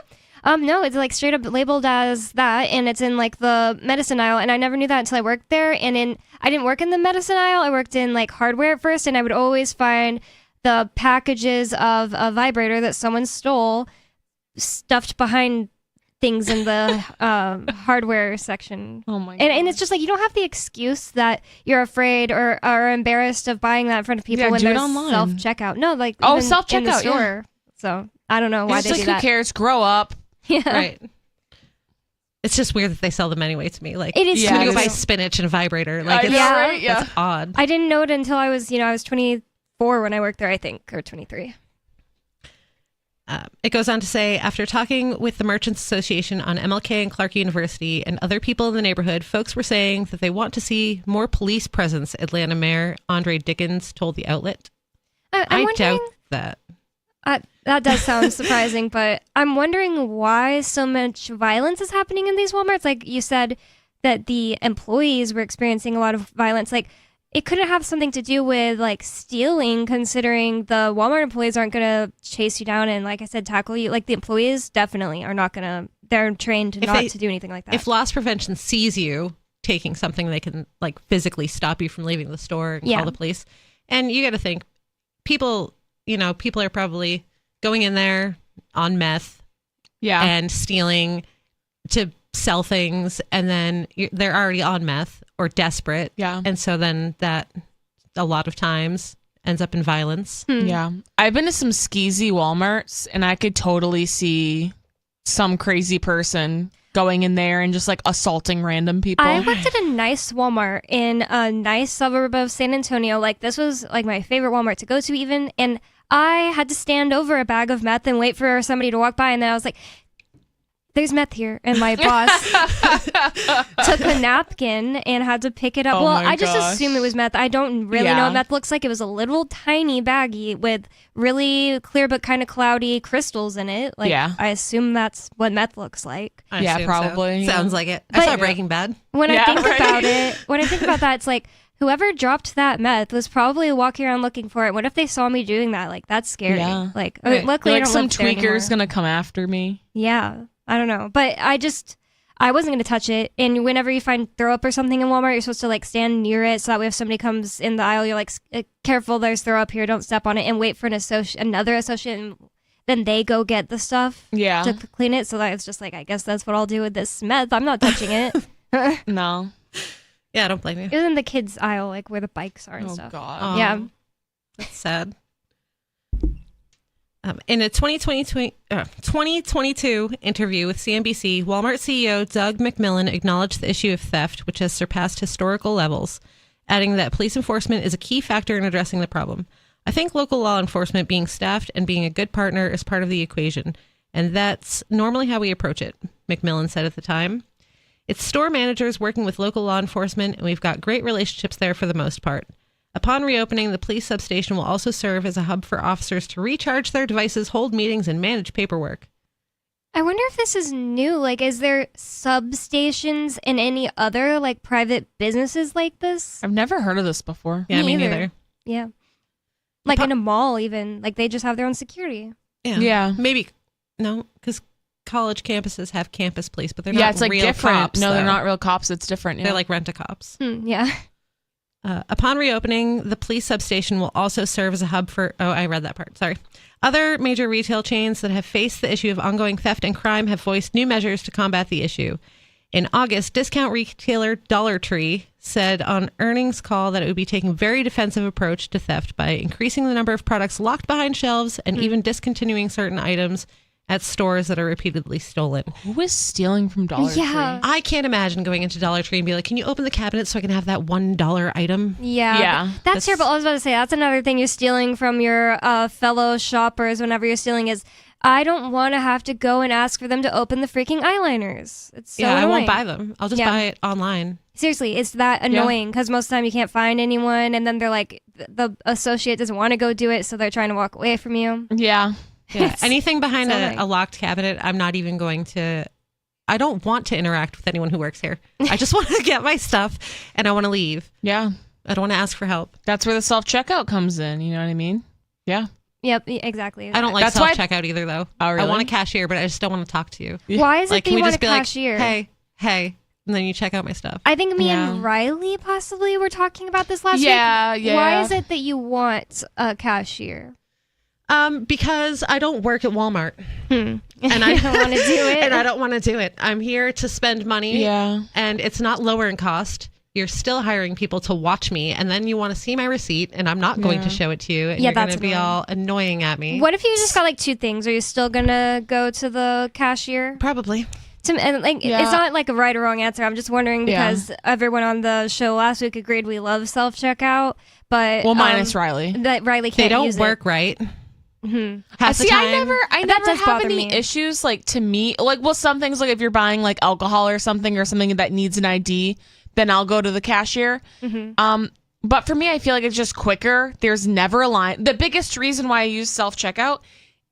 No, it's like straight up labeled as that, and it's in like the medicine aisle, and I never knew that until I worked there. And I didn't work in the medicine aisle. I worked in like hardware at first, and I would always find the packages of a vibrator that someone stole stuffed behind things in the hardware section. Oh my God. And it's just like you don't have the excuse that you're afraid or are embarrassed of buying that in front of people when do it there's online. self-checkout. No, like Oh, even self-checkout, in the store. yeah. So I don't know why It's they like do who that. cares? Grow up. Yeah. Right. It's just weird that they sell them anyway to me. Like, It is I'm going to go weird. buy spinach and vibrator. Like, I it's, know, right? Yeah. it's odd. I didn't know it until I was 24 when I worked there, I think, or 23. It goes on to say, after talking with the Merchants Association on MLK and Clark University and other people in the neighborhood, folks were saying that they want to see more police presence, Atlanta Mayor Andre Dickens told the outlet. I doubt that. That does sound surprising, but I'm wondering why so much violence is happening in these Walmarts. Like you said that the employees were experiencing a lot of violence. Like, it couldn't have something to do with like stealing, considering the Walmart employees aren't going to chase you down and, like I said, tackle you. Like, the employees definitely are not going to, they're trained to do anything like that. If loss prevention sees you taking something, they can like physically stop you from leaving the store and call the police. And you got to think, people are probably going in there on meth and stealing to sell things, and then they're already on meth or desperate. Yeah. And so then that a lot of times ends up in violence. Yeah. I've been to some skeezy Walmarts, and I could totally see some crazy person going in there and just like assaulting random people. I worked at a nice Walmart in a nice suburb of San Antonio. Like, this was like my favorite Walmart to go to even. And I had to stand over a bag of meth and wait for somebody to walk by. And then I was like, there's meth here. And my boss took a napkin and had to pick it up. Oh well, my I just gosh. assume it was meth. I don't really know what meth looks like. It was a little tiny baggie with really clear but kind of cloudy crystals in it. Like, I assume that's what meth looks like. I assume so. Sounds like it. I saw Breaking Bad. When I think about it, when I think about that, it's like, whoever dropped that meth was probably walking around looking for it. What if they saw me doing that? Like, that's scary. Yeah. Like, Right. luckily, I like don't some live there tweaker's anymore. gonna come after me. Yeah, I don't know, but I wasn't gonna touch it. And whenever you find throw up or something in Walmart, you're supposed to like stand near it so that way if somebody comes in the aisle, you're like, careful, there's throw up here, don't step on it, and wait for another associate, and then they go get the stuff to clean it. So that it's just like, I guess that's what I'll do with this meth. I'm not touching it. No. Yeah, I don't blame you. It was in the kids aisle, like where the bikes are and stuff. God. Yeah. That's sad. In a 2022 interview with CNBC, Walmart CEO Doug McMillon acknowledged the issue of theft, which has surpassed historical levels, adding that police enforcement is a key factor in addressing the problem. I think local law enforcement being staffed and being a good partner is part of the equation, and that's normally how we approach it, McMillon said at the time. It's store managers working with local law enforcement, and we've got great relationships there for the most part. Upon reopening, the police substation will also serve as a hub for officers to recharge their devices, hold meetings, and manage paperwork. I wonder if this is new. Like, is there substations in any other, like, private businesses like this? I've never heard of this before. Yeah, me neither. Yeah. Like, in a mall, even. Like, they just have their own security. Yeah. Maybe. No, because college campuses have campus police, but they're not it's like real different. cops. No, they're though. not real cops. It's different. They're like rent-a-cops. Yeah. Upon reopening, the police substation will also serve as a hub for... Oh, I read that part. Sorry. Other major retail chains that have faced the issue of ongoing theft and crime have voiced new measures to combat the issue. In August, discount retailer Dollar Tree said on earnings call that it would be taking a very defensive approach to theft by increasing the number of products locked behind shelves and even discontinuing certain items at stores that are repeatedly stolen. Who is stealing from Dollar Tree? I can't imagine going into Dollar Tree and be like, can you open the cabinet so I can have that $1 item? Yeah. That's terrible. I was about to say, that's another thing you're stealing from your fellow shoppers whenever you're stealing is, I don't want to have to go and ask for them to open the freaking eyeliners. It's so annoying. I won't buy them. I'll just buy it online. Seriously, it's that annoying because most of the time you can't find anyone, and then they're like, the associate doesn't want to go do it, so they're trying to walk away from you. Yeah. Anything behind a locked cabinet, I'm not even going to... I don't want to interact with anyone who works here. I just want to get my stuff, and I want to leave. Yeah. I don't want to ask for help. That's where the self-checkout comes in. You know what I mean? Yeah. Yep, exactly. I don't like self-checkout either, though. Oh, really? I want a cashier, but I just don't want to talk to you. Why is it that you want a be cashier? Like, hey, and then you check out my stuff. I think me and Riley possibly were talking about this last week. Yeah. Why is it that you want a cashier? Because I don't work at Walmart. And I don't want to do it. And I don't want to do it. I'm here to spend money. Yeah. And it's not lower in cost. you're still hiring people to watch me, and then you want to see my receipt, and I'm not going to show it to you, and you're going to be all annoying at me. What if you just got like two things? Are you still gonna go to the cashier? Probably. And like, it's not like a right or wrong answer. I'm just wondering because everyone on the show last week agreed we love self-checkout, but minus Riley. That Riley can't. They don't use work it. right. Half the See, time. I That never does have bother any me. issues like to me. Like, well, some things like if you're buying like alcohol or something that needs an ID, then I'll go to the cashier. But for me, I feel like it's just quicker. There's never a line. The biggest reason why I use self-checkout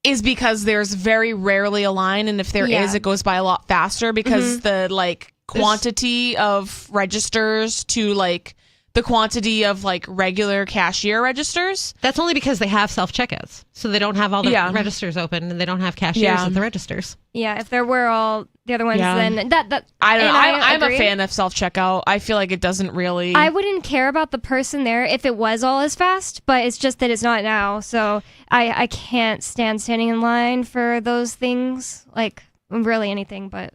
is because there's very rarely a line, and if there is, it goes by a lot faster because the like quantity of registers to like the quantity of like regular cashier registers. That's only because they have self-checkouts. So they don't have all the registers open, and they don't have cashiers at the registers. Yeah, if there were all the other ones, then that I don't know. I'm a agree. fan of self-checkout. I feel like it doesn't really... I wouldn't care about the person there if it was all as fast, but it's just that it's not now. So I can't stand standing in line for those things. Like, really anything, but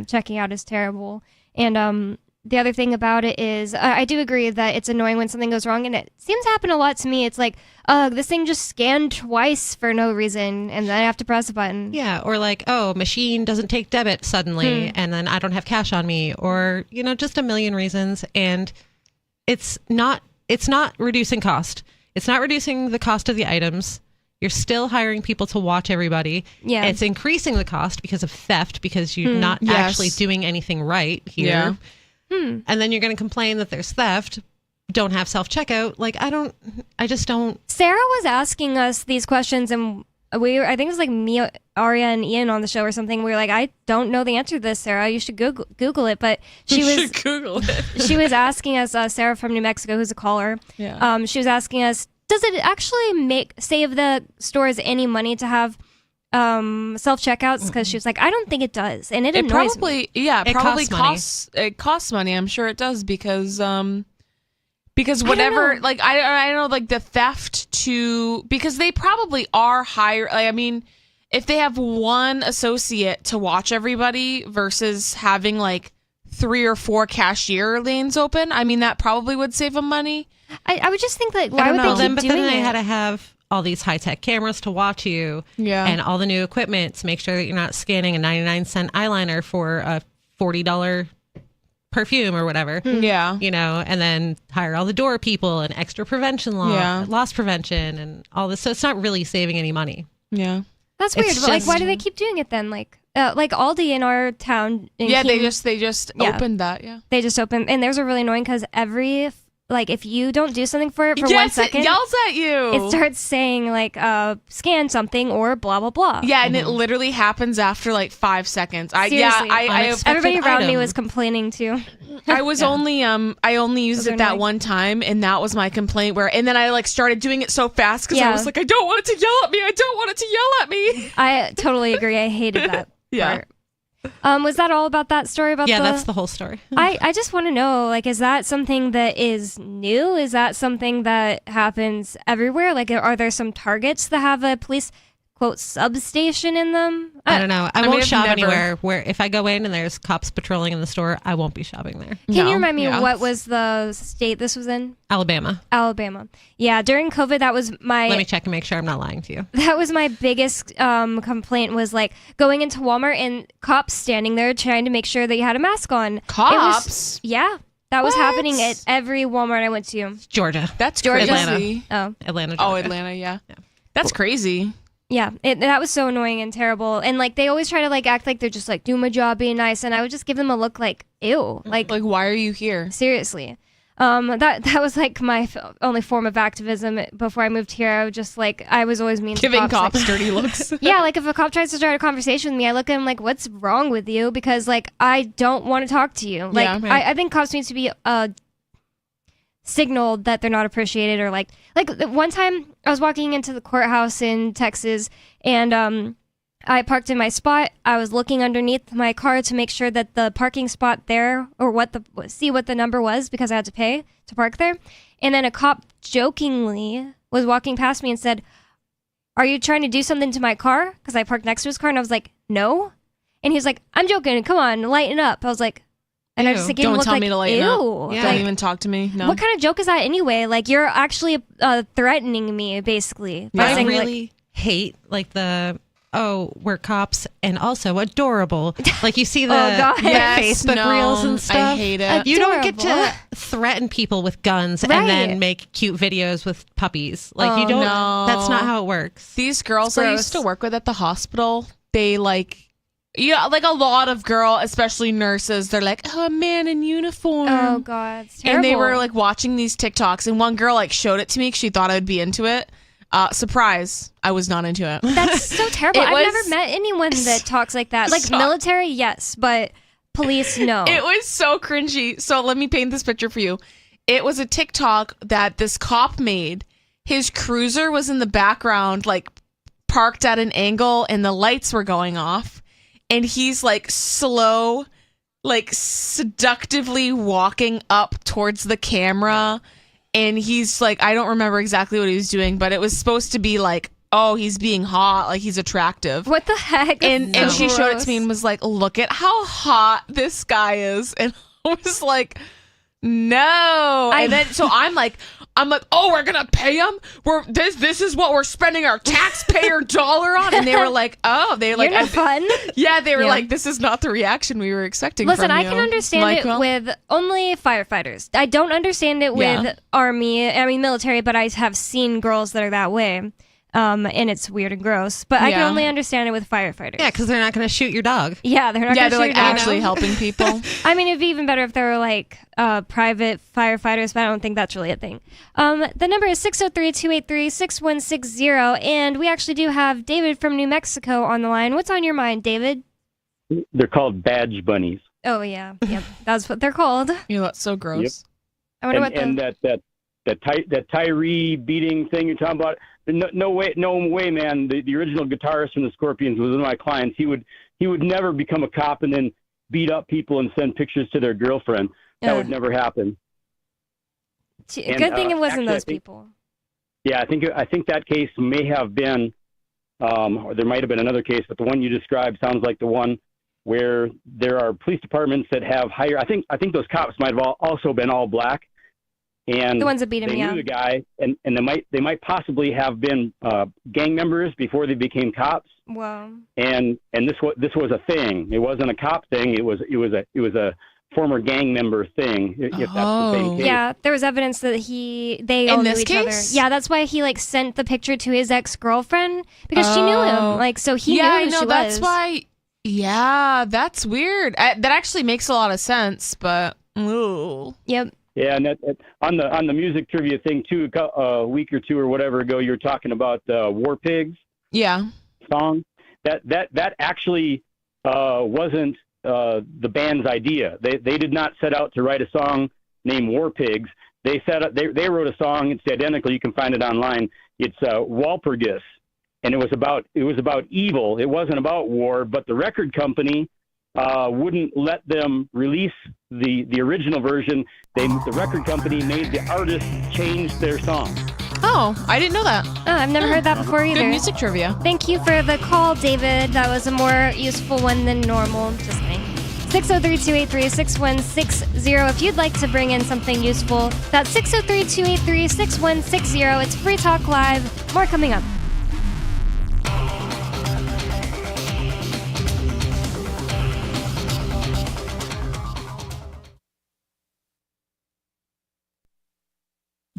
checking out is terrible. And the other thing about it is I do agree that it's annoying when something goes wrong, and it seems to happen a lot to me. It's like, this thing just scanned twice for no reason, and then I have to press a button. Yeah, or like, machine doesn't take debit suddenly, and then I don't have cash on me, or, just a million reasons. And it's not reducing cost. It's not reducing the cost of the items. You're still hiring people to watch everybody. Yeah. It's increasing the cost because of theft, because you're not actually doing anything right here. Yeah. And then you're going to complain that there's theft, don't have self-checkout. Like, I just don't. Sarah was asking us these questions, and I think it was like me, Aria, and Ian on the show or something. We were like, I don't know the answer to this, Sarah. You should Google it. But she was Google it. She was asking us, Sarah from New Mexico, who's a caller. Yeah. She was asking us, does it actually save the stores any money to have self-checkouts? Because she was like, I don't think it does, and it annoys me. It probably costs money. It costs money. I'm sure it does because whatever, like I don't know, like the theft because they probably are higher. Like, I mean, if they have one associate to watch everybody versus having like 3 or 4 cashier lanes open, I mean, that probably would save them money. I would just think that why would they keep But doing then they it? had to have all these high-tech cameras to watch you, and all the new equipment to make sure that you're not scanning a 99-cent eyeliner for a $40 perfume or whatever. Yeah. And then hire all the door people and extra prevention loss prevention and all this. So it's not really saving any money. Yeah. That's weird. But like, why do they keep doing it then? Like Aldi in our town. In They Keene, just opened that. Yeah. They just opened, and theirs are really annoying because if you don't do something for it for 1 second, it yells at you. It starts saying like scan something or blah blah blah. Yeah, and it literally happens after like 5 seconds. Seriously. Everybody around me item. was complaining too. I was only used it that one time, and that was my complaint. And then I like started doing it so fast because I was like, I don't want it to yell at me. I don't want it to yell at me. I totally agree. I hated that part. Was that all about that story? That's the whole story. I just want to know, like, is that something that is new? Is that something that happens everywhere? Like, are there some Targets that have a police, quote, substation in them? I don't know. I won't I've shop never- anywhere where if I go in and there's cops patrolling in the store, I won't be shopping there. Can you remind me what was the state this was in? Alabama. Yeah, during COVID, that was my... Let me check and make sure I'm not lying to you. That was my biggest complaint was like going into Walmart and cops standing there trying to make sure that you had a mask on. Cops? That was happening at every Walmart I went to. Georgia. That's Georgia. crazy. Atlanta, Georgia. Oh, Atlanta, yeah. That's crazy. Yeah, that was so annoying and terrible. And like they always try to like act like they're just like do my job, being nice, and I would just give them a look like ew, like why are you here? Seriously. That was like my only form of activism before I moved here. I was just like I was always mean giving to cops like, dirty looks. Yeah, like if a cop tries to start a conversation with me, I look at him like, what's wrong with you? Because like I don't want to talk to you. Like I think cops need to be signaled that they're not appreciated, or like one time I was walking into the courthouse in Texas, and I parked in my spot. I was looking underneath my car to make sure that the parking spot there, or see what the number was, because I had to pay to park there. And then a cop jokingly was walking past me and said, "Are you trying to do something to my car?" Because I parked next to his car, and I was like, "No." And he was like, "I'm joking. Come on, lighten up." I was like, And I just like, it Don't looked tell like, me to lighten ew. up. Yeah. Don't even talk to me. No. What kind of joke is that anyway? Like, you're actually threatening me, basically. by I saying, really hate like the we're cops and also adorable. Like you see the God. Yes, Facebook no, reels and stuff. I hate it. You don't get to Adorable. threaten people with guns Right. and then make cute videos with puppies. Like you don't. No. That's not how it works. These girls It's I used to gross. work with at the hospital, they like, like a lot of especially nurses, they're like, oh, a man in uniform. Oh, God. It's terrible. And they were like watching these TikToks, and one girl like showed it to me because she thought I would be into it. Surprise, I was not into it. That's so terrible. It I've was never met anyone that talks like that. Like, military, yes, but police, no. It was so cringy. So let me paint this picture for you. It was a TikTok that this cop made. His cruiser was in the background, like parked at an angle, and the lights were going off. And he's like slow, like seductively walking up towards the camera. And he's like, I don't remember exactly what he was doing, but it was supposed to be like, oh, he's being hot, like he's attractive. What the heck? And she showed it to me and was like, look at how hot this guy is. And I was like, no. And then so I'm like, oh, we're gonna pay him. This is what we're spending our taxpayer dollar on. And they were like, oh, they were like, You're not fun. Yeah, they were Yeah. like, this is not the reaction we were expecting. Listen, from I you. can understand it with only firefighters. I don't understand it with military, but I have seen girls that are that way. And it's weird and gross, but I can only understand it with firefighters. Yeah, because they're not going to shoot your dog. Yeah, they're not going to shoot like your dog. actually helping people. I mean, it'd be even better if they were like private firefighters, but I don't think that's really a thing. The number is 603-283-6160, and we actually do have David from New Mexico on the line. What's on your mind, David? They're called badge bunnies. Oh, yeah. Yep. That's what they're called. Yeah, that's so gross. Yep. I wonder and that Tyree beating thing you're talking about. No way, man. The original guitarist from the Scorpions was one of my clients. He would never become a cop and then beat up people and send pictures to their girlfriend. That would never happen. Good thing it wasn't those people. Yeah, I think that case may have been, or there might have been another case, but the one you described sounds like the one where there are police departments that have higher. I think those cops might have also been all black. And the ones that beat him, they knew the guy, and they might possibly have been gang members before they became cops. Wow. And this was a thing. It wasn't a cop thing. It was a former gang member thing. If that's the same case. Yeah, there was evidence that they all knew each other. Yeah, that's why he like sent the picture to his ex-girlfriend because she knew him. Like, so he knew who she was. That's why. Yeah, that's weird. That actually makes a lot of sense, but ooh. Yep. Yeah, and on the music trivia thing too, a week or two or whatever ago, you were talking about War Pigs. Yeah. Song that actually wasn't the band's idea. They did not set out to write a song named War Pigs. They wrote a song. It's identical. You can find it online. It's Walpurgis, and it was about evil. It wasn't about war, but the record company wouldn't let them release the original version. The record company made the artist change their song. Oh, I didn't know that. Oh, I've never heard that before either. Good music trivia. Thank you for the call, David. That was a more useful one than normal. Just kidding. 603-283-6160. If you'd like to bring in something useful, that's 603-283-6160. It's Free Talk Live. More coming up.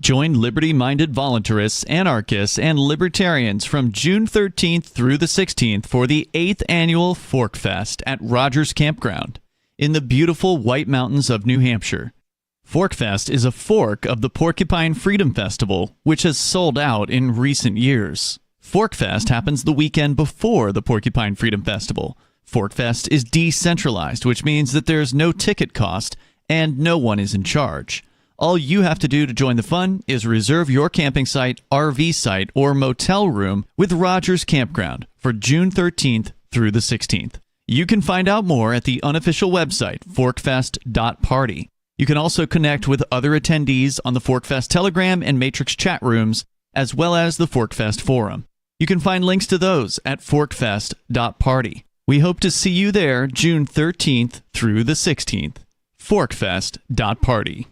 Join liberty-minded voluntarists, anarchists, and libertarians from June 13th through the 16th for the 8th annual Fork Fest at Rogers Campground in the beautiful White Mountains of New Hampshire. Fork Fest is a fork of the Porcupine Freedom Festival, which has sold out in recent years. Fork Fest happens the weekend before the Porcupine Freedom Festival. Fork Fest is decentralized, which means that there's no ticket cost and no one is in charge. All you have to do to join the fun is reserve your camping site, RV site, or motel room with Rogers Campground for June 13th through the 16th. You can find out more at the unofficial website, forkfest.party. You can also connect with other attendees on the Forkfest Telegram and Matrix chat rooms, as well as the Forkfest forum. You can find links to those at forkfest.party. We hope to see you there June 13th through the 16th. forkfest.party.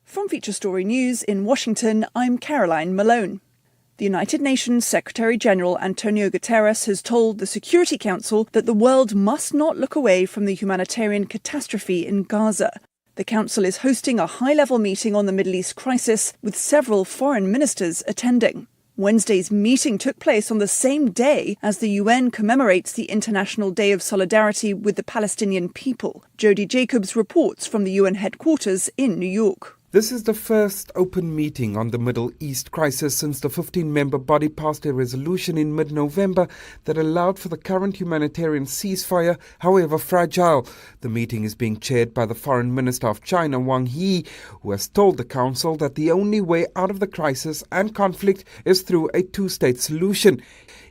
From Feature Story News in Washington, I'm Caroline Malone. The United Nations Secretary-General Antonio Guterres has told the Security Council that the world must not look away from the humanitarian catastrophe in Gaza. The Council is hosting a high-level meeting on the Middle East crisis, with several foreign ministers attending. Wednesday's meeting took place on the same day as the UN commemorates the International Day of Solidarity with the Palestinian people. Jody Jacobs reports from the UN headquarters in New York. This is the first open meeting on the Middle East crisis since the 15-member body passed a resolution in mid-November that allowed for the current humanitarian ceasefire, however fragile. The meeting is being chaired by the Foreign Minister of China, Wang Yi, who has told the Council that the only way out of the crisis and conflict is through a two-state solution.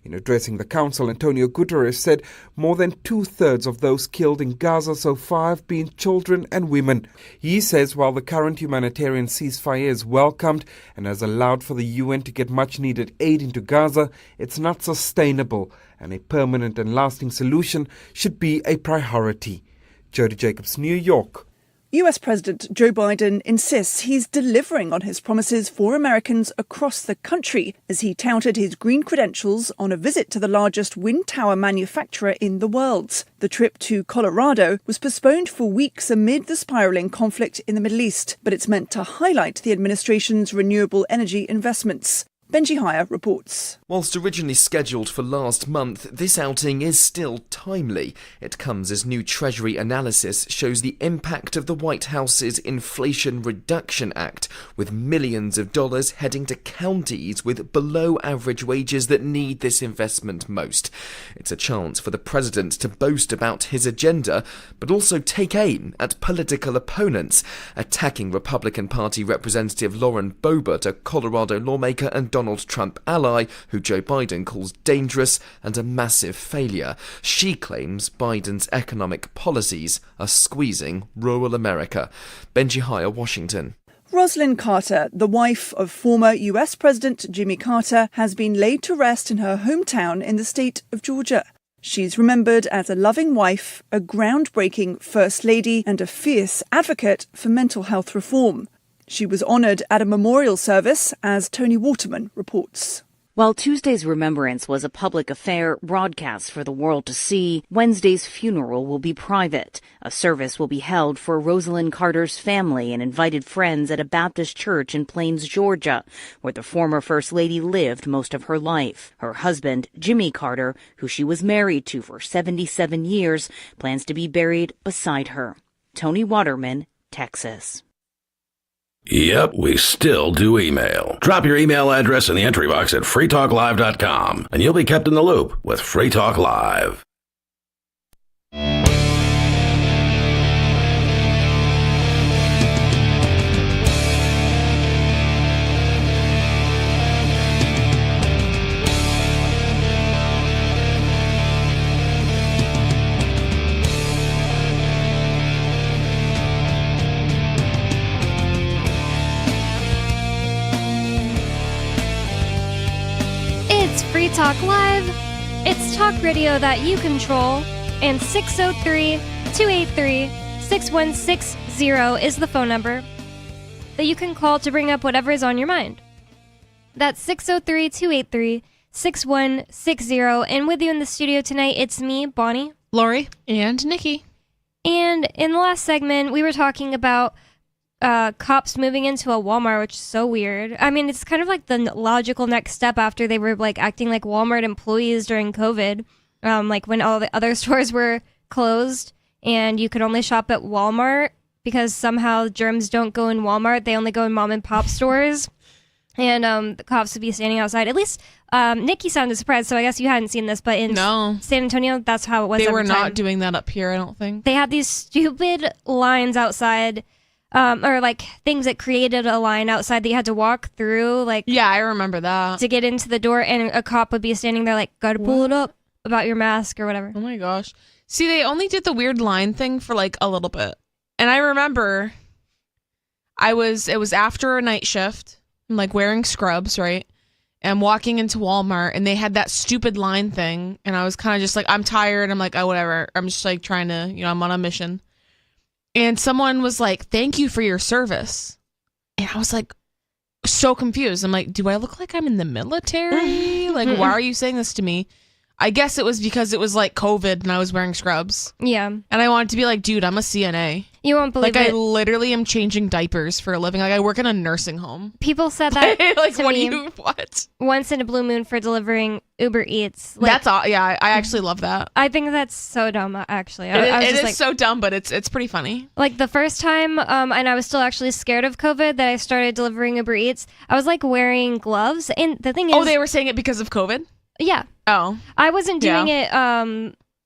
In addressing the Council, Antonio Guterres said more than two-thirds of those killed in Gaza so far have been children and women. He says while the current humanitarian ceasefire is welcomed and has allowed for the UN to get much-needed aid into Gaza, it's not sustainable, and a permanent and lasting solution should be a priority. Jody Jacobs, New York. US President Joe Biden insists he's delivering on his promises for Americans across the country as he touted his green credentials on a visit to the largest wind tower manufacturer in the world. The trip to Colorado was postponed for weeks amid the spiraling conflict in the Middle East, but it's meant to highlight the administration's renewable energy investments. Benji Hire reports. Whilst originally scheduled for last month, this outing is still timely. It comes as new Treasury analysis shows the impact of the White House's Inflation Reduction Act, with millions of dollars heading to counties with below-average wages that need this investment most. It's a chance for the president to boast about his agenda, but also take aim at political opponents, attacking Republican Party Representative Lauren Boebert, a Colorado lawmaker and Donald Trump ally, who Joe Biden calls dangerous and a massive failure. She claims Biden's economic policies are squeezing rural America. Benji Hire, Washington. Rosalynn Carter, the wife of former US President Jimmy Carter, has been laid to rest in her hometown in the state of Georgia. She's remembered as a loving wife, a groundbreaking First Lady, and a fierce advocate for mental health reform. She was honoured at a memorial service, as Tony Waterman reports. While Tuesday's remembrance was a public affair broadcast for the world to see, Wednesday's funeral will be private. A service will be held for Rosalynn Carter's family and invited friends at a Baptist church in Plains, Georgia, where the former First Lady lived most of her life. Her husband, Jimmy Carter, who she was married to for 77 years, plans to be buried beside her. Tony Waterman, Texas. Yep, we still do email. Drop your email address in the entry box at freetalklive.com, and you'll be kept in the loop with Free Talk Live. Free Talk Live. It's talk radio that you control, and 603-283-6160 is the phone number that you can call to bring up whatever is on your mind. That's 603-283-6160, and with you in the studio tonight, it's me, Bonnie, Lori, and Nikki. And in the last segment, we were talking about cops moving into a Walmart, which is so weird. I mean, it's kind of like the logical next step after they were like acting like Walmart employees during COVID, like when all the other stores were closed and you could only shop at Walmart because somehow germs don't go in Walmart, they only go in mom and pop stores. And the cops would be standing outside. At least Nikki sounded surprised, so I guess you hadn't seen this, but in San Antonio, that's how it was. They were not doing that up here, I don't think. They had these stupid lines outside. Or like things that created a line outside that you had to walk through, like I remember that, to get into the door, and a cop would be standing there like, gotta pull it up about your mask or whatever. Oh my gosh. See, they only did the weird line thing for like a little bit. And I remember it was after a night shift. I'm like wearing scrubs, right? And walking into Walmart, and they had that stupid line thing, and I was kind of just like, I'm tired. I'm like, oh, whatever. I'm just like trying to, I'm on a mission. And someone was like, "Thank you for your service." And I was like, so confused. I'm like, do I look like I'm in the military? Like, why are you saying this to me? I guess it was because it was like COVID and I was wearing scrubs. Yeah. And I wanted to be like, dude, I'm a CNA. You won't believe like, it. I literally am changing diapers for a living. Like, I work in a nursing home. People said that like, to what me do you, what? once in a blue moon for delivering Uber Eats. Like, That's all. Yeah, I actually love that. I think that's so dumb, actually. It is so dumb, but it's pretty funny. Like the first time, and I was still actually scared of COVID that I started delivering Uber Eats, I was like wearing gloves. And the thing is... Oh, they were saying it because of COVID? Yeah. Oh. I wasn't doing it...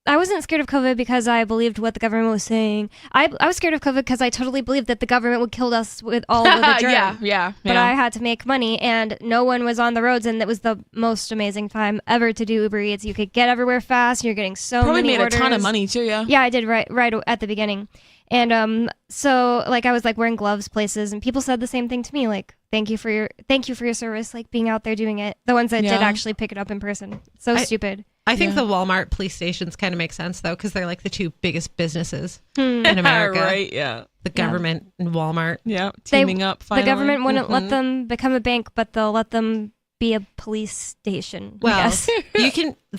I wasn't scared of COVID because I believed what the government was saying. I was scared of COVID because I totally believed that the government would kill us with all of the germ. yeah. But I had to make money, and no one was on the roads, and it was the most amazing time ever to do Uber Eats. You could get everywhere fast. You're getting so Probably many made orders. a ton of money too. Yeah. Yeah, I did right at the beginning, and so like I was like wearing gloves places, and people said the same thing to me, like thank you for your service, like being out there doing it. The ones that did actually pick it up in person. So stupid. I think the Walmart police stations kind of make sense, though, because they're like the two biggest businesses in America. Right, yeah. The government and Walmart. Yeah, teaming up finally. The government wouldn't let them become a bank, but they'll let them be a police station. Well, I guess.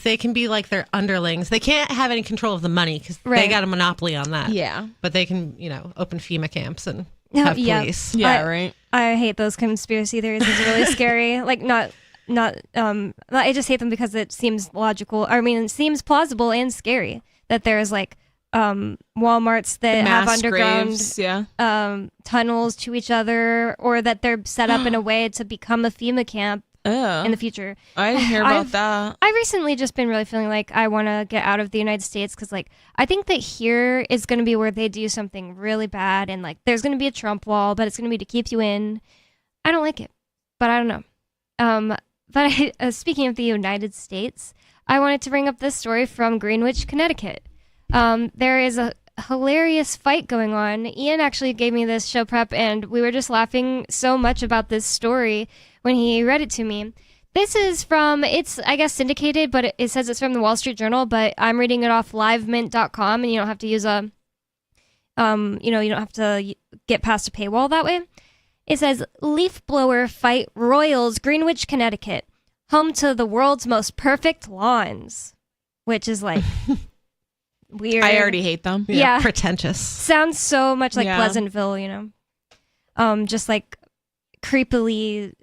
they can be like their underlings. They can't have any control of the money because they got a monopoly on that. Yeah. But they can, open FEMA camps and have police. Yeah, right. I hate those conspiracy theories. It's really scary. Like I just hate them because it seems logical. I mean, it seems plausible and scary that there's like Walmarts that have underground tunnels to each other, or that they're set up in a way to become a FEMA camp in the future. I didn't hear about that. I've recently just been really feeling like I want to get out of the United States because like I think that here is going to be where they do something really bad, and like there's going to be a Trump wall, but it's going to be to keep you in. I don't like it, but I don't know. But speaking of the United States, I wanted to bring up this story from Greenwich, Connecticut. There is a hilarious fight going on. Ian actually gave me this show prep, and we were just laughing so much about this story when he read it to me. This is from, it's, I guess, syndicated, but it says it's from the Wall Street Journal, but I'm reading it off livemint.com, and you don't have to use you don't have to get past a paywall that way. It says, leaf blower fight royals Greenwich, Connecticut, home to the world's most perfect lawns, which is like weird. I already hate them. Yeah. Pretentious. Sounds so much like Pleasantville, just like creepily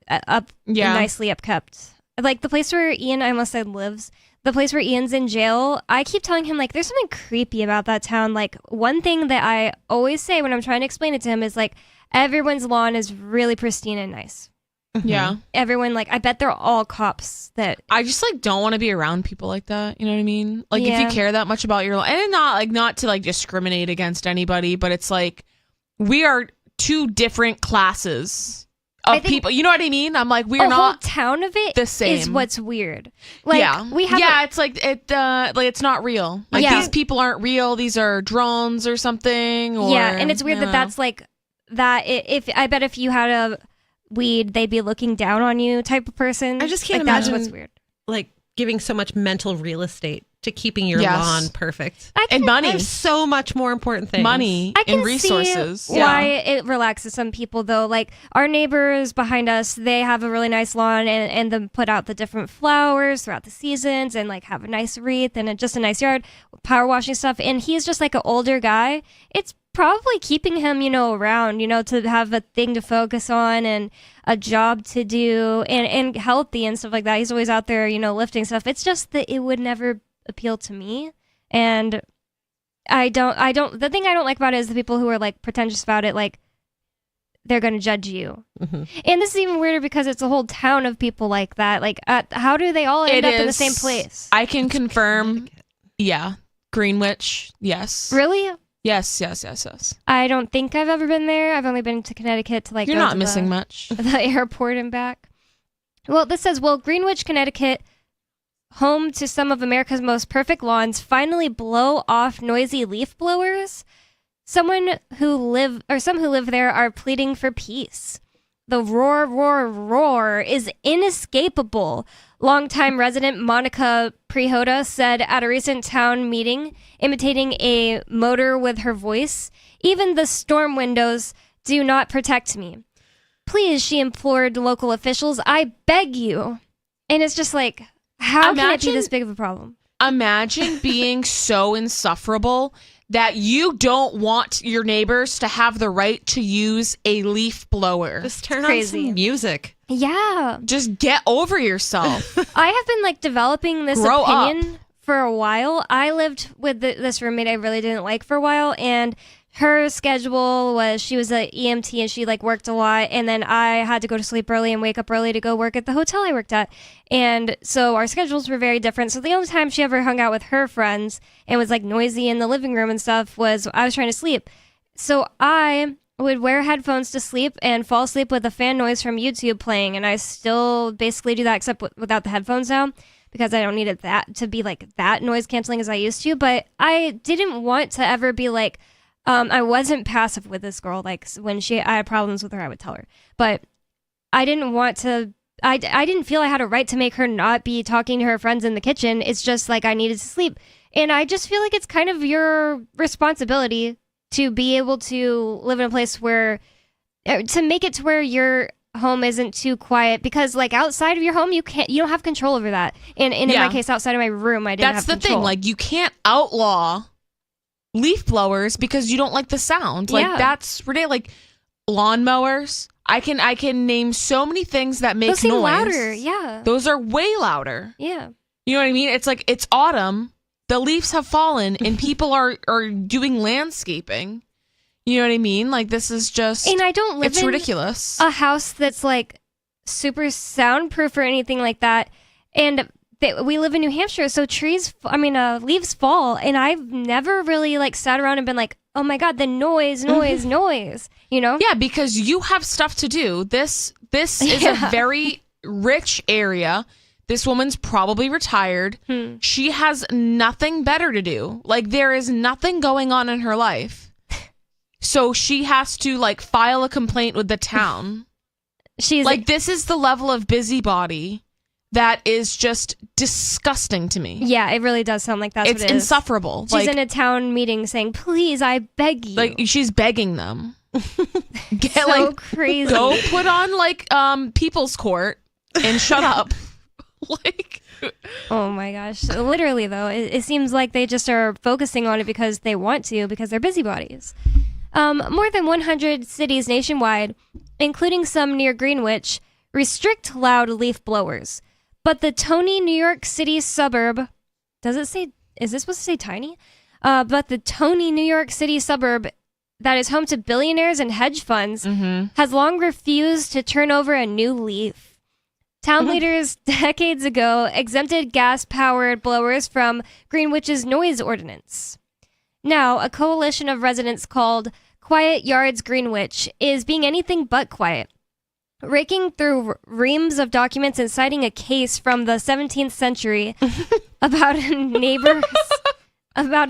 nicely upkept. Like the place where Ian, I almost said lives, the place where Ian's in jail, I keep telling him like there's something creepy about that town. Like one thing that I always say when I'm trying to explain it to him is like, everyone's lawn is really pristine and nice. Yeah. Everyone, like, I bet they're all cops that... I just, like, don't want to be around people like that. You know what I mean? Like, if you care that much about your lawn... And not to, like, discriminate against anybody, but it's, like, we are two different classes of people. You know what I mean? I'm like, we're not... A whole town of it the same. is what's weird. Like, we have... it's like, it's not real. Like, these people aren't real. These are drones or something. Or, and it's weird that's, like... That I bet if you had a weed, they'd be looking down on you type of person. I just can't imagine. imagine That's what's weird. Like giving so much mental real estate to keeping your lawn perfect. And money. There's so much more important things. Money and resources. See why it relaxes some people though. Like our neighbors behind us, they have a really nice lawn and then put out the different flowers throughout the seasons and like have a nice wreath and just a nice yard, power washing stuff. And he's just like an older guy. It's probably keeping him, around, to have a thing to focus on and a job to do and healthy and stuff like that. He's always out there, lifting stuff. It's just that it would never appeal to me. And the thing I don't like about it is the people who are like pretentious about it, like they're going to judge you. Mm-hmm. And this is even weirder because it's a whole town of people like that. Like, how do they all end up in the same place? I can confirm. Yeah. Greenwich. Yes. Really? Yes. I don't think I've ever been there. I've only been to Connecticut to You're not missing much. The airport and back. Well, this says, Greenwich, Connecticut, home to some of America's most perfect lawns, finally blow off noisy leaf blowers. Some who live there are pleading for peace. The roar, roar, roar is inescapable, longtime resident Monica Prihoda said at a recent town meeting, imitating a motor with her voice. Even the storm windows do not protect me. Please, she implored local officials, I beg you. And it's just like, how can it be this big of a problem? Imagine being so insufferable that you don't want your neighbors to have the right to use a leaf blower. Just turn on some music. Yeah. Just get over yourself. I have been like developing this Grow opinion for a while. I lived with this roommate I really didn't like for a while, and her schedule was she was an EMT and she like worked a lot, and then I had to go to sleep early and wake up early to go work at the hotel I worked at. And so our schedules were very different. So the only time she ever hung out with her friends and was like noisy in the living room and stuff was I was trying to sleep. So I would wear headphones to sleep and fall asleep with a fan noise from YouTube playing, and I still basically do that except without the headphones now, because I don't need it that to be like that noise canceling as I used to. But I didn't want to ever be like, I wasn't passive with this girl. Like when I had problems with her, I would tell her. But I didn't want to. I didn't feel I had a right to make her not be talking to her friends in the kitchen. It's just like I needed to sleep, and I just feel like it's kind of your responsibility to be able to live in a place where to make it to where your home isn't too quiet, because like outside of your home you don't have control over that. And in my case, outside of my room, I didn't have control. That's the thing. Like you can't outlaw leaf blowers because you don't like the sound. Like that's ridiculous. Like lawnmowers. I can name so many things that make Those seem noise. louder, yeah. Those are way louder. Yeah. You know what I mean? It's like it's autumn, the leaves have fallen, and people are doing landscaping. You know what I mean? Like this is just, and I don't live it's in ridiculous. A house that's like super soundproof or anything like that. And we live in New Hampshire, so leaves fall, and I've never really like sat around and been like, oh my God, the noise, you know? Yeah, because you have stuff to do. This is a very rich area. This woman's probably retired. She has nothing better to do. Like there is nothing going on in her life. So she has to like file a complaint with the town. She's like, this is the level of busybody that is just disgusting to me. Yeah, it really does sound like that's it's what it is. Insufferable. She's in a town meeting saying, please, I beg you. Like she's begging them. Get so crazy. Go put on like People's Court and shut up. Like, oh my gosh. Literally though, it seems like they just are focusing on it because they want to, because they're busybodies. More than 100 cities nationwide, including some near Greenwich, restrict loud leaf blowers. But the Tony, New York City suburb, is this supposed to say tiny? But the Tony, New York City suburb that is home to billionaires and hedge funds has long refused to turn over a new leaf. Town leaders decades ago exempted gas-powered blowers from Greenwich's noise ordinance. Now, a coalition of residents called Quiet Yards Greenwich is being anything but quiet, raking through reams of documents and citing a case from the 17th century about a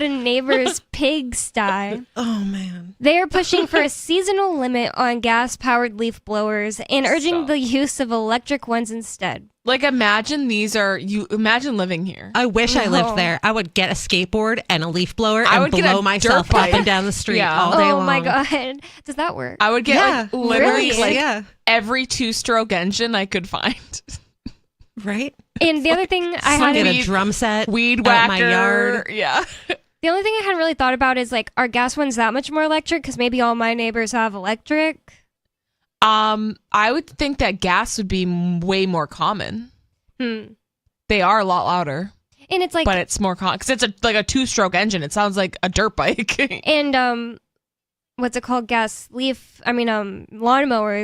neighbor's pigsty. Oh, man. They are pushing for a seasonal limit on gas-powered leaf blowers and urging the use of electric ones instead. Like, imagine living here. I wish I lived there. I would get a skateboard and a leaf blower and blow myself up and down the street all day long. Oh my God. Does that work? I would get literally really? every two-stroke engine I could find. Right? And the other thing I had get a drum set, weed whacker, my yard. Yeah. The only thing I hadn't really thought about is like, are gas ones that much more electric? Because maybe all my neighbors have electric. I would think that gas would be way more common. They are a lot louder. And it's like, but it's more common because it's like a two-stroke engine. It sounds like a dirt bike. And what's it called? Lawnmowers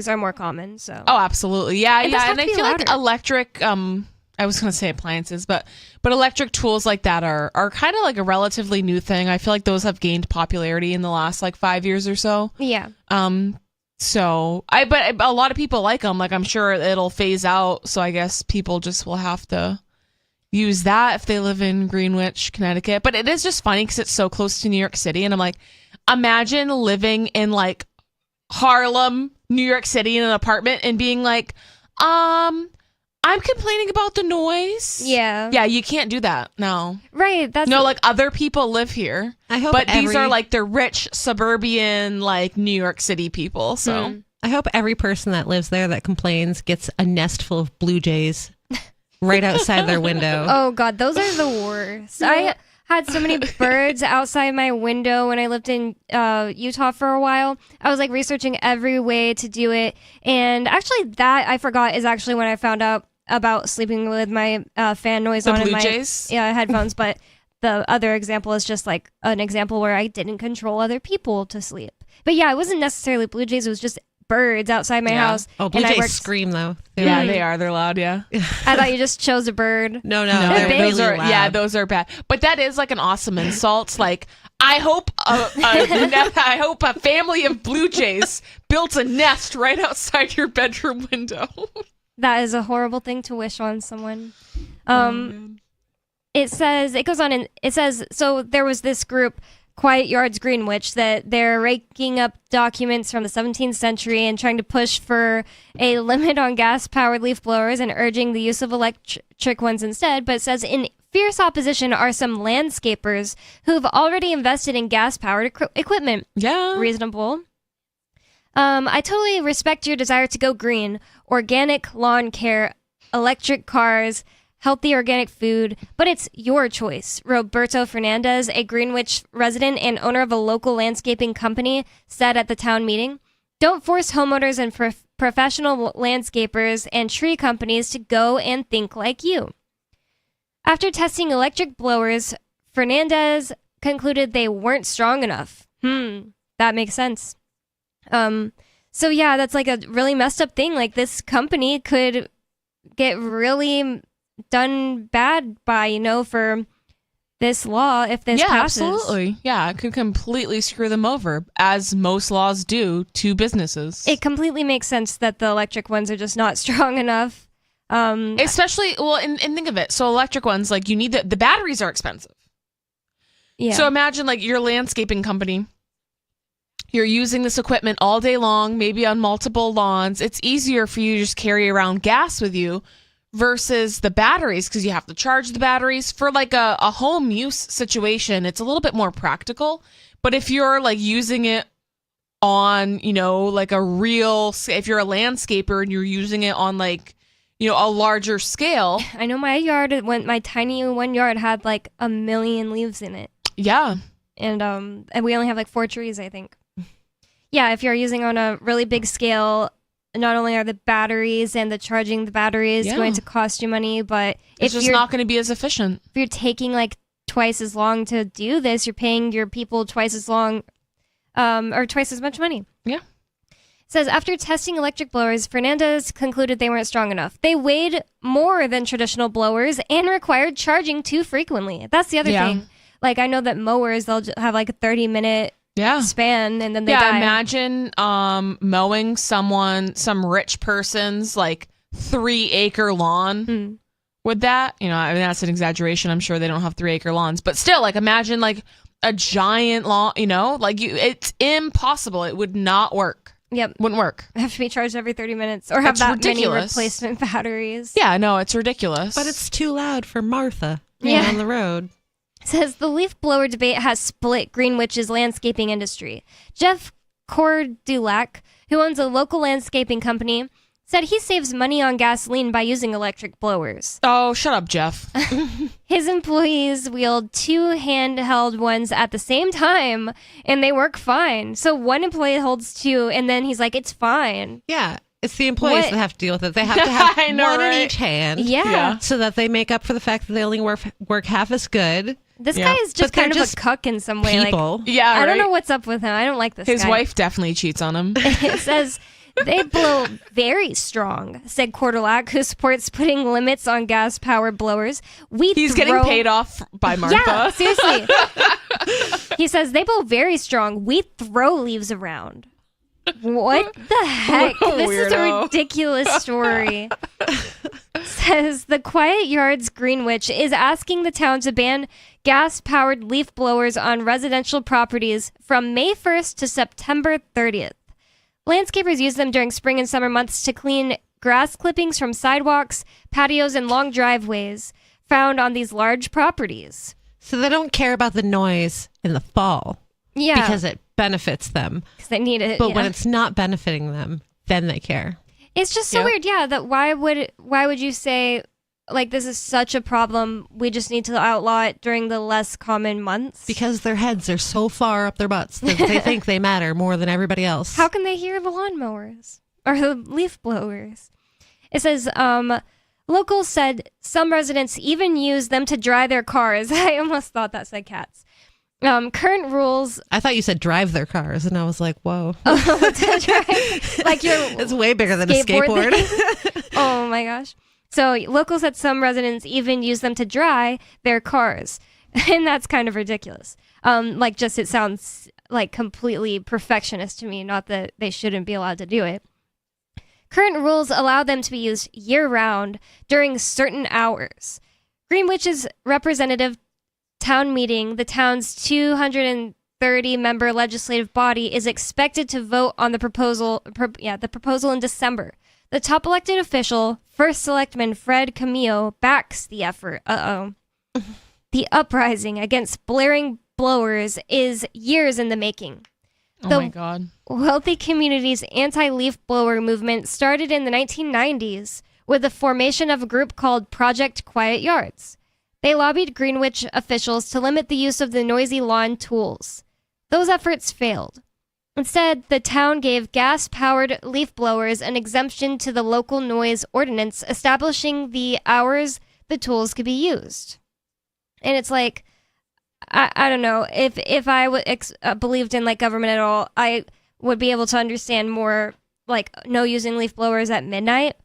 are more common. So. Oh, absolutely. Yeah. And I feel louder. like electric. I was going to say appliances, but electric tools like that are kind of like a relatively new thing. I feel like those have gained popularity in the last like 5 years or so. Yeah. But a lot of people like them. Like I'm sure it'll phase out. So I guess people just will have to use that if they live in Greenwich, Connecticut. But it is just funny because it's so close to New York City. And I'm like, imagine living in like Harlem, New York City in an apartment and being like, I'm complaining about the noise. Yeah. Yeah, you can't do that. No. Right. That's no, like other people live here. I hope but these are like the rich suburban, like New York City people. So I hope every person that lives there that complains gets a nest full of blue jays right outside their window. Oh God, those are the worst. I had so many birds outside my window when I lived in Utah for a while. I was like researching every way to do it. And actually that I forgot is actually when I found out about sleeping with my fan noise The on in Blue my Jays? headphones. But the other example is just like an example where I didn't control other people to sleep. But yeah, it wasn't necessarily Blue Jays. It was just birds outside my house. Oh, blue jays scream though. Yeah, they are. They're loud. Yeah. I thought you just chose a bird. No, They're big. those are loud. those are bad. But that is like an awesome insult. Like I hope I hope a family of blue jays built a nest right outside your bedroom window. That is a horrible thing to wish on someone. It goes on and it says, so there was this group, Quiet Yards Greenwich, that they're raking up documents from the 17th century and trying to push for a limit on gas-powered leaf blowers and urging the use of electric ones instead. But it says, in fierce opposition are some landscapers who've already invested in gas-powered equipment. Yeah. Reasonable. I totally respect your desire to go green, organic lawn care, electric cars, healthy organic food, but it's your choice. Roberto Fernandez, a Greenwich resident and owner of a local landscaping company, said at the town meeting, don't force homeowners and professional landscapers and tree companies to go and think like you. After testing electric blowers, Fernandez concluded they weren't strong enough. That makes sense. So yeah, that's like a really messed up thing. Like this company could get really done bad by, for this law if this passes. Absolutely. Yeah, it could completely screw them over, as most laws do to businesses. It completely makes sense that the electric ones are just not strong enough. Especially, and think of it. So electric ones, like you need the batteries are expensive. Yeah. So imagine like your landscaping company. You're using this equipment all day long, maybe on multiple lawns. It's easier for you to just carry around gas with you versus the batteries, because you have to charge the batteries for like a home use situation. It's a little bit more practical. But if you're like using it on, like if you're a landscaper and you're using it on like, a larger scale. I know my tiny one yard had like 1 million leaves in it. Yeah. And we only have like 4 trees, I think. Yeah, if you're using on a really big scale, not only are the batteries and the charging the batteries going to cost you money, but it's just not going to be as efficient. If you're taking like twice as long to do this, you're paying your people twice as long or twice as much money. Yeah. It says, after testing electric blowers, Fernandez concluded they weren't strong enough. They weighed more than traditional blowers and required charging too frequently. That's the other thing. Like I know that mowers, they'll have like a 30-minute span and then they die. Imagine mowing some rich person's like 3-acre lawn with that. That's an exaggeration. I'm sure they don't have 3-acre lawns, but still, like imagine like a giant lawn. It's impossible. It would not work. Yep, wouldn't work. Have to be charged every 30 minutes or have it's that ridiculous. many replacement batteries. Yeah, no, it's ridiculous. But it's too loud for Martha on the road. Says the leaf blower debate has split Greenwich's landscaping industry. Jeff Cordulac, who owns a local landscaping company, said he saves money on gasoline by using electric blowers. Oh, shut up, Jeff. His employees wield 2 handheld ones at the same time, and they work fine. So one employee holds 2, and then he's like, it's fine. Yeah. It's the employees that have to deal with it. They have to have one in each hand. Yeah. So that they make up for the fact that they only work half as good. This guy is just kind of a cuck in some way. People. Like, I don't know what's up with him. I don't like this His guy. wife definitely cheats on him. It says they blow very strong, said Cordulac, who supports putting limits on gas-powered blowers. He's getting paid off by Martha. Yeah, seriously. He says they blow very strong. We throw leaves around. What the heck? This is a ridiculous story. Says the Quiet Yards Greenwich is asking the town to ban gas-powered leaf blowers on residential properties from May 1st to September 30th. Landscapers use them during spring and summer months to clean grass clippings from sidewalks, patios, and long driveways found on these large properties. So they don't care about the noise in the fall. Yeah. Because it benefits them. Because they need it. But when it's not benefiting them, then they care. It's just so weird, that why would you say, like, this is such a problem, we just need to outlaw it during the less common months? Because their heads are so far up their butts that they think they matter more than everybody else. How can they hear the lawnmowers or the leaf blowers? It says, locals said some residents even use them to dry their cars. I almost thought that said cats. Current rules. I thought you said drive their cars, and I was like, whoa. Like it's way bigger than a skateboard. Oh my gosh. So locals said some residents even use them to dry their cars. And that's kind of ridiculous. It sounds like completely perfectionist to me, not that they shouldn't be allowed to do it. Current rules allow them to be used year-round during certain hours. Greenwich's representative town meeting, the town's 230-member legislative body, is expected to vote on the proposal in December. The top elected official, First Selectman Fred Camillo, backs the effort. The uprising against blaring blowers is years in the making. My God. Wealthy community's anti-leaf blower movement started in the 1990s with the formation of a group called Project Quiet Yards. They lobbied Greenwich officials to limit the use of the noisy lawn tools. Those efforts failed. Instead, the town gave gas-powered leaf blowers an exemption to the local noise ordinance, establishing the hours the tools could be used. And it's like, I don't know, if I believed in like government at all, I would be able to understand more like no using leaf blowers at midnight.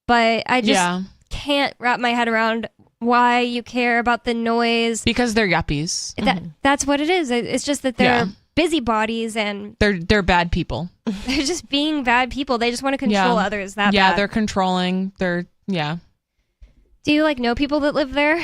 But I just can't wrap my head around why you care about the noise. Because they're yuppies. That's what it is. It's just that they're busybodies and they're bad people. They're just being bad people. They just want to control others. They're controlling. Do you like know people that live there?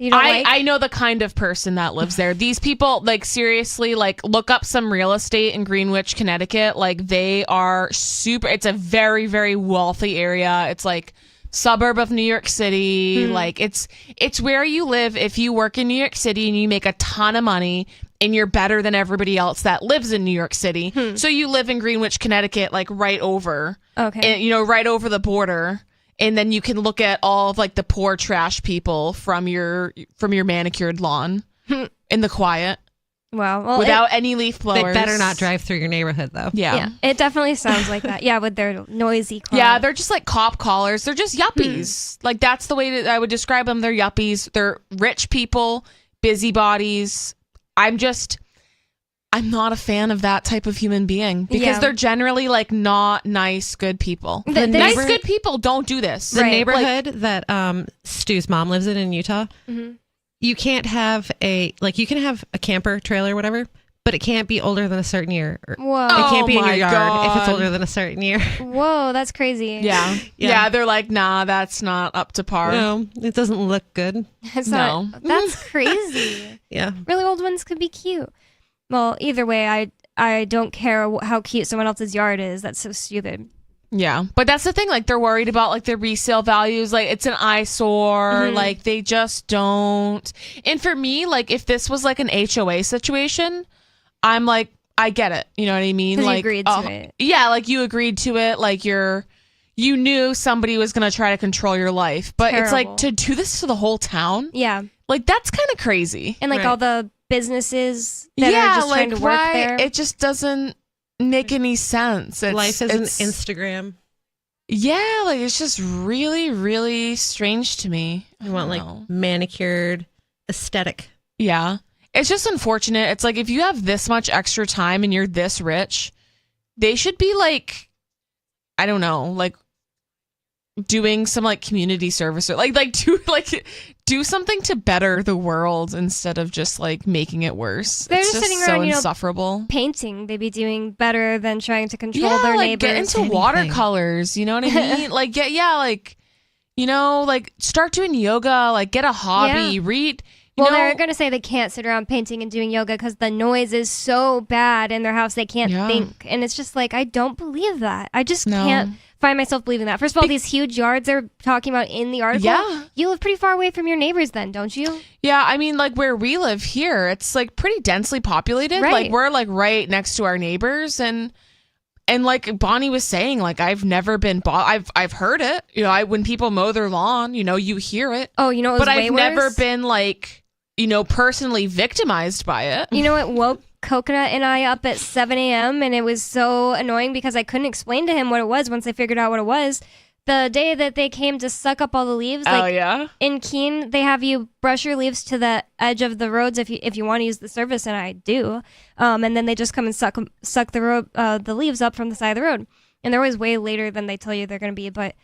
I know the kind of person that lives there. These people, like, seriously, like, look up some real estate in Greenwich, Connecticut. Like, they are it's a very, very wealthy area. It's like suburb of New York City. Like, it's where you live if you work in New York City and you make a ton of money and you're better than everybody else that lives in New York City. So you live in Greenwich, Connecticut, like right over. Okay. And, right over the border. And then you can look at all of like the poor trash people from your manicured lawn in the quiet. Wow. Well, without any leaf blowers. They better not drive through your neighborhood though. Yeah. It definitely sounds like that. Yeah, with their noisy car. Yeah, they're just like cop collars. They're just yuppies. Like that's the way that I would describe them. They're yuppies. They're rich people, busybodies. I'm not a fan of that type of human being because they're generally like not nice, good people. Nice, good people don't do this. The neighborhood that Stu's mom lives in Utah, you can't have you can have a camper trailer or whatever, but it can't be older than a certain year. Whoa. It can't be in your yard if it's older than a certain year. Whoa, that's crazy. Yeah, they're like, nah, that's not up to par. No, it doesn't look good. That's crazy. Yeah. Really old ones could be cute. Well, either way, I don't care how cute someone else's yard is. That's so stupid. Yeah, but that's the thing. Like, they're worried about like their resale values. Like, it's an eyesore. Like, they just don't. And for me, like, if this was like an HOA situation, I'm like, I get it. You know what I mean? Like, you agreed to it. Yeah, like you agreed to it. Like you knew somebody was gonna try to control your life. But it's like to do this to the whole town. Yeah, like that's kind of crazy. And like all the businesses that are just trying to work there. It just doesn't make any sense. Life is an Instagram. Yeah, like it's just really, really strange to me. I want like manicured aesthetic. Yeah. It's just unfortunate. It's like if you have this much extra time and you're this rich, they should be like, I don't know, like doing some like community service or like do something to better the world instead of just like making it worse. They're it's just sitting so around, insufferable. Painting. They'd be doing better than trying to control their neighbors. Get into watercolors. You know what I mean? Like like start doing yoga. Like get a hobby. Read. Well, they're going to say they can't sit around painting and doing yoga because the noise is so bad in their house they can't think. And it's just like, I don't believe that. I just can't find myself believing that. First of all, these huge yards they're talking about in the article. Yeah. You live pretty far away from your neighbors then, don't you? Yeah, I mean, like where we live here, it's like pretty densely populated. Right. Like we're like right next to our neighbors, and like Bonnie was saying, like I've never been I've heard it. You know, when people mow their lawn, you know, you hear it. Oh, you know, it was but way I've worse? never been like, you know, personally victimized by it. You know, it woke Coconut and I up at 7 a.m. and it was so annoying because I couldn't explain to him what it was once I figured out what it was. The day that they came to suck up all the leaves, in Keene, they have you brush your leaves to the edge of the roads if you want to use the service, and I do. And then they just come and suck the leaves up from the side of the road. And they're always way later than they tell you they're going to be. But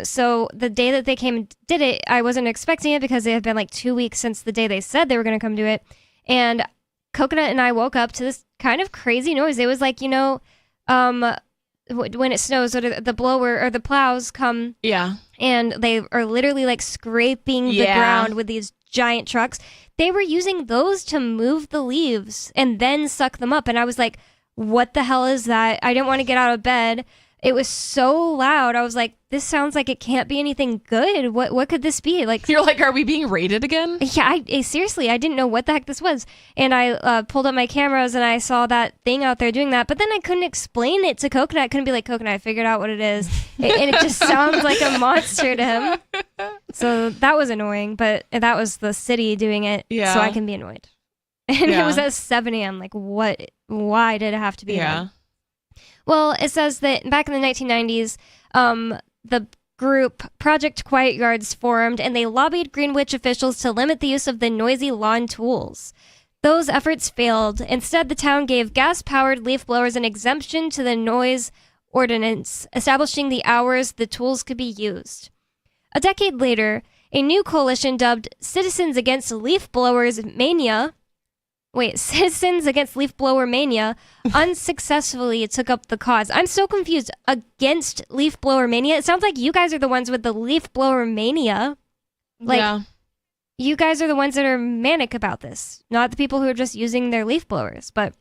so the day that they came and did it, I wasn't expecting it because it had been like 2 weeks since the day they said they were going to come do it. And Coconut and I woke up to this kind of crazy noise. It was like, you know, when it snows, or the blower or the plows come, and they are literally like scraping the ground with these giant trucks. They were using those to move the leaves and then suck them up, and I was like, what the hell is that? I didn't want to get out of bed. It was so loud. I was like, this sounds like it can't be anything good. What could this be? Like, you're like, are we being raided again? Yeah, seriously, I didn't know what the heck this was. And I pulled up my cameras and I saw that thing out there doing that. But then I couldn't explain it to Coconut. I couldn't be like, Coconut, I figured out what it is. And it just sounds like a monster to him. So that was annoying. But that was the city doing it. Yeah. So I can be annoyed. And it was at 7 a.m. Like, what? Why did it have to be then? Well, it says that back in the 1990s, the group Project Quiet Yards formed, and they lobbied Greenwich officials to limit the use of the noisy lawn tools. Those efforts failed. Instead, the town gave gas-powered leaf blowers an exemption to the noise ordinance, establishing the hours the tools could be used. A decade later, a new coalition dubbed Citizens Against Leaf Blowers Mania Citizens Against Leaf Blower Mania unsuccessfully took up the cause. I'm so confused. Against Leaf Blower Mania? It sounds like you guys are the ones with the Leaf Blower Mania. Like, you guys are the ones that are manic about this, not the people who are just using their leaf blowers. But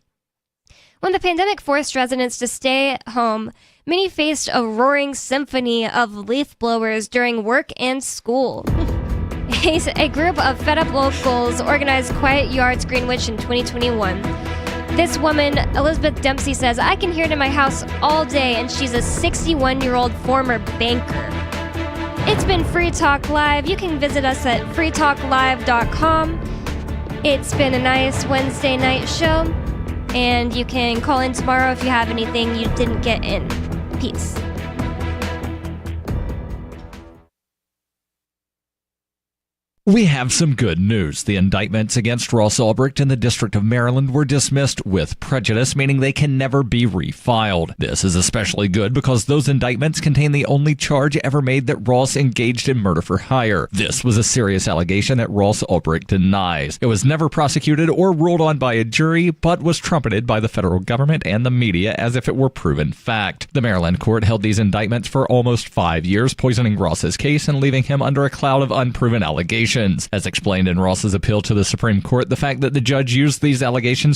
when the pandemic forced residents to stay home, many faced a roaring symphony of leaf blowers during work and school. A group of fed-up locals organized Quiet Yards Greenwich in 2021. This woman, Elizabeth Dempsey, says, I can hear it in my house all day, and she's a 61-year-old former banker. It's been Free Talk Live. You can visit us at freetalklive.com. It's been a nice Wednesday night show, and you can call in tomorrow if you have anything you didn't get in. Peace. We have some good news. The indictments against Ross Ulbricht in the District of Maryland were dismissed with prejudice, meaning they can never be refiled. This is especially good because those indictments contain the only charge ever made that Ross engaged in murder for hire. This was a serious allegation that Ross Ulbricht denies. It was never prosecuted or ruled on by a jury, but was trumpeted by the federal government and the media as if it were proven fact. The Maryland court held these indictments for almost 5 years, poisoning Ross's case and leaving him under a cloud of unproven allegations. As explained in Ross's appeal to the Supreme Court, the fact that the judge used these allegations